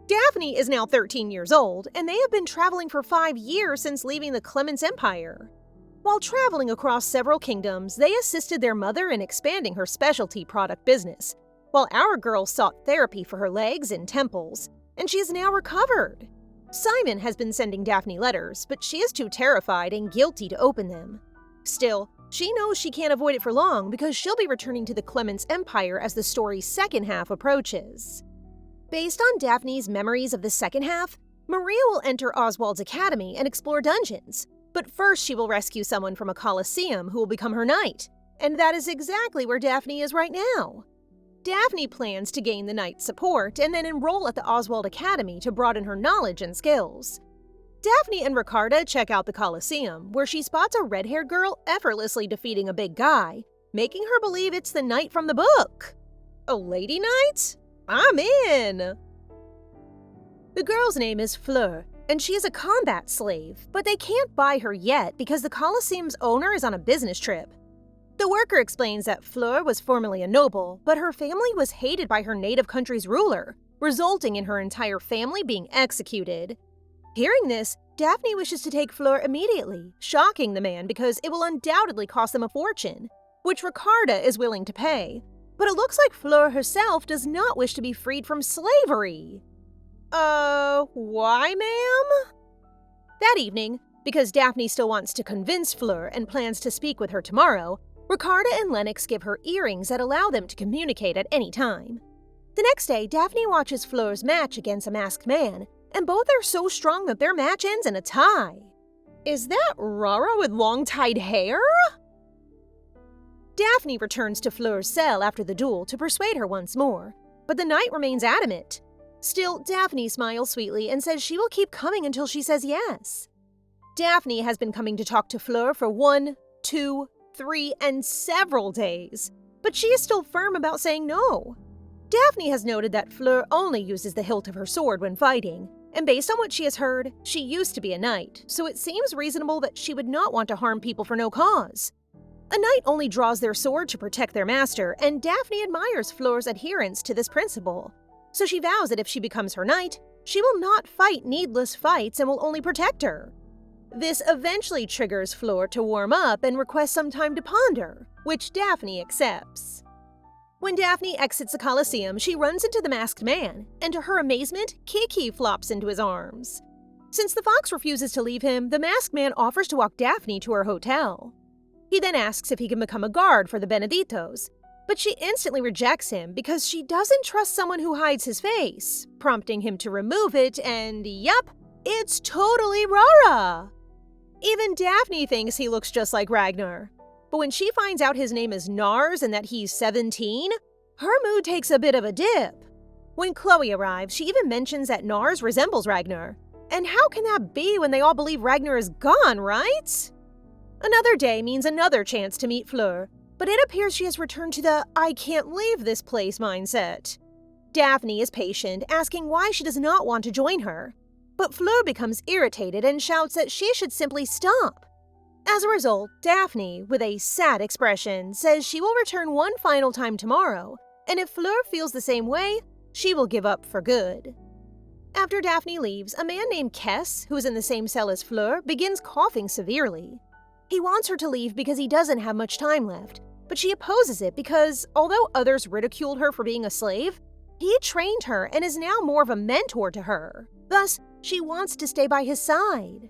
Daphne is now 13 years old, and they have been traveling for 5 years since leaving the Clements Empire. While traveling across several kingdoms, they assisted their mother in expanding her specialty product business, while our girl sought therapy for her legs and temples, and she is now recovered. Simon has been sending Daphne letters, but she is too terrified and guilty to open them. Still, she knows she can't avoid it for long because she'll be returning to the Clements Empire as the story's second half approaches. Based on Daphne's memories of the second half, Maria will enter Oswald's academy and explore dungeons, but first she will rescue someone from a coliseum who will become her knight, and that is exactly where Daphne is right now. Daphne plans to gain the knight's support and then enroll at the Oswald Academy to broaden her knowledge and skills. Daphne and Ricarda check out the Coliseum, where she spots a red-haired girl effortlessly defeating a big guy, making her believe it's the knight from the book. A lady knight? I'm in! The girl's name is Fleur, and she is a combat slave, but they can't buy her yet because the Coliseum's owner is on a business trip. The worker explains that Fleur was formerly a noble, but her family was hated by her native country's ruler, resulting in her entire family being executed. Hearing this, Daphne wishes to take Fleur immediately, shocking the man because it will undoubtedly cost them a fortune, which Ricarda is willing to pay. But it looks like Fleur herself does not wish to be freed from slavery. Why, ma'am? That evening, because Daphne still wants to convince Fleur and plans to speak with her tomorrow, Ricarda and Lennox give her earrings that allow them to communicate at any time. The next day, Daphne watches Fleur's match against a masked man, and both are so strong that their match ends in a tie. Is that Rara with long-tied hair? Daphne returns to Fleur's cell after the duel to persuade her once more, but the knight remains adamant. Still, Daphne smiles sweetly and says she will keep coming until she says yes. Daphne has been coming to talk to Fleur for 1, 2, 3, and several days, but she is still firm about saying no. Daphne has noted that Fleur only uses the hilt of her sword when fighting, and based on what she has heard, she used to be a knight, so it seems reasonable that she would not want to harm people for no cause. A knight only draws their sword to protect their master, and Daphne admires Fleur's adherence to this principle. So she vows that if she becomes her knight, she will not fight needless fights and will only protect her. This eventually triggers Fleur to warm up and request some time to ponder, which Daphne accepts. When Daphne exits the Coliseum, she runs into the masked man, and to her amazement, Kiki flops into his arms. Since the fox refuses to leave him, the masked man offers to walk Daphne to her hotel. He then asks if he can become a guard for the Beneditos, but she instantly rejects him because she doesn't trust someone who hides his face, prompting him to remove it, and yup, it's totally Rara! Even Daphne thinks he looks just like Ragnar. But when she finds out his name is Nars and that he's 17, her mood takes a bit of a dip. When Khloe arrives, she even mentions that Nars resembles Ragnar. And how can that be when they all believe Ragnar is gone, right? Another day means another chance to meet Fleur, but it appears she has returned to the I can't leave this place mindset. Daphne is patient, asking why she does not want to join her. But Fleur becomes irritated and shouts that she should simply stop. As a result, Daphne, with a sad expression, says she will return one final time tomorrow, and if Fleur feels the same way, she will give up for good. After Daphne leaves, a man named Kess, who is in the same cell as Fleur, begins coughing severely. He wants her to leave because he doesn't have much time left, but she opposes it because, although others ridiculed her for being a slave, he trained her and is now more of a mentor to her. Thus, she wants to stay by his side.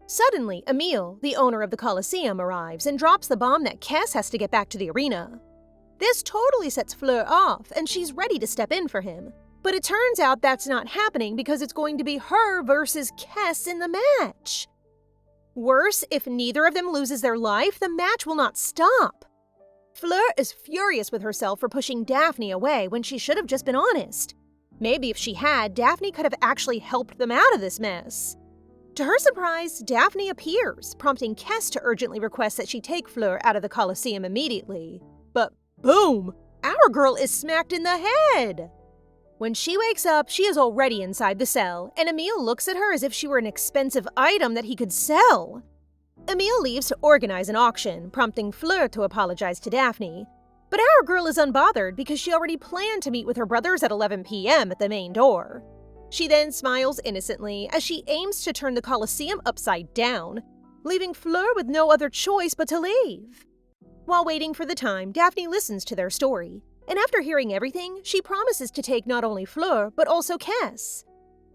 Suddenly, Emile, the owner of the Coliseum, arrives and drops the bomb that Kess has to get back to the arena. This totally sets Fleur off, and she's ready to step in for him. But it turns out that's not happening because it's going to be her versus Kess in the match. Worse, if neither of them loses their life, the match will not stop. Fleur is furious with herself for pushing Daphne away when she should have just been honest. Maybe if she had, Daphne could have actually helped them out of this mess. To her surprise, Daphne appears, prompting Kess to urgently request that she take Fleur out of the Coliseum immediately. But boom! Our girl is smacked in the head! When she wakes up, she is already inside the cell, and Emil looks at her as if she were an expensive item that he could sell. Emil leaves to organize an auction, prompting Fleur to apologize to Daphne. But our girl is unbothered because she already planned to meet with her brothers at 11 p.m. at the main door. She then smiles innocently as she aims to turn the Colosseum upside down, leaving Fleur with no other choice but to leave. While waiting for the time, Daphne listens to their story, and after hearing everything, she promises to take not only Fleur, but also Kes.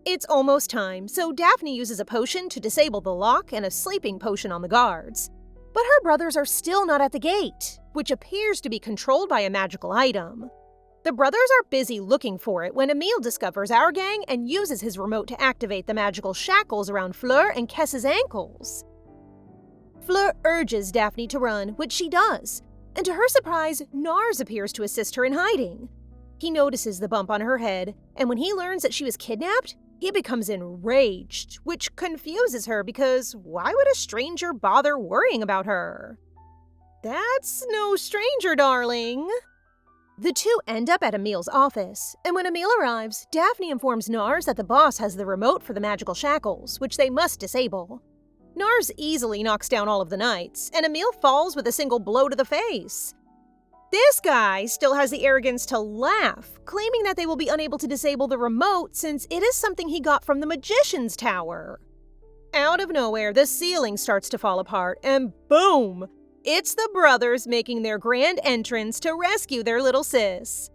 It's almost time, so Daphne uses a potion to disable the lock and a sleeping potion on the guards. But her brothers are still not at the gate, which appears to be controlled by a magical item. The brothers are busy looking for it when Emil discovers our gang and uses his remote to activate the magical shackles around Fleur and Kes's ankles. Fleur urges Daphne to run, which she does, and to her surprise, Nars appears to assist her in hiding. He notices the bump on her head, and when he learns that she was kidnapped, he becomes enraged, which confuses her because why would a stranger bother worrying about her? That's no stranger, darling. The two end up at Emil's office, and when Emil arrives, Daphne informs Nars that the boss has the remote for the magical shackles, which they must disable. Nars easily knocks down all of the knights, and Emil falls with a single blow to the face. This guy still has the arrogance to laugh, claiming that they will be unable to disable the remote since it is something he got from the magician's tower. Out of nowhere, the ceiling starts to fall apart, and boom! It's the brothers making their grand entrance to rescue their little sis.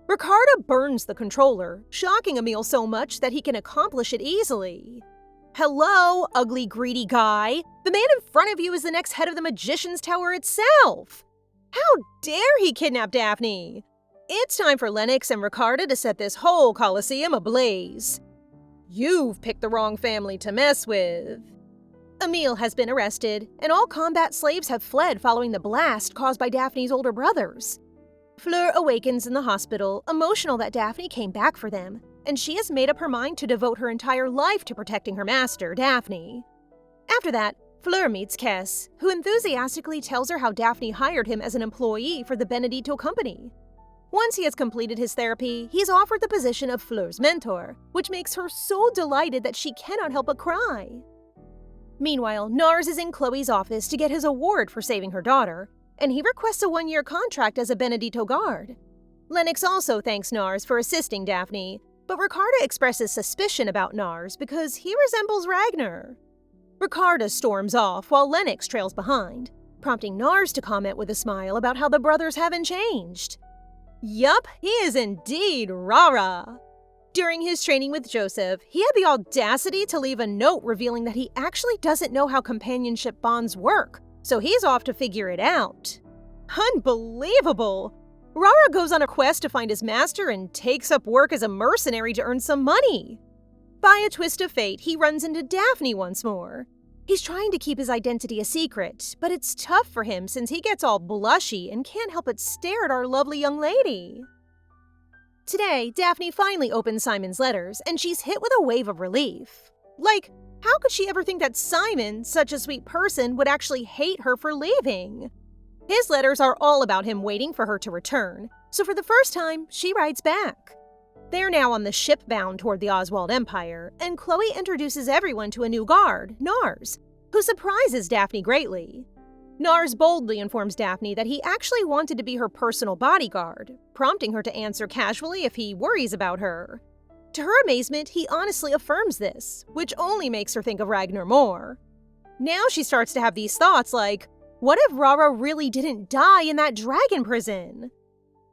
Ricardo burns the controller, shocking Emil so much that he can accomplish it easily. Hello, ugly, greedy guy. The man in front of you is the next head of the magician's tower itself. How dare he kidnap Daphne? It's time for Lennox and Ricardo to set this whole Colosseum ablaze. You've picked the wrong family to mess with. Emil has been arrested, and all combat slaves have fled following the blast caused by Daphne's older brothers. Fleur awakens in the hospital, emotional that Daphne came back for them, and she has made up her mind to devote her entire life to protecting her master, Daphne. After that, Fleur meets Kes, who enthusiastically tells her how Daphne hired him as an employee for the Benedito company. Once he has completed his therapy, he is offered the position of Fleur's mentor, which makes her so delighted that she cannot help but cry. Meanwhile, Nars is in Chloe's office to get his award for saving her daughter, and he requests a 1-year contract as a Benedito guard. Lennox also thanks Nars for assisting Daphne, but Ricardo expresses suspicion about Nars because he resembles Ragnar. Ricardo storms off while Lennox trails behind, prompting Nars to comment with a smile about how the brothers haven't changed. Yup, he is indeed rah-rah. During his training with Joseph, he had the audacity to leave a note revealing that he actually doesn't know how companionship bonds work, so he's off to figure it out. Unbelievable! Rara goes on a quest to find his master and takes up work as a mercenary to earn some money. By a twist of fate, he runs into Daphne once more. He's trying to keep his identity a secret, but it's tough for him since he gets all blushy and can't help but stare at our lovely young lady. Today, Daphne finally opens Simon's letters, and she's hit with a wave of relief. Like, how could she ever think that Simon, such a sweet person, would actually hate her for leaving? His letters are all about him waiting for her to return, so for the first time, she writes back. They're now on the ship bound toward the Oswald Empire, and Chloe introduces everyone to a new guard, Nars, who surprises Daphne greatly. Nars boldly informs Daphne that he actually wanted to be her personal bodyguard, prompting her to answer casually if he worries about her. To her amazement, he honestly affirms this, which only makes her think of Ragnar more. Now she starts to have these thoughts like, what if Rara really didn't die in that dragon prison?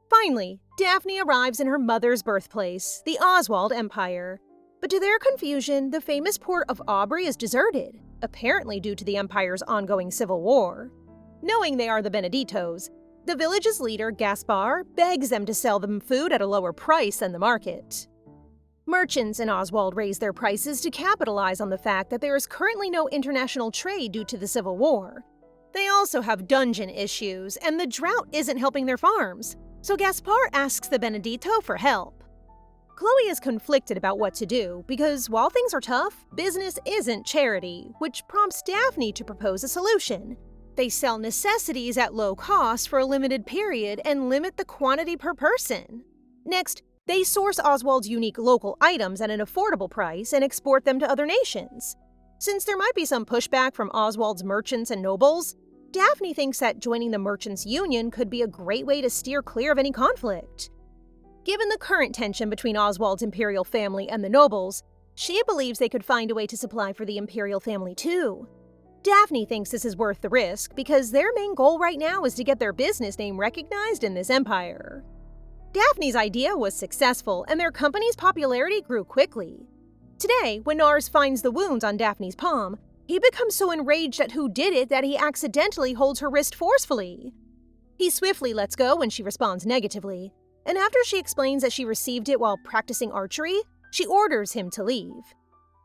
Finally, Daphne arrives in her mother's birthplace, the Oswald Empire. But to their confusion, the famous port of Aubrey is deserted, apparently due to the Empire's ongoing civil war. Knowing they are the Beneditos, the village's leader, Gaspar, begs them to sell them food at a lower price than the market. Merchants in Oswald raise their prices to capitalize on the fact that there is currently no international trade due to the civil war. They also have dungeon issues, and the drought isn't helping their farms, so Gaspar asks the Benedito for help. Chloe is conflicted about what to do because while things are tough, business isn't charity, which prompts Daphne to propose a solution. They sell necessities at low cost for a limited period and limit the quantity per person. Next, They source Oswald's unique local items at an affordable price and export them to other nations. Since there might be some pushback from Oswald's merchants and nobles, Daphne thinks that joining the Merchants' Union could be a great way to steer clear of any conflict. Given the current tension between Oswald's imperial family and the nobles, she believes they could find a way to supply for the imperial family too. Daphne thinks this is worth the risk because their main goal right now is to get their business name recognized in this empire. Daphne's idea was successful, and their company's popularity grew quickly. Today, when Nars finds the wounds on Daphne's palm, he becomes so enraged at who did it that he accidentally holds her wrist forcefully. He swiftly lets go when she responds negatively, and after she explains that she received it while practicing archery, she orders him to leave.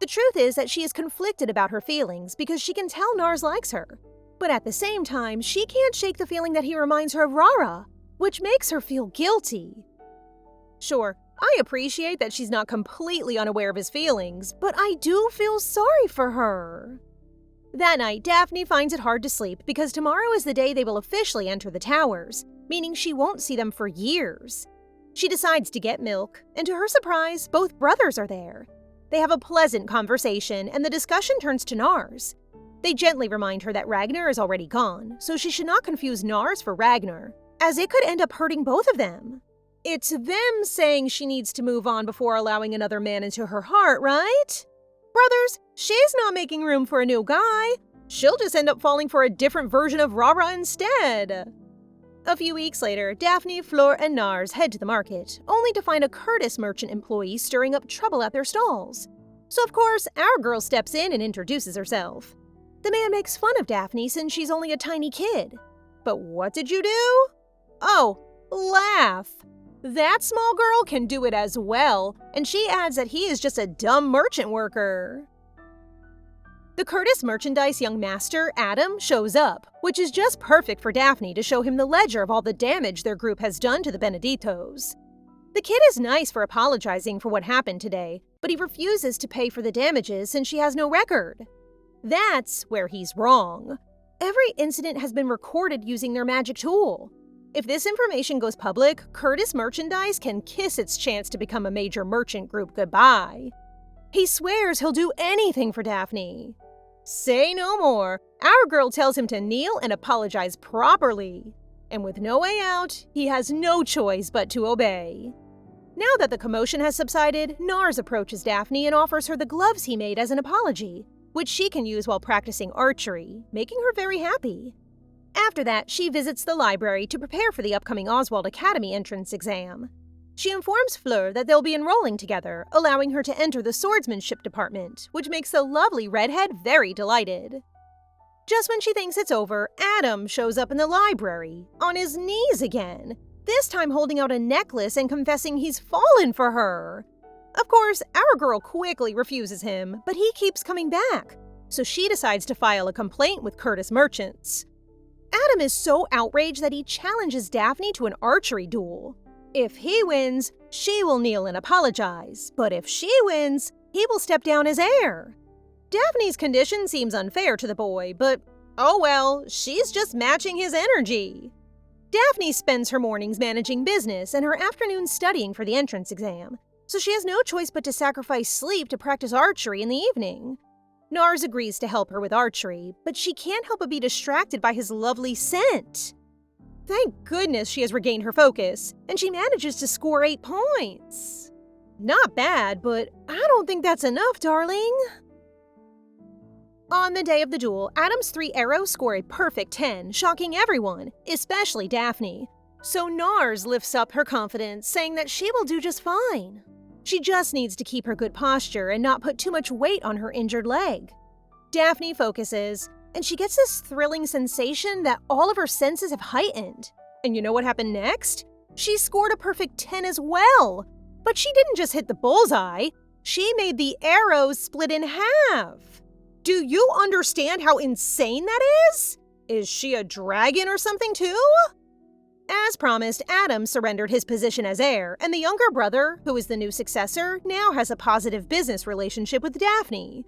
The truth is that she is conflicted about her feelings because she can tell Nars likes her, but at the same time, she can't shake the feeling that he reminds her of Rara, which makes her feel guilty. Sure, I appreciate that she's not completely unaware of his feelings, but I do feel sorry for her. That night, Daphne finds it hard to sleep because tomorrow is the day they will officially enter the towers, meaning she won't see them for years. She decides to get milk, and to her surprise, both brothers are there. They have a pleasant conversation, and the discussion turns to Nars. They gently remind her that Ragnar is already gone, so she should not confuse Nars for Ragnar, as it could end up hurting both of them. It's them saying she needs to move on before allowing another man into her heart, right? Brothers, she's not making room for a new guy. She'll just end up falling for a different version of Rara instead. A few weeks later, Daphne, Fleur, and Nars head to the market, only to find a Curtis merchant employee stirring up trouble at their stalls. So of course, our girl steps in and introduces herself. The man makes fun of Daphne since she's only a tiny kid. But what did you do? Oh, laugh. That small girl can do it as well, and she adds that he is just a dumb merchant worker. The Curtis merchandise young master, Adam, shows up, which is just perfect for Daphne to show him the ledger of all the damage their group has done to the Beneditos. The kid is nice for apologizing for what happened today, but he refuses to pay for the damages since she has no record. That's where he's wrong. Every incident has been recorded using their magic tool. If this information goes public, Curtis Merchandise can kiss its chance to become a major merchant group goodbye. He swears he'll do anything for Daphne. Say no more. Our girl tells him to kneel and apologize properly. And with no way out, he has no choice but to obey. Now that the commotion has subsided, Nars approaches Daphne and offers her the gloves he made as an apology, which she can use while practicing archery, making her very happy. After that, she visits the library to prepare for the upcoming Oswald Academy entrance exam. She informs Fleur that they'll be enrolling together, allowing her to enter the swordsmanship department, which makes the lovely redhead very delighted. Just when she thinks it's over, Adam shows up in the library, on his knees again, this time holding out a necklace and confessing he's fallen for her. Of course, our girl quickly refuses him, but he keeps coming back, so she decides to file a complaint with Curtis Merchants. Adam is so outraged that he challenges Daphne to an archery duel. If he wins, she will kneel and apologize, but if she wins, he will step down as heir. Daphne's condition seems unfair to the boy, but oh well, she's just matching his energy. Daphne spends her mornings managing business and her afternoons studying for the entrance exam, so she has no choice but to sacrifice sleep to practice archery in the evening. Nars agrees to help her with archery, but she can't help but be distracted by his lovely scent. Thank goodness she has regained her focus, and she manages to score 8 points. Not bad, but I don't think that's enough, darling. On the day of the duel, Adam's 3 arrows score a perfect 10, shocking everyone, especially Daphne. So Nars lifts up her confidence, saying that she will do just fine. She just needs to keep her good posture and not put too much weight on her injured leg. Daphne focuses, and she gets this thrilling sensation that all of her senses have heightened. And you know what happened next? She scored a perfect 10 as well. But she didn't just hit the bullseye. She made the arrows split in half. Do you understand how insane that is? Is she a dragon or something too? As promised, Adam surrendered his position as heir, and the younger brother, who is the new successor, now has a positive business relationship with Daphne.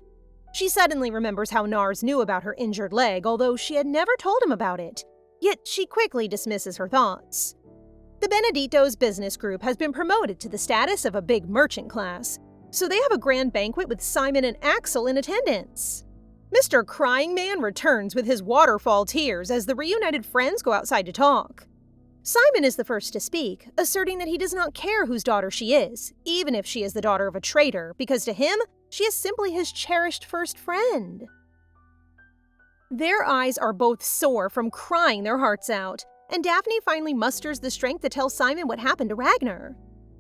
She suddenly remembers how Nars knew about her injured leg, although she had never told him about it. Yet she quickly dismisses her thoughts. The Benedito's business group has been promoted to the status of a big merchant class, so they have a grand banquet with Simon and Axel in attendance. Mr. Crying Man returns with his waterfall tears as the reunited friends go outside to talk. Simon is the first to speak, asserting that he does not care whose daughter she is, even if she is the daughter of a traitor, because to him, she is simply his cherished first friend. Their eyes are both sore from crying their hearts out, and Daphne finally musters the strength to tell Simon what happened to Ragnar.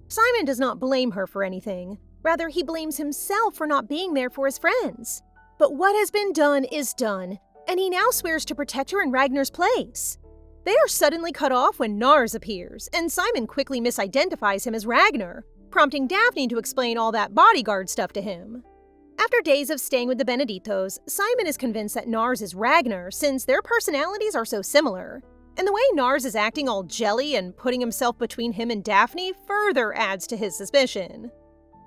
Simon does not blame her for anything. Rather, he blames himself for not being there for his friends. But what has been done is done, and he now swears to protect her in Ragnar's place. They are suddenly cut off when Nars appears, and Simon quickly misidentifies him as Ragnar, prompting Daphne to explain all that bodyguard stuff to him. After days of staying with the Beneditos, Simon is convinced that Nars is Ragnar since their personalities are so similar. And the way Nars is acting all jelly and putting himself between him and Daphne further adds to his suspicion.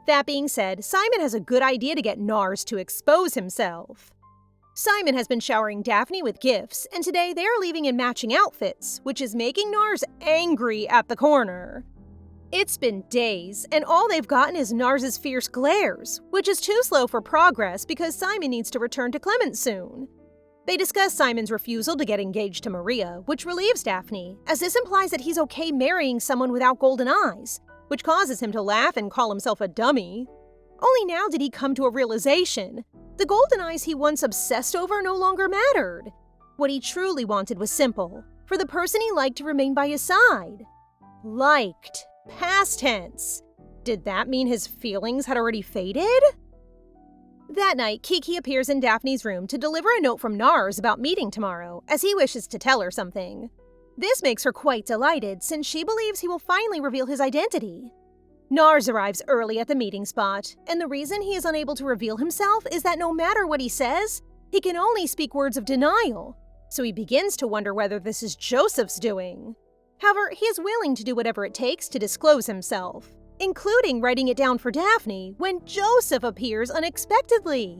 That being said, Simon has a good idea to get Nars to expose himself. Simon has been showering Daphne with gifts, and today they are leaving in matching outfits, which is making Nars angry at the corner. It's been days, and all they've gotten is Nars's fierce glares, which is too slow for progress because Simon needs to return to Clement soon. They discuss Simon's refusal to get engaged to Maria, which relieves Daphne, as this implies that he's okay marrying someone without golden eyes, which causes him to laugh and call himself a dummy. Only now did he come to a realization. The golden eyes he once obsessed over no longer mattered. What he truly wanted was simple, for the person he liked to remain by his side. Liked. Past tense. Did that mean his feelings had already faded? That night, Kiki appears in Daphne's room to deliver a note from Nars about meeting tomorrow, as he wishes to tell her something. This makes her quite delighted, since she believes he will finally reveal his identity. Nars arrives early at the meeting spot, and the reason he is unable to reveal himself is that no matter what he says, he can only speak words of denial, so he begins to wonder whether this is Joseph's doing. However, he is willing to do whatever it takes to disclose himself, including writing it down for Daphne when Joseph appears unexpectedly.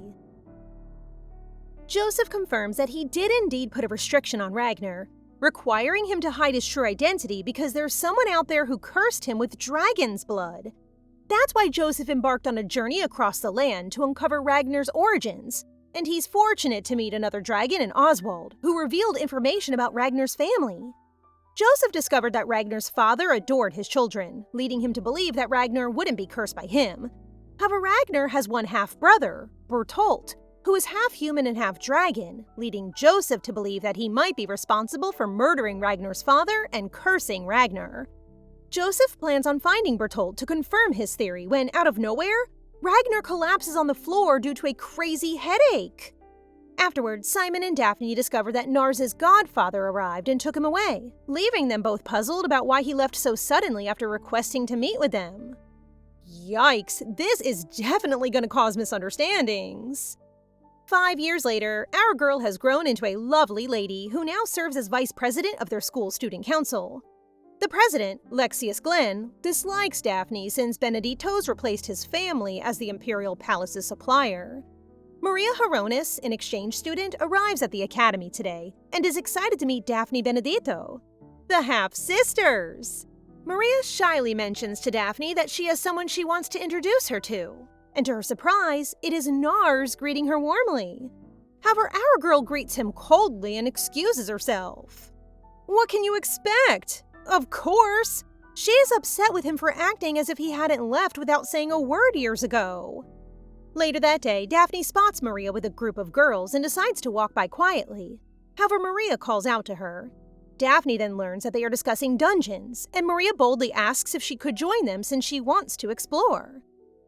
Joseph confirms that he did indeed put a restriction on Ragnar, requiring him to hide his true identity because there's someone out there who cursed him with dragon's blood. That's why Joseph embarked on a journey across the land to uncover Ragnar's origins, and he's fortunate to meet another dragon in Oswald, who revealed information about Ragnar's family. Joseph discovered that Ragnar's father adored his children, leading him to believe that Ragnar wouldn't be cursed by him. However, Ragnar has one half-brother, Bertolt, who is half human and half dragon, leading Joseph to believe that he might be responsible for murdering Ragnar's father and cursing Ragnar. Joseph plans on finding Bertolt to confirm his theory when, out of nowhere, Ragnar collapses on the floor due to a crazy headache. Afterwards, Simon and Daphne discover that Nars's godfather arrived and took him away, leaving them both puzzled about why he left so suddenly after requesting to meet with them. Yikes, this is definitely going to cause misunderstandings. 5 years later, our girl has grown into a lovely lady who now serves as vice president of their school student council. The president, Lexius Glenn, dislikes Daphne since Benedito's replaced his family as the Imperial Palace's supplier. Maria Hronis, an exchange student, arrives at the academy today and is excited to meet Daphne Benedito, the half-sisters. Maria shyly mentions to Daphne that she has someone she wants to introduce her to, and to her surprise, it is Nars greeting her warmly. However, our girl greets him coldly and excuses herself. What can you expect? Of course! She is upset with him for acting as if he hadn't left without saying a word years ago. Later that day, Daphne spots Maria with a group of girls and decides to walk by quietly. However, Maria calls out to her. Daphne then learns that they are discussing dungeons, and Maria boldly asks if she could join them since she wants to explore.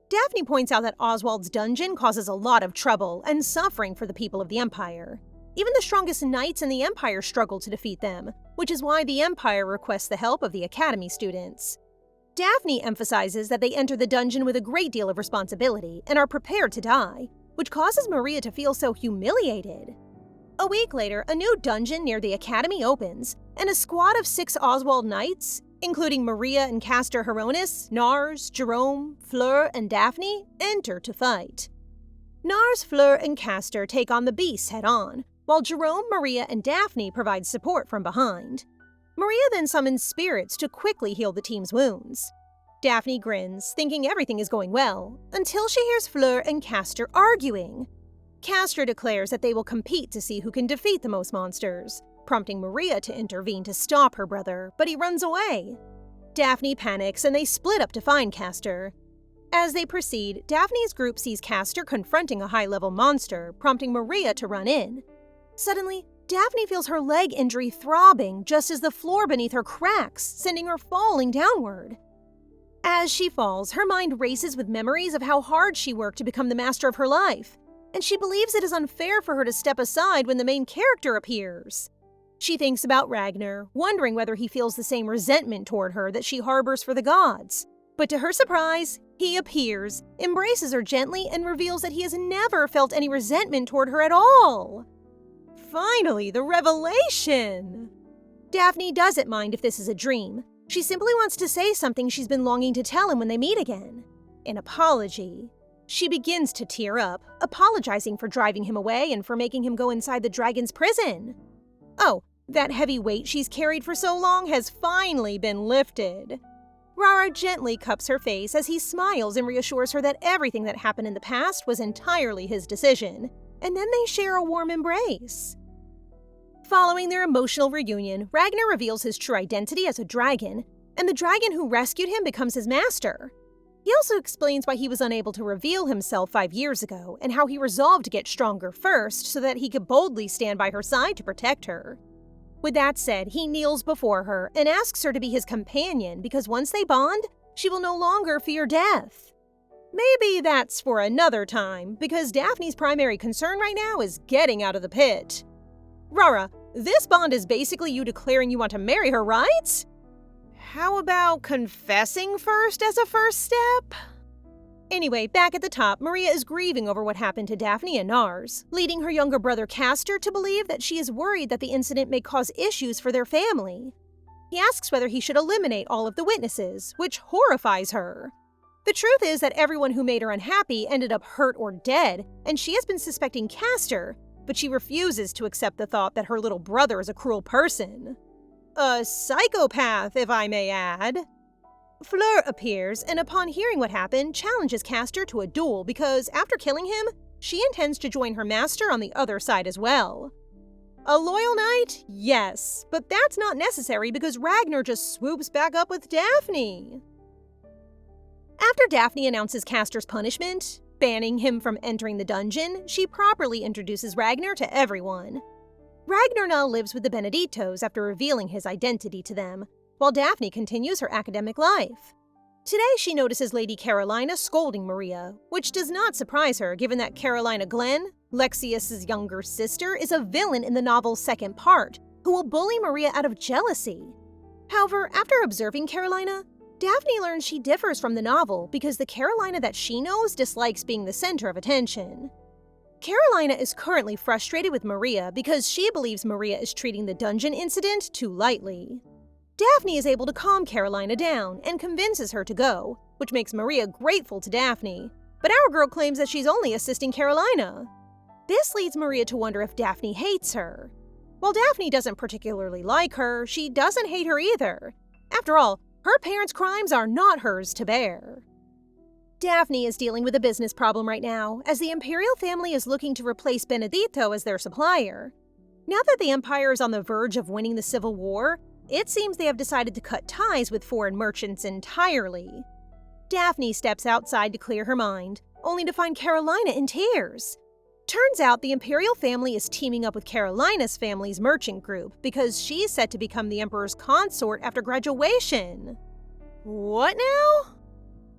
Daphne points out that Oswald's dungeon causes a lot of trouble and suffering for the people of the Empire. Even the strongest knights in the Empire struggle to defeat them, which is why the Empire requests the help of the Academy students. Daphne emphasizes that they enter the dungeon with a great deal of responsibility and are prepared to die, which causes Maria to feel so humiliated. A week later, a new dungeon near the Academy opens, and a squad of 6 Oswald knights, including Maria and Castor Hronis, Nars, Jerome, Fleur, and Daphne, enter to fight. Nars, Fleur, and Castor take on the beasts head-on, while Jerome, Maria, and Daphne provide support from behind. Maria then summons spirits to quickly heal the team's wounds. Daphne grins, thinking everything is going well, until she hears Fleur and Castor arguing. Castor declares that they will compete to see who can defeat the most monsters, prompting Maria to intervene to stop her brother, but he runs away. Daphne panics and they split up to find Castor. As they proceed, Daphne's group sees Castor confronting a high-level monster, prompting Maria to run in. Suddenly, Daphne feels her leg injury throbbing just as the floor beneath her cracks, sending her falling downward. As she falls, her mind races with memories of how hard she worked to become the master of her life, and she believes it is unfair for her to step aside when the main character appears. She thinks about Ragnar, wondering whether he feels the same resentment toward her that she harbors for the gods. But to her surprise, he appears, embraces her gently, and reveals that he has never felt any resentment toward her at all. Finally, the revelation! Daphne doesn't mind if this is a dream. She simply wants to say something she's been longing to tell him when they meet again. An apology. She begins to tear up, apologizing for driving him away and for making him go inside the dragon's prison. Oh, that heavy weight she's carried for so long has finally been lifted. Rara gently cups her face as he smiles and reassures her that everything that happened in the past was entirely his decision, and then they share a warm embrace. Following their emotional reunion, Ragnar reveals his true identity as a dragon, and the dragon who rescued him becomes his master. He also explains why he was unable to reveal himself 5 years ago, and how he resolved to get stronger first so that he could boldly stand by her side to protect her. With that said, he kneels before her and asks her to be his companion because once they bond, she will no longer fear death. Maybe that's for another time, because Daphne's primary concern right now is getting out of the pit. Rara, this bond is basically you declaring you want to marry her, right? How about confessing first as a first step? Anyway, back at the top, Maria is grieving over what happened to Daphne and Nars, leading her younger brother Castor to believe that she is worried that the incident may cause issues for their family. He asks whether he should eliminate all of the witnesses, which horrifies her. The truth is that everyone who made her unhappy ended up hurt or dead, and she has been suspecting Castor, but she refuses to accept the thought that her little brother is a cruel person. A psychopath, if I may add. Fleur appears, and upon hearing what happened, challenges Castor to a duel because, after killing him, she intends to join her master on the other side as well. A loyal knight? Yes, but that's not necessary because Ragnar just swoops back up with Daphne. After Daphne announces Castor's punishment, banning him from entering the dungeon, she properly introduces Ragnar to everyone. Ragnar now lives with the Beneditos after revealing his identity to them, while Daphne continues her academic life. Today she notices Lady Carolina scolding Maria, which does not surprise her given that Carolina Glenn, Lexius's younger sister, is a villain in the novel's second part, who will bully Maria out of jealousy. However, after observing Carolina, Daphne learns she differs from the novel because the Carolina that she knows dislikes being the center of attention. Carolina is currently frustrated with Maria because she believes Maria is treating the dungeon incident too lightly. Daphne is able to calm Carolina down and convinces her to go, which makes Maria grateful to Daphne, but our girl claims that she's only assisting Carolina. This leads Maria to wonder if Daphne hates her. While Daphne doesn't particularly like her, she doesn't hate her either. After all, her parents' crimes are not hers to bear. Daphne is dealing with a business problem right now, as the Imperial family is looking to replace Benedito as their supplier. Now that the Empire is on the verge of winning the Civil War, it seems they have decided to cut ties with foreign merchants entirely. Daphne steps outside to clear her mind, only to find Carolina in tears. Turns out the Imperial family is teaming up with Carolina's family's merchant group because she's set to become the Emperor's consort after graduation. What now?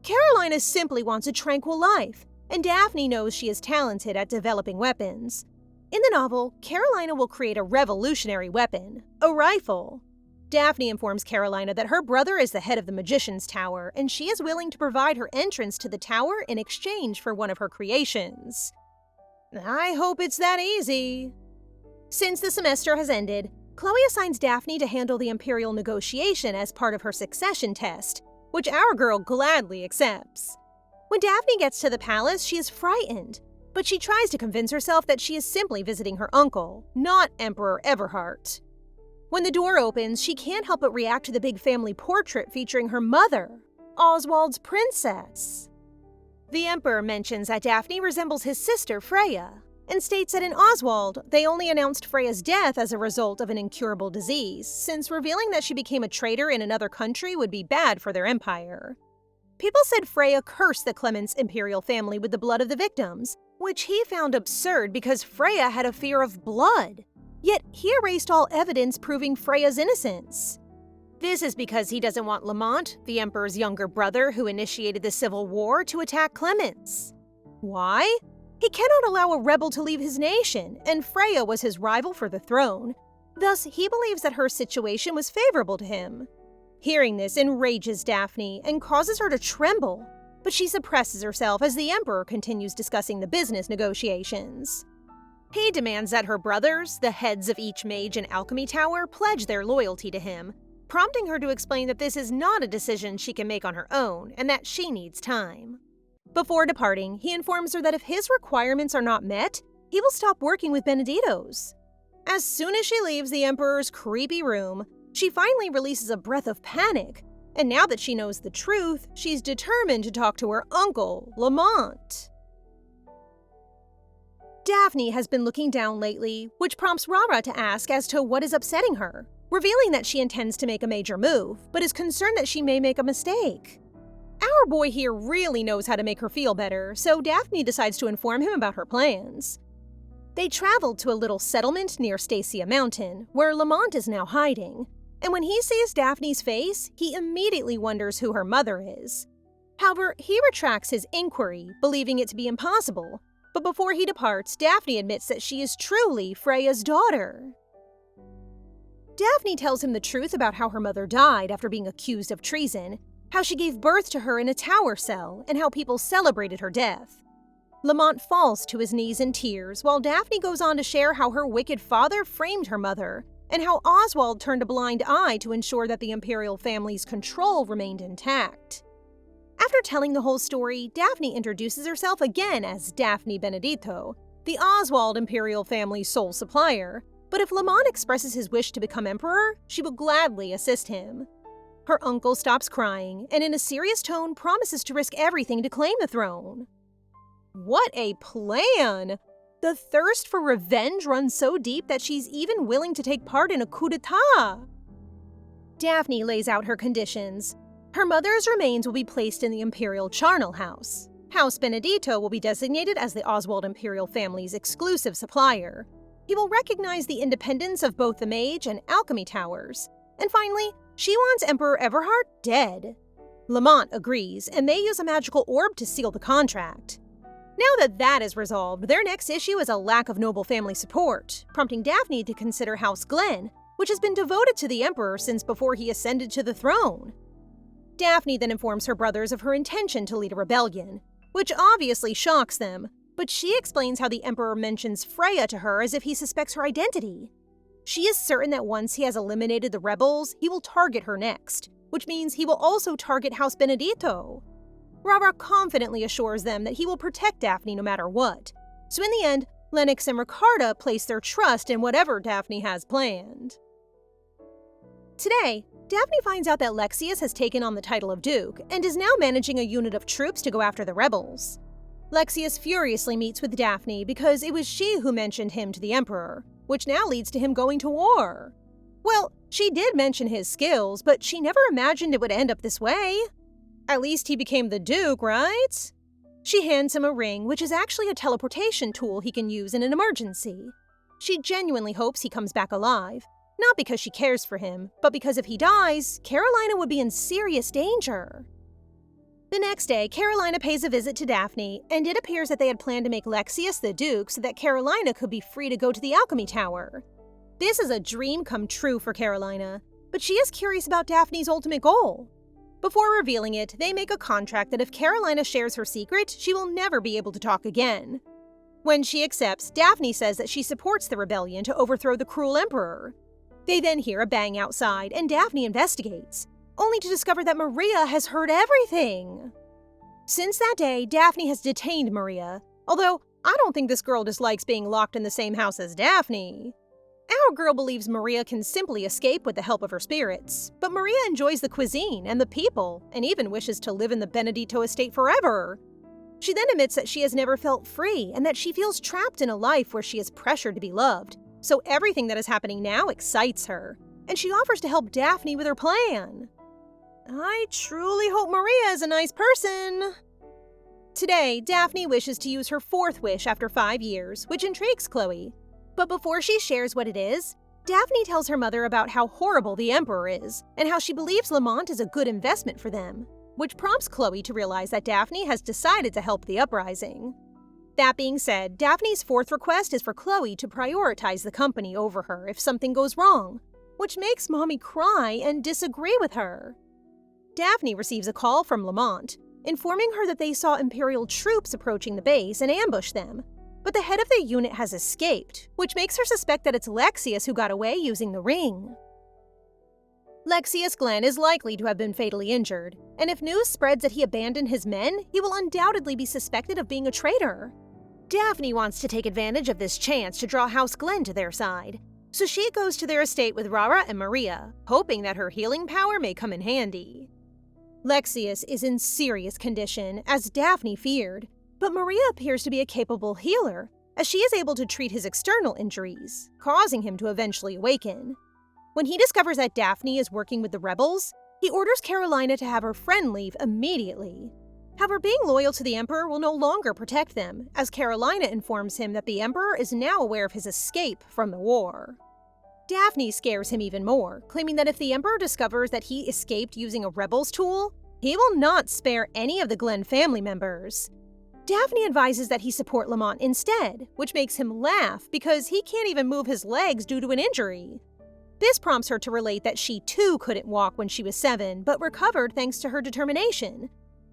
Carolina simply wants a tranquil life, and Daphne knows she is talented at developing weapons. In the novel, Carolina will create a revolutionary weapon, a rifle. Daphne informs Carolina that her brother is the head of the Magician's Tower, and she is willing to provide her entrance to the tower in exchange for one of her creations. I hope it's that easy. Since the semester has ended, Khloe assigns Daphne to handle the Imperial negotiation as part of her succession test, which our girl gladly accepts. When Daphne gets to the palace, she is frightened, but she tries to convince herself that she is simply visiting her uncle, not Emperor Everhart. When the door opens, she can't help but react to the big family portrait featuring her mother, Oswald's princess. The Emperor mentions that Daphne resembles his sister, Freya, and states that in Oswald, they only announced Freya's death as a result of an incurable disease, since revealing that she became a traitor in another country would be bad for their empire. People said Freya cursed the Clement's imperial family with the blood of the victims, which he found absurd because Freya had a fear of blood. Yet he erased all evidence proving Freya's innocence. This is because he doesn't want Lamont, the Emperor's younger brother who initiated the civil war, to attack Clemens. Why? He cannot allow a rebel to leave his nation, and Freya was his rival for the throne. Thus, he believes that her situation was favorable to him. Hearing this enrages Daphne and causes her to tremble, but she suppresses herself as the Emperor continues discussing the business negotiations. He demands that her brothers, the heads of each mage and alchemy tower, pledge their loyalty to him, prompting her to explain that this is not a decision she can make on her own and that she needs time. Before departing, he informs her that if his requirements are not met, he will stop working with Benedito's. As soon as she leaves the Emperor's creepy room, she finally releases a breath of panic, and now that she knows the truth, she's determined to talk to her uncle, Lamont. Daphne has been looking down lately, which prompts Rara to ask as to what is upsetting her, revealing that she intends to make a major move, but is concerned that she may make a mistake. Our boy here really knows how to make her feel better, so Daphne decides to inform him about her plans. They traveled to a little settlement near Stacia Mountain, where Lamont is now hiding, and when he sees Daphne's face, he immediately wonders who her mother is. However, he retracts his inquiry, believing it to be impossible, but before he departs, Daphne admits that she is truly Freya's daughter. Daphne tells him the truth about how her mother died after being accused of treason, how she gave birth to her in a tower cell, and how people celebrated her death. Lamont falls to his knees in tears, while Daphne goes on to share how her wicked father framed her mother, and how Oswald turned a blind eye to ensure that the imperial family's control remained intact. After telling the whole story, Daphne introduces herself again as Daphne Benedito, the Oswald imperial family's sole supplier, but if Lamont expresses his wish to become emperor, she will gladly assist him. Her uncle stops crying, and in a serious tone promises to risk everything to claim the throne. What a plan! The thirst for revenge runs so deep that she's even willing to take part in a coup d'etat. Daphne lays out her conditions. Her mother's remains will be placed in the Imperial Charnel House. House Benedito will be designated as the Oswald imperial family's exclusive supplier. He will recognize the independence of both the mage and alchemy towers. And finally, she wants Emperor Everhart dead. Lamont agrees, and they use a magical orb to seal the contract. Now that is resolved, their next issue is a lack of noble family support, prompting Daphne to consider House Glen, which has been devoted to the Emperor since before he ascended to the throne. Daphne then informs her brothers of her intention to lead a rebellion, which obviously shocks them, but she explains how the Emperor mentions Freya to her as if he suspects her identity. She is certain that once he has eliminated the rebels, he will target her next, which means he will also target House Benedito. Rara confidently assures them that he will protect Daphne no matter what, so in the end, Lennox and Ricarda place their trust in whatever Daphne has planned. Today, Daphne finds out that Lexius has taken on the title of Duke and is now managing a unit of troops to go after the rebels. Lexius furiously meets with Daphne because it was she who mentioned him to the Emperor, which now leads to him going to war. Well, she did mention his skills, but she never imagined it would end up this way. At least he became the Duke, right? She hands him a ring, which is actually a teleportation tool he can use in an emergency. She genuinely hopes he comes back alive, not because she cares for him, but because if he dies, Carolina would be in serious danger. The next day, Carolina pays a visit to Daphne, and it appears that they had planned to make Lexius the Duke so that Carolina could be free to go to the Alchemy Tower. This is a dream come true for Carolina, but she is curious about Daphne's ultimate goal. Before revealing it, they make a contract that if Carolina shares her secret, she will never be able to talk again. When she accepts, Daphne says that she supports the rebellion to overthrow the cruel emperor. They then hear a bang outside, and Daphne investigates, only to discover that Maria has heard everything. Since that day, Daphne has detained Maria, although I don't think this girl dislikes being locked in the same house as Daphne. Our girl believes Maria can simply escape with the help of her spirits, but Maria enjoys the cuisine and the people, and even wishes to live in the Benedito estate forever. She then admits that she has never felt free and that she feels trapped in a life where she is pressured to be loved, so everything that is happening now excites her, and she offers to help Daphne with her plan. I truly hope Maria is a nice person. Today, Daphne wishes to use her fourth wish after 5 years, which intrigues Khloe. But before she shares what it is, Daphne tells her mother about how horrible the Emperor is, and how she believes Lamont is a good investment for them, which prompts Khloe to realize that Daphne has decided to help the uprising. That being said, Daphne's fourth request is for Khloe to prioritize the company over her if something goes wrong, which makes Mommy cry and disagree with her. Daphne receives a call from Lamont, informing her that they saw Imperial troops approaching the base and ambushed them, but the head of the unit has escaped, which makes her suspect that it's Lexius who got away using the ring. Lexius Glenn is likely to have been fatally injured, and if news spreads that he abandoned his men, he will undoubtedly be suspected of being a traitor. Daphne wants to take advantage of this chance to draw House Glenn to their side, so she goes to their estate with Rara and Maria, hoping that her healing power may come in handy. Lexius is in serious condition, as Daphne feared, but Maria appears to be a capable healer, as she is able to treat his external injuries, causing him to eventually awaken. When he discovers that Daphne is working with the rebels, he orders Carolina to have her friend leave immediately. However, being loyal to the Emperor will no longer protect them, as Carolina informs him that the Emperor is now aware of his escape from the war. Daphne scares him even more, claiming that if the Emperor discovers that he escaped using a rebel's tool, he will not spare any of the Glenn family members. Daphne advises that he support Lamont instead, which makes him laugh because he can't even move his legs due to an injury. This prompts her to relate that she too couldn't walk when she was 7, but recovered thanks to her determination.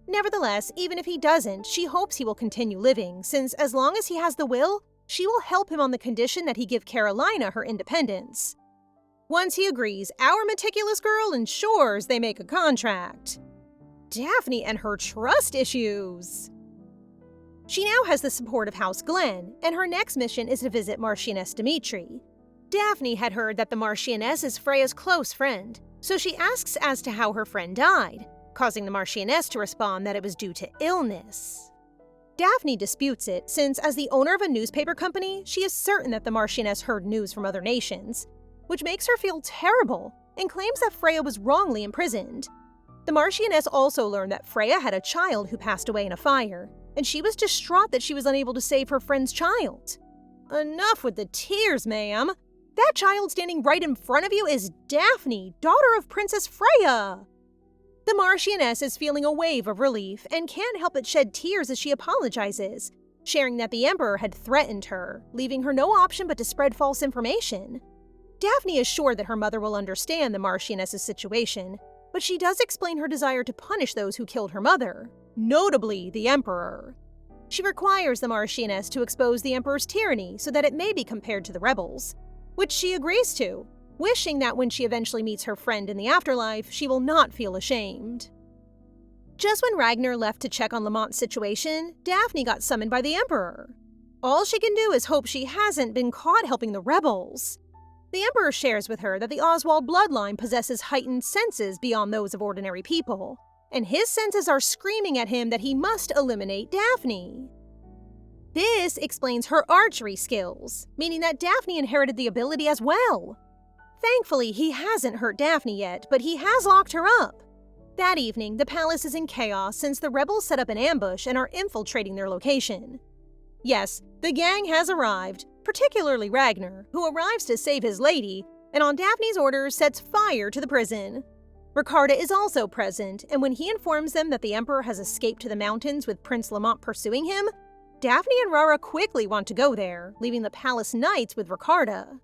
Nevertheless, even if he doesn't, she hopes he will continue living, since as long as he has the will, she will help him on the condition that he give Carolina her independence. Once he agrees, our meticulous girl ensures they make a contract. Daphne and her trust issues. She now has the support of House Glenn, and her next mission is to visit Marchioness Dimitri. Daphne had heard that the Marchioness is Freya's close friend, so she asks as to how her friend died, causing the Marchioness to respond that it was due to illness. Daphne disputes it, since as the owner of a newspaper company, she is certain that the Marchioness heard news from other nations, which makes her feel terrible and claims that Freya was wrongly imprisoned. The Marchioness also learned that Freya had a child who passed away in a fire, and she was distraught that she was unable to save her friend's child. Enough with the tears, ma'am. That child standing right in front of you is Daphne, daughter of Princess Freya. The Marchioness is feeling a wave of relief and can't help but shed tears as she apologizes, sharing that the Emperor had threatened her, leaving her no option but to spread false information. Daphne is sure that her mother will understand the Marchioness's situation, but she does explain her desire to punish those who killed her mother, notably the Emperor. She requires the Marchioness to expose the Emperor's tyranny so that it may be compared to the rebels, which she agrees to, wishing that when she eventually meets her friend in the afterlife, she will not feel ashamed. Just when Ragnar left to check on Lamont's situation, Daphne got summoned by the Emperor. All she can do is hope she hasn't been caught helping the rebels. The Emperor shares with her that the Oswald bloodline possesses heightened senses beyond those of ordinary people, and his senses are screaming at him that he must eliminate Daphne. This explains her archery skills, meaning that Daphne inherited the ability as well. Thankfully, he hasn't hurt Daphne yet, but he has locked her up. That evening, the palace is in chaos since the rebels set up an ambush and are infiltrating their location. Yes, the gang has arrived, particularly Ragnar, who arrives to save his lady, and on Daphne's orders sets fire to the prison. Ricarda is also present, and when he informs them that the Emperor has escaped to the mountains with Prince Lamont pursuing him, Daphne and Rara quickly want to go there, leaving the palace knights with Ricarda.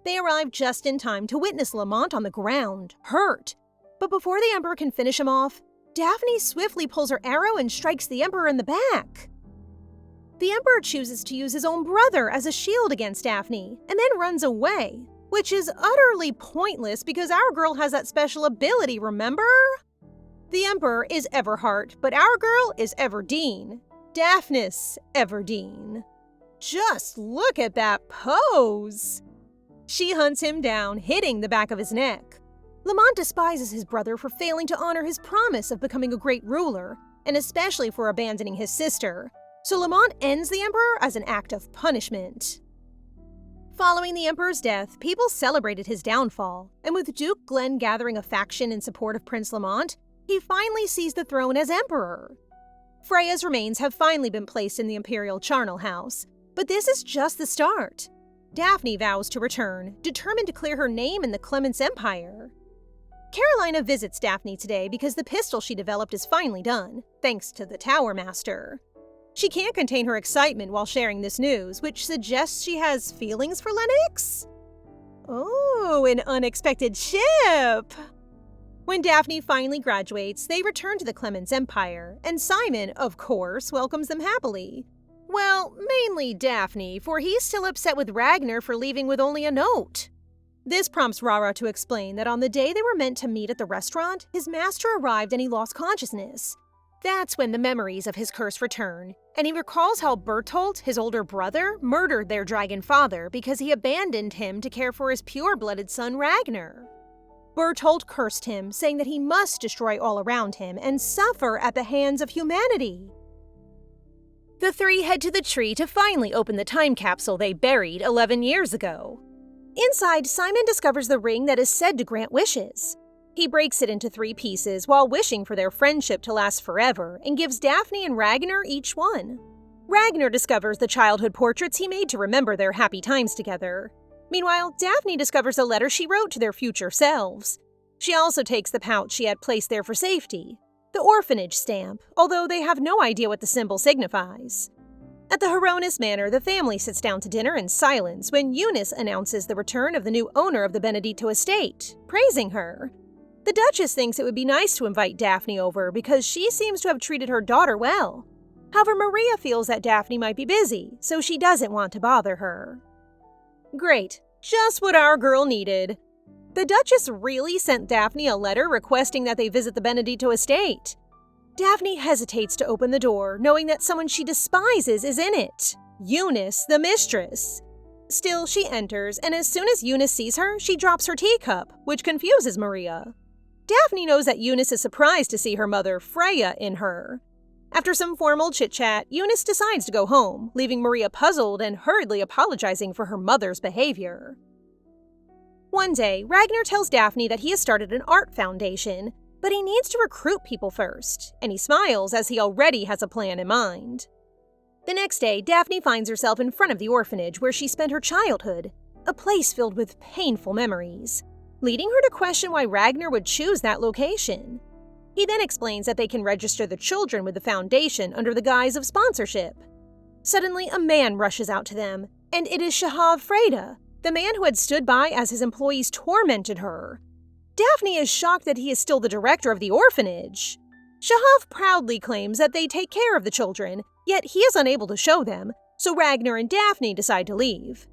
They arrive just in time to witness Lamont on the ground, hurt. But before the Emperor can finish him off, Daphne swiftly pulls her arrow and strikes the Emperor in the back. The Emperor chooses to use his own brother as a shield against Daphne, and then runs away, which is utterly pointless because our girl has that special ability, remember? The Emperor is Everhart, but our girl is Everdeen. Daphnis Everdeen. Just look at that pose! She hunts him down, hitting the back of his neck. Lamont despises his brother for failing to honor his promise of becoming a great ruler, and especially for abandoning his sister, so Lamont ends the Emperor as an act of punishment. Following the Emperor's death, people celebrated his downfall, and with Duke Glenn gathering a faction in support of Prince Lamont, he finally seized the throne as Emperor. Freya's remains have finally been placed in the Imperial Charnel House, but this is just the start. Daphne vows to return, determined to clear her name in the Clements Empire. Carolina visits Daphne today because the pistol she developed is finally done, thanks to the Tower Master. She can't contain her excitement while sharing this news, which suggests she has feelings for Lennox? Oh, an unexpected ship! When Daphne finally graduates, they return to the Clements Empire, and Simon, of course, welcomes them happily. Well, mainly Daphne, for he's still upset with Ragnar for leaving with only a note. This prompts Rara to explain that on the day they were meant to meet at the restaurant, his master arrived and he lost consciousness. That's when the memories of his curse return, and he recalls how Bertolt, his older brother, murdered their dragon father because he abandoned him to care for his pure-blooded son Ragnar. Bertolt cursed him, saying that he must destroy all around him and suffer at the hands of humanity. The three head to the tree to finally open the time capsule they buried 11 years ago. Inside, Simon discovers the ring that is said to grant wishes. He breaks it into 3 pieces while wishing for their friendship to last forever and gives Daphne and Ragnar each one. Ragnar discovers the childhood portraits he made to remember their happy times together. Meanwhile, Daphne discovers a letter she wrote to their future selves. She also takes the pouch she had placed there for safety, the Orphanage stamp, although they have no idea what the symbol signifies. At the Hronis Manor, the family sits down to dinner in silence when Eunice announces the return of the new owner of the Benedito estate, praising her. The Duchess thinks it would be nice to invite Daphne over because she seems to have treated her daughter well. However, Maria feels that Daphne might be busy, so she doesn't want to bother her. Great, just what our girl needed. The Duchess really sent Daphne a letter requesting that they visit the Benedito estate. Daphne hesitates to open the door, knowing that someone she despises is in it. Eunice, the mistress. Still, she enters, and as soon as Eunice sees her, she drops her teacup, which confuses Maria. Daphne knows that Eunice is surprised to see her mother, Freya, in her. After some formal chit-chat, Eunice decides to go home, leaving Maria puzzled and hurriedly apologizing for her mother's behavior. One day, Ragnar tells Daphne that he has started an art foundation, but he needs to recruit people first, and he smiles as he already has a plan in mind. The next day, Daphne finds herself in front of the orphanage where she spent her childhood, a place filled with painful memories, leading her to question why Ragnar would choose that location. He then explains that they can register the children with the foundation under the guise of sponsorship. Suddenly, a man rushes out to them, and it is Shahav Freda, the man who had stood by as his employees tormented her. Daphne is shocked that he is still the director of the orphanage. Shahav proudly claims that they take care of the children, yet he is unable to show them, so Ragnar and Daphne decide to leave.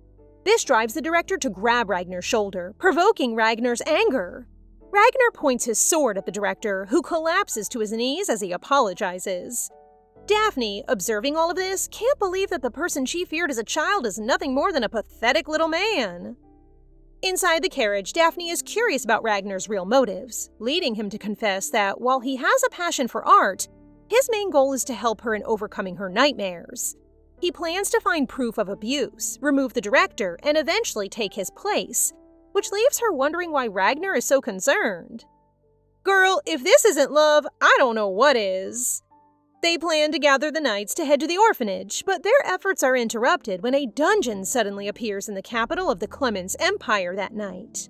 This drives the director to grab Ragnar's shoulder, provoking Ragnar's anger. Ragnar points his sword at the director, who collapses to his knees as he apologizes. Daphne, observing all of this, can't believe that the person she feared as a child is nothing more than a pathetic little man. Inside the carriage, Daphne is curious about Ragnar's real motives, leading him to confess that while he has a passion for art, his main goal is to help her in overcoming her nightmares. He plans to find proof of abuse, remove the director, and eventually take his place, which leaves her wondering why Ragnar is so concerned. Girl, if this isn't love, I don't know what is. They plan to gather the knights to head to the orphanage, but their efforts are interrupted when a dungeon suddenly appears in the capital of the Clements Empire that night.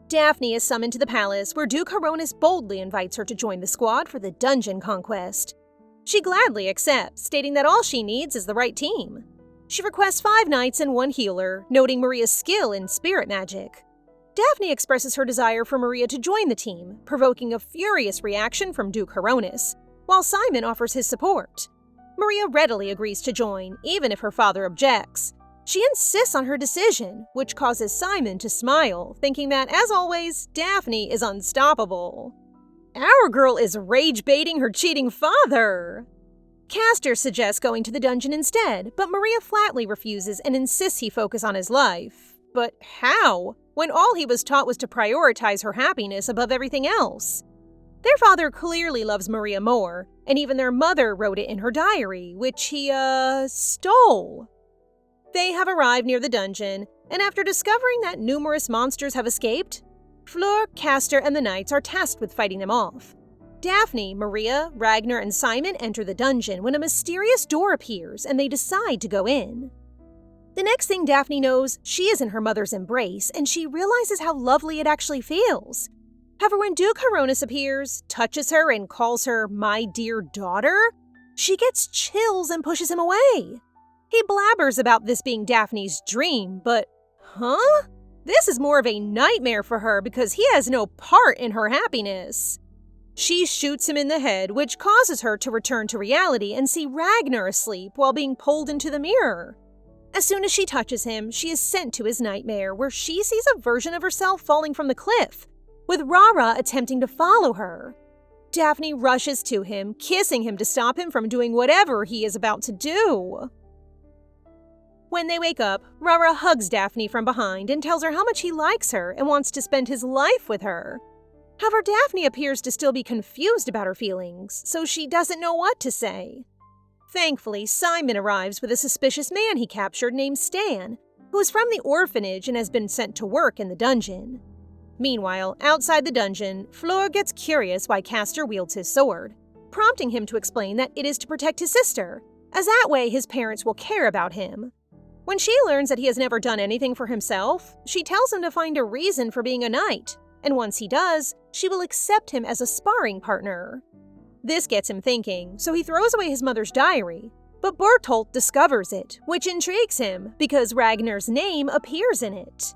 Daphne is summoned to the palace, where Duke Hronis boldly invites her to join the squad for the dungeon conquest. She gladly accepts, stating that all she needs is the right team. She requests 5 knights and 1 healer, noting Maria's skill in spirit magic. Daphne expresses her desire for Maria to join the team, provoking a furious reaction from Duke Hronis, while Simon offers his support. Maria readily agrees to join, even if her father objects. She insists on her decision, which causes Simon to smile, thinking that, as always, Daphne is unstoppable. Our girl is rage-baiting her cheating father! Castor suggests going to the dungeon instead, but Maria flatly refuses and insists he focus on his life. But how, when all he was taught was to prioritize her happiness above everything else? Their father clearly loves Maria more, and even their mother wrote it in her diary, which he, stole. They have arrived near the dungeon, and after discovering that numerous monsters have escaped, Fleur, Castor, and the knights are tasked with fighting them off. Daphne, Maria, Ragnar, and Simon enter the dungeon when a mysterious door appears and they decide to go in. The next thing Daphne knows, she is in her mother's embrace and she realizes how lovely it actually feels. However, when Duke Hronis appears, touches her, and calls her my dear daughter, she gets chills and pushes him away. He blabbers about this being Daphne's dream, but huh? This is more of a nightmare for her because he has no part in her happiness. She shoots him in the head, which causes her to return to reality and see Ragnar asleep while being pulled into the mirror. As soon as she touches him, she is sent to his nightmare, where she sees a version of herself falling from the cliff, with Rara attempting to follow her. Daphne rushes to him, kissing him to stop him from doing whatever he is about to do. When they wake up, Rara hugs Daphne from behind and tells her how much he likes her and wants to spend his life with her. However, Daphne appears to still be confused about her feelings, so she doesn't know what to say. Thankfully, Simon arrives with a suspicious man he captured named Stan, who is from the orphanage and has been sent to work in the dungeon. Meanwhile, outside the dungeon, Fleur gets curious why Castor wields his sword, prompting him to explain that it is to protect his sister, as that way his parents will care about him. When she learns that he has never done anything for himself, she tells him to find a reason for being a knight, and once he does, she will accept him as a sparring partner. This gets him thinking, so he throws away his mother's diary, but Bertolt discovers it, which intrigues him because Ragnar's name appears in it.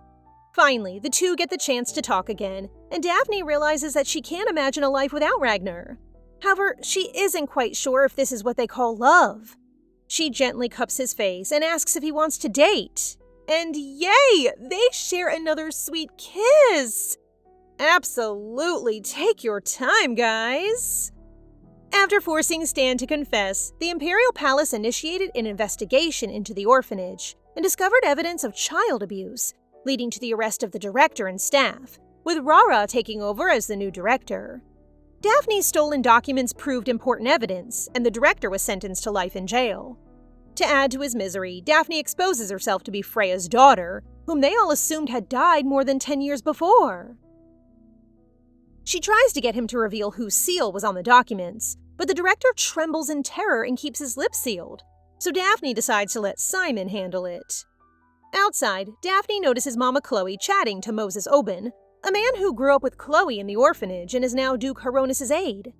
Finally, the two get the chance to talk again, and Daphne realizes that she can't imagine a life without Ragnar. However, she isn't quite sure if this is what they call love. She gently cups his face and asks if he wants to date. And yay! They share another sweet kiss! Absolutely, take your time, guys! After forcing Stan to confess, the Imperial Palace initiated an investigation into the orphanage and discovered evidence of child abuse, leading to the arrest of the director and staff, with Rara taking over as the new director. Daphne's stolen documents proved important evidence, and the director was sentenced to life in jail. To add to his misery, Daphne exposes herself to be Freya's daughter, whom they all assumed had died more than 10 years before. She tries to get him to reveal whose seal was on the documents, but the director trembles in terror and keeps his lips sealed, so Daphne decides to let Simon handle it. Outside, Daphne notices Mama Khloe chatting to Moses Oben, a man who grew up with Khloe in the orphanage and is now Duke Hronis' aide.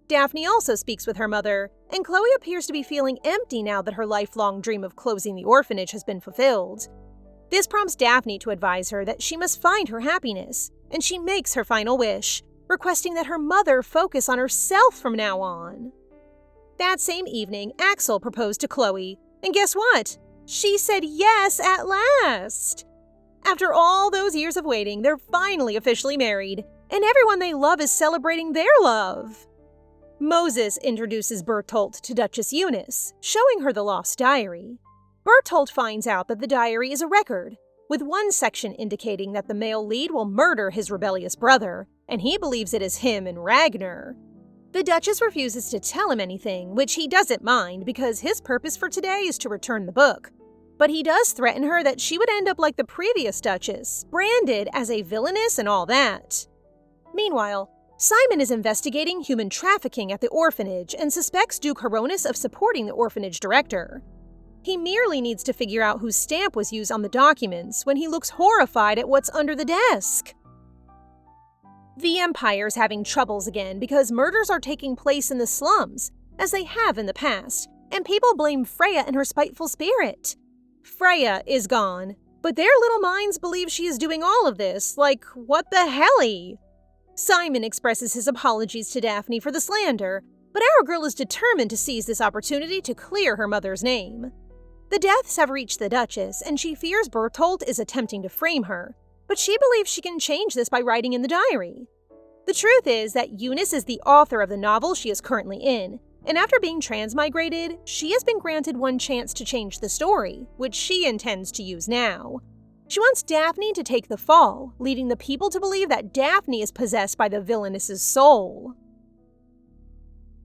Daphne also speaks with her mother, and Khloe appears to be feeling empty now that her lifelong dream of closing the orphanage has been fulfilled. This prompts Daphne to advise her that she must find her happiness, and she makes her final wish, requesting that her mother focus on herself from now on. That same evening, Axel proposed to Khloe, and guess what? She said yes at last! After all those years of waiting, they're finally officially married, and everyone they love is celebrating their love. Moses introduces Bertolt to Duchess Eunice, showing her the lost diary. Bertolt finds out that the diary is a record, with one section indicating that the male lead will murder his rebellious brother, and he believes it is him and Ragnar. The Duchess refuses to tell him anything, which he doesn't mind because his purpose for today is to return the book. But he does threaten her that she would end up like the previous Duchess, branded as a villainess and all that. Meanwhile, Simon is investigating human trafficking at the orphanage and suspects Duke Hronis of supporting the orphanage director. He merely needs to figure out whose stamp was used on the documents when he looks horrified at what's under the desk. The Empire's having troubles again because murders are taking place in the slums, as they have in the past, and people blame Freya and her spiteful spirit. Freya is gone, but their little minds believe she is doing all of this, like, what the helly? Simon expresses his apologies to Daphne for the slander, but our girl is determined to seize this opportunity to clear her mother's name. The deaths have reached the Duchess, and she fears Bertolt is attempting to frame her, but she believes she can change this by writing in the diary. The truth is that Eunice is the author of the novel she is currently in, and after being transmigrated, she has been granted one chance to change the story, which she intends to use now. She wants Daphne to take the fall, leading the people to believe that Daphne is possessed by the villainess's soul.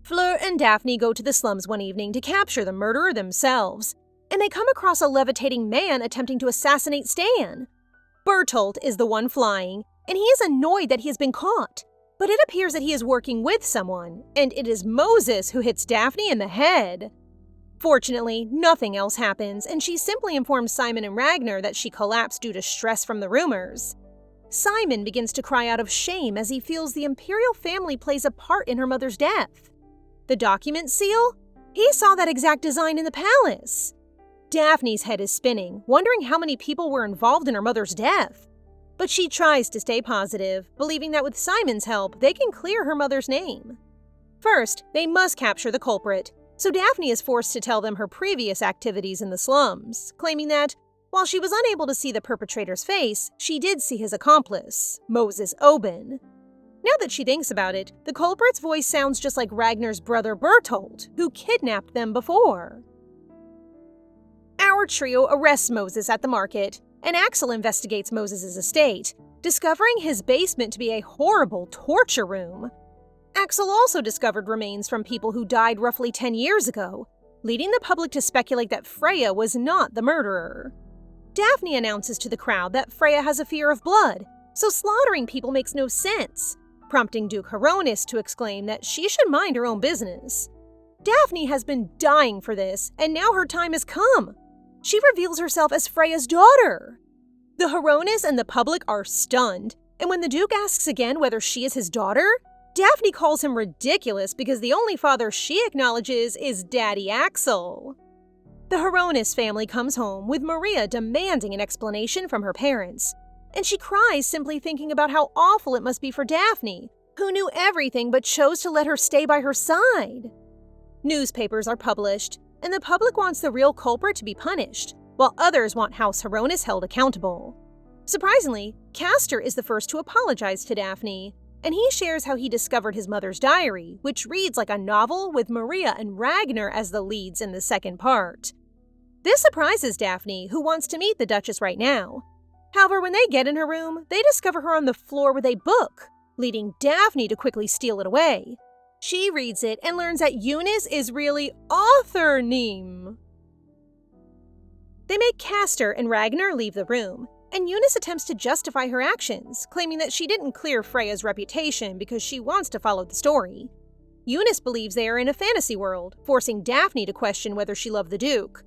Fleur and Daphne go to the slums one evening to capture the murderer themselves, and they come across a levitating man attempting to assassinate Stan. Bertolt is the one flying, and he is annoyed that he has been caught, but it appears that he is working with someone, and it is Moses who hits Daphne in the head. Fortunately, nothing else happens, and she simply informs Simon and Ragnar that she collapsed due to stress from the rumors. Simon begins to cry out of shame as he feels the imperial family plays a part in her mother's death. The document seal? He saw that exact design in the palace. Daphne's head is spinning, wondering how many people were involved in her mother's death. But she tries to stay positive, believing that with Simon's help, they can clear her mother's name. First, they must capture the culprit, so Daphne is forced to tell them her previous activities in the slums, claiming that, while she was unable to see the perpetrator's face, she did see his accomplice, Moses Oben. Now that she thinks about it, the culprit's voice sounds just like Ragnar's brother Bertolt, who kidnapped them before. Our trio arrests Moses at the market, and Axel investigates Moses' estate, discovering his basement to be a horrible torture room. Axel also discovered remains from people who died roughly 10 years ago, leading the public to speculate that Freya was not the murderer. Daphne announces to the crowd that Freya has a fear of blood, so slaughtering people makes no sense, prompting Duke Hronis to exclaim that she should mind her own business. Daphne has been dying for this, and now her time has come. She reveals herself as Freya's daughter. The Hronis and the public are stunned, and when the Duke asks again whether she is his daughter, Daphne calls him ridiculous because the only father she acknowledges is Daddy Axel. The Hronis family comes home with Maria demanding an explanation from her parents, and she cries simply thinking about how awful it must be for Daphne, who knew everything but chose to let her stay by her side. Newspapers are published, and the public wants the real culprit to be punished, while others want House Hronis held accountable. Surprisingly, Castor is the first to apologize to Daphne, and he shares how he discovered his mother's diary, which reads like a novel with Maria and Ragnar as the leads in the second part. This surprises Daphne, who wants to meet the Duchess right now. However, when they get in her room, they discover her on the floor with a book, leading Daphne to quickly steal it away. She reads it and learns that Eunice is really author-name. They make Castor and Ragnar leave the room, and Eunice attempts to justify her actions, claiming that she didn't clear Freya's reputation because she wants to follow the story. Eunice believes they are in a fantasy world, forcing Daphne to question whether she loved the Duke.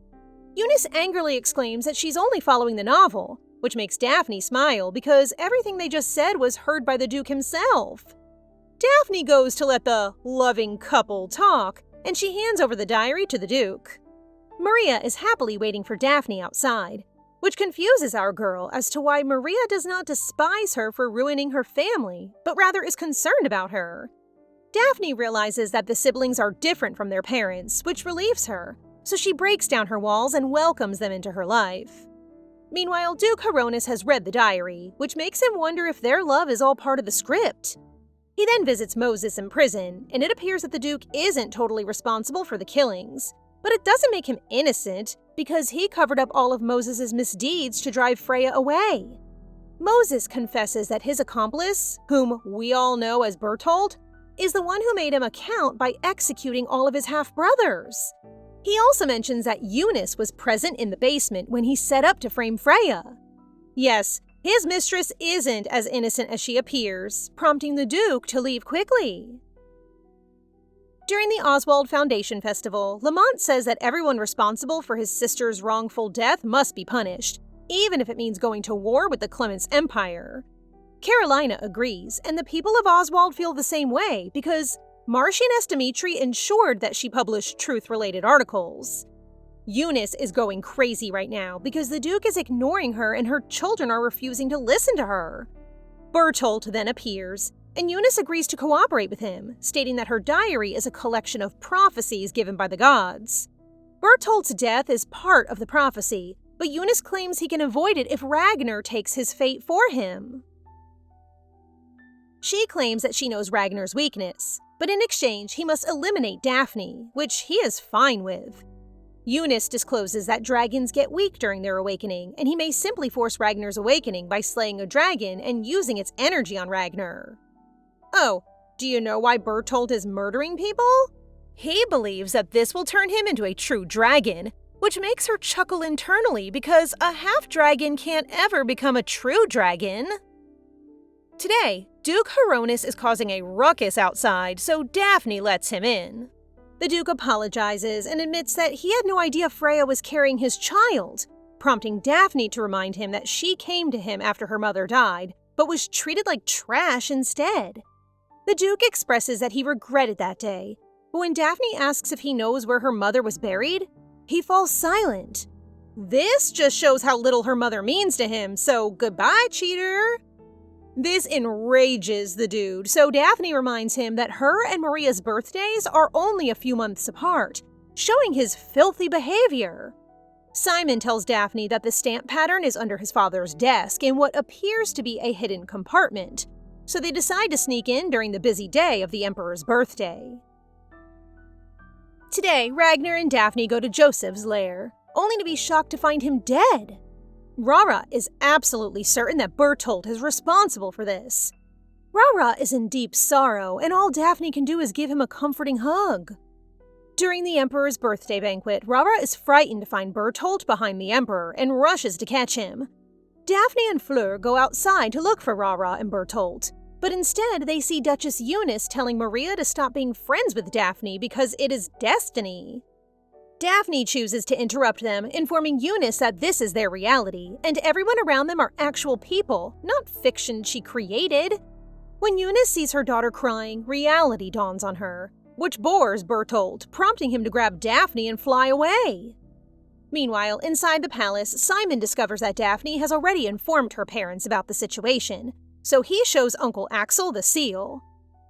Eunice angrily exclaims that she's only following the novel, which makes Daphne smile because everything they just said was heard by the Duke himself. Daphne goes to let the loving couple talk, and she hands over the diary to the Duke. Maria is happily waiting for Daphne outside, which confuses our girl as to why Maria does not despise her for ruining her family, but rather is concerned about her. Daphne realizes that the siblings are different from their parents, which relieves her, so she breaks down her walls and welcomes them into her life. Meanwhile, Duke Hronis has read the diary, which makes him wonder if their love is all part of the script. He then visits Moses in prison, and it appears that the Duke isn't totally responsible for the killings, but it doesn't make him innocent because he covered up all of Moses' misdeeds to drive Freya away. Moses confesses that his accomplice, whom we all know as Bertolt, is the one who made him account by executing all of his half-brothers. He also mentions that Eunice was present in the basement when he set up to frame Freya. Yes, his mistress isn't as innocent as she appears, prompting the Duke to leave quickly. During the Oswald Foundation Festival, Lamont says that everyone responsible for his sister's wrongful death must be punished, even if it means going to war with the Clements Empire. Carolina agrees, and the people of Oswald feel the same way because Marcian S. Dimitri ensured that she published truth-related articles. Eunice is going crazy right now because the Duke is ignoring her and her children are refusing to listen to her. Bertolt then appears, and Eunice agrees to cooperate with him, stating that her diary is a collection of prophecies given by the gods. Bertolt's death is part of the prophecy, but Eunice claims he can avoid it if Ragnar takes his fate for him. She claims that she knows Ragnar's weakness, but in exchange he must eliminate Daphne, which he is fine with. Eunice discloses that dragons get weak during their awakening, and he may simply force Ragnar's awakening by slaying a dragon and using its energy on Ragnar. Oh, do you know why Bertolt is murdering people? He believes that this will turn him into a true dragon, which makes her chuckle internally because a half-dragon can't ever become a true dragon. Today, Duke Hronis is causing a ruckus outside, so Daphne lets him in. The Duke apologizes and admits that he had no idea Freya was carrying his child, prompting Daphne to remind him that she came to him after her mother died, but was treated like trash instead. The Duke expresses that he regretted that day, but when Daphne asks if he knows where her mother was buried, he falls silent. This just shows how little her mother means to him, so goodbye, cheater! This enrages the dude, so Daphne reminds him that her and Maria's birthdays are only a few months apart, showing his filthy behavior. Simon tells Daphne that the stamp pattern is under his father's desk in what appears to be a hidden compartment, so they decide to sneak in during the busy day of the Emperor's birthday. Today, Ragnar and Daphne go to Joseph's lair, only to be shocked to find him dead. Rara is absolutely certain that Bertolt is responsible for this. Rara is in deep sorrow, and all Daphne can do is give him a comforting hug. During the Emperor's birthday banquet, Rara is frightened to find Bertolt behind the Emperor and rushes to catch him. Daphne and Fleur go outside to look for Rara and Bertolt, but instead they see Duchess Eunice telling Maria to stop being friends with Daphne because it is destiny. Daphne chooses to interrupt them, informing Eunice that this is their reality, and everyone around them are actual people, not fiction she created. When Eunice sees her daughter crying, reality dawns on her, which bores Bertolt, prompting him to grab Daphne and fly away. Meanwhile, inside the palace, Simon discovers that Daphne has already informed her parents about the situation, so he shows Uncle Axel the seal.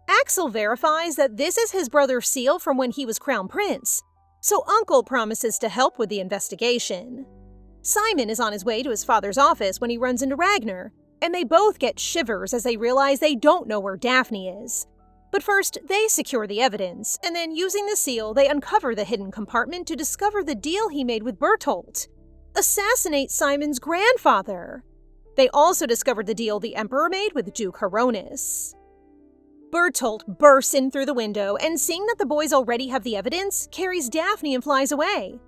Axel verifies that this is his brother's seal from when he was crown prince, so Uncle promises to help with the investigation. Simon is on his way to his father's office when he runs into Ragnar, and they both get shivers as they realize they don't know where Daphne is. But first, they secure the evidence, and then using the seal, they uncover the hidden compartment to discover the deal he made with Bertolt. Assassinate Simon's grandfather! They also discovered the deal the Emperor made with Duke Hronis. Bertolt bursts in through the window and, seeing that the boys already have the evidence, carries Daphne and flies away.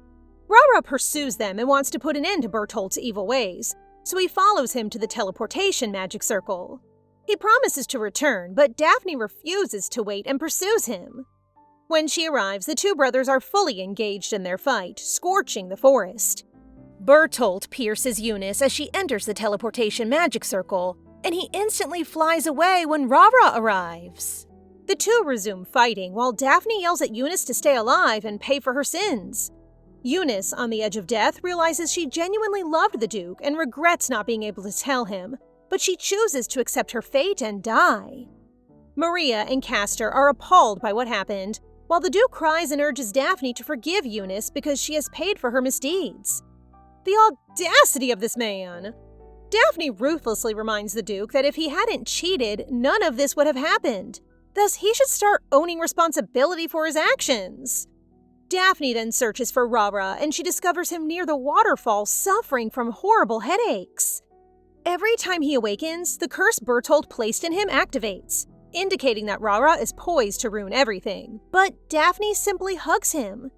Rara pursues them and wants to put an end to Bertolt's evil ways, so he follows him to the teleportation magic circle. He promises to return, but Daphne refuses to wait and pursues him. When she arrives, the two brothers are fully engaged in their fight, scorching the forest. Bertolt pierces Eunice as she enters the teleportation magic circle, and he instantly flies away when Rara arrives. The two resume fighting while Daphne yells at Eunice to stay alive and pay for her sins. Eunice, on the edge of death, realizes she genuinely loved the Duke and regrets not being able to tell him, but she chooses to accept her fate and die. Maria and Castor are appalled by what happened, while the Duke cries and urges Daphne to forgive Eunice because she has paid for her misdeeds. The audacity of this man! Daphne ruthlessly reminds the Duke that if he hadn't cheated, none of this would have happened. Thus, he should start owning responsibility for his actions. Daphne then searches for Rara, and she discovers him near the waterfall suffering from horrible headaches. Every time he awakens, the curse Bertolt placed in him activates, indicating that Rara is poised to ruin everything, but Daphne simply hugs him.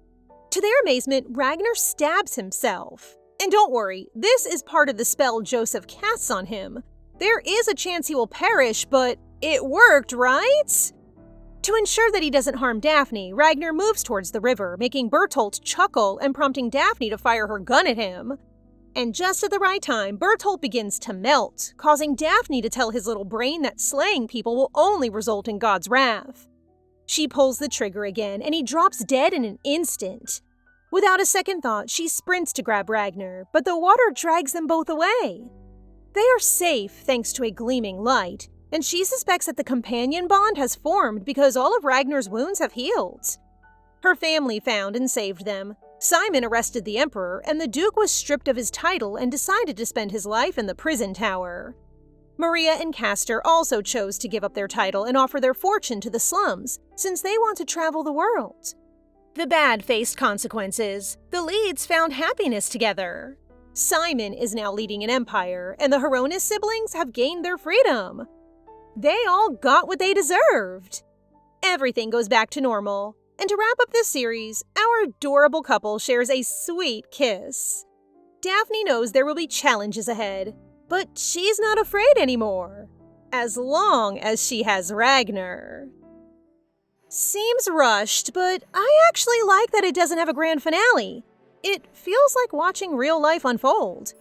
To their amazement, Ragnar stabs himself. And don't worry, this is part of the spell Joseph casts on him. There is a chance he will perish, but it worked, right? To ensure that he doesn't harm Daphne, Ragnar moves towards the river, making Bertolt chuckle and prompting Daphne to fire her gun at him. And just at the right time, Bertolt begins to melt, causing Daphne to tell his little brain that slaying people will only result in God's wrath. She pulls the trigger again, and he drops dead in an instant. Without a second thought, she sprints to grab Ragnar, but the water drags them both away. They are safe thanks to a gleaming light, and she suspects that the companion bond has formed because all of Ragnar's wounds have healed. Her family found and saved them. Simon arrested the Emperor, and the Duke was stripped of his title and decided to spend his life in the prison tower. Maria and Castor also chose to give up their title and offer their fortune to the slums, since they want to travel the world. The bad faced consequences. The leads found happiness together. Simon is now leading an empire, and the Hronis siblings have gained their freedom. They all got what they deserved. Everything goes back to normal. And to wrap up this series, our adorable couple shares a sweet kiss. Daphne knows there will be challenges ahead, but she's not afraid anymore, as long as she has Ragnar. Seems rushed, but I actually like that it doesn't have a grand finale. It feels like watching real life unfold.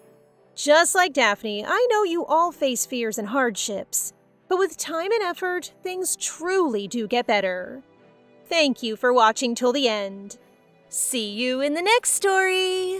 Just like Daphne, I know you all face fears and hardships, but with time and effort, things truly do get better. Thank you for watching till the end. See you in the next story!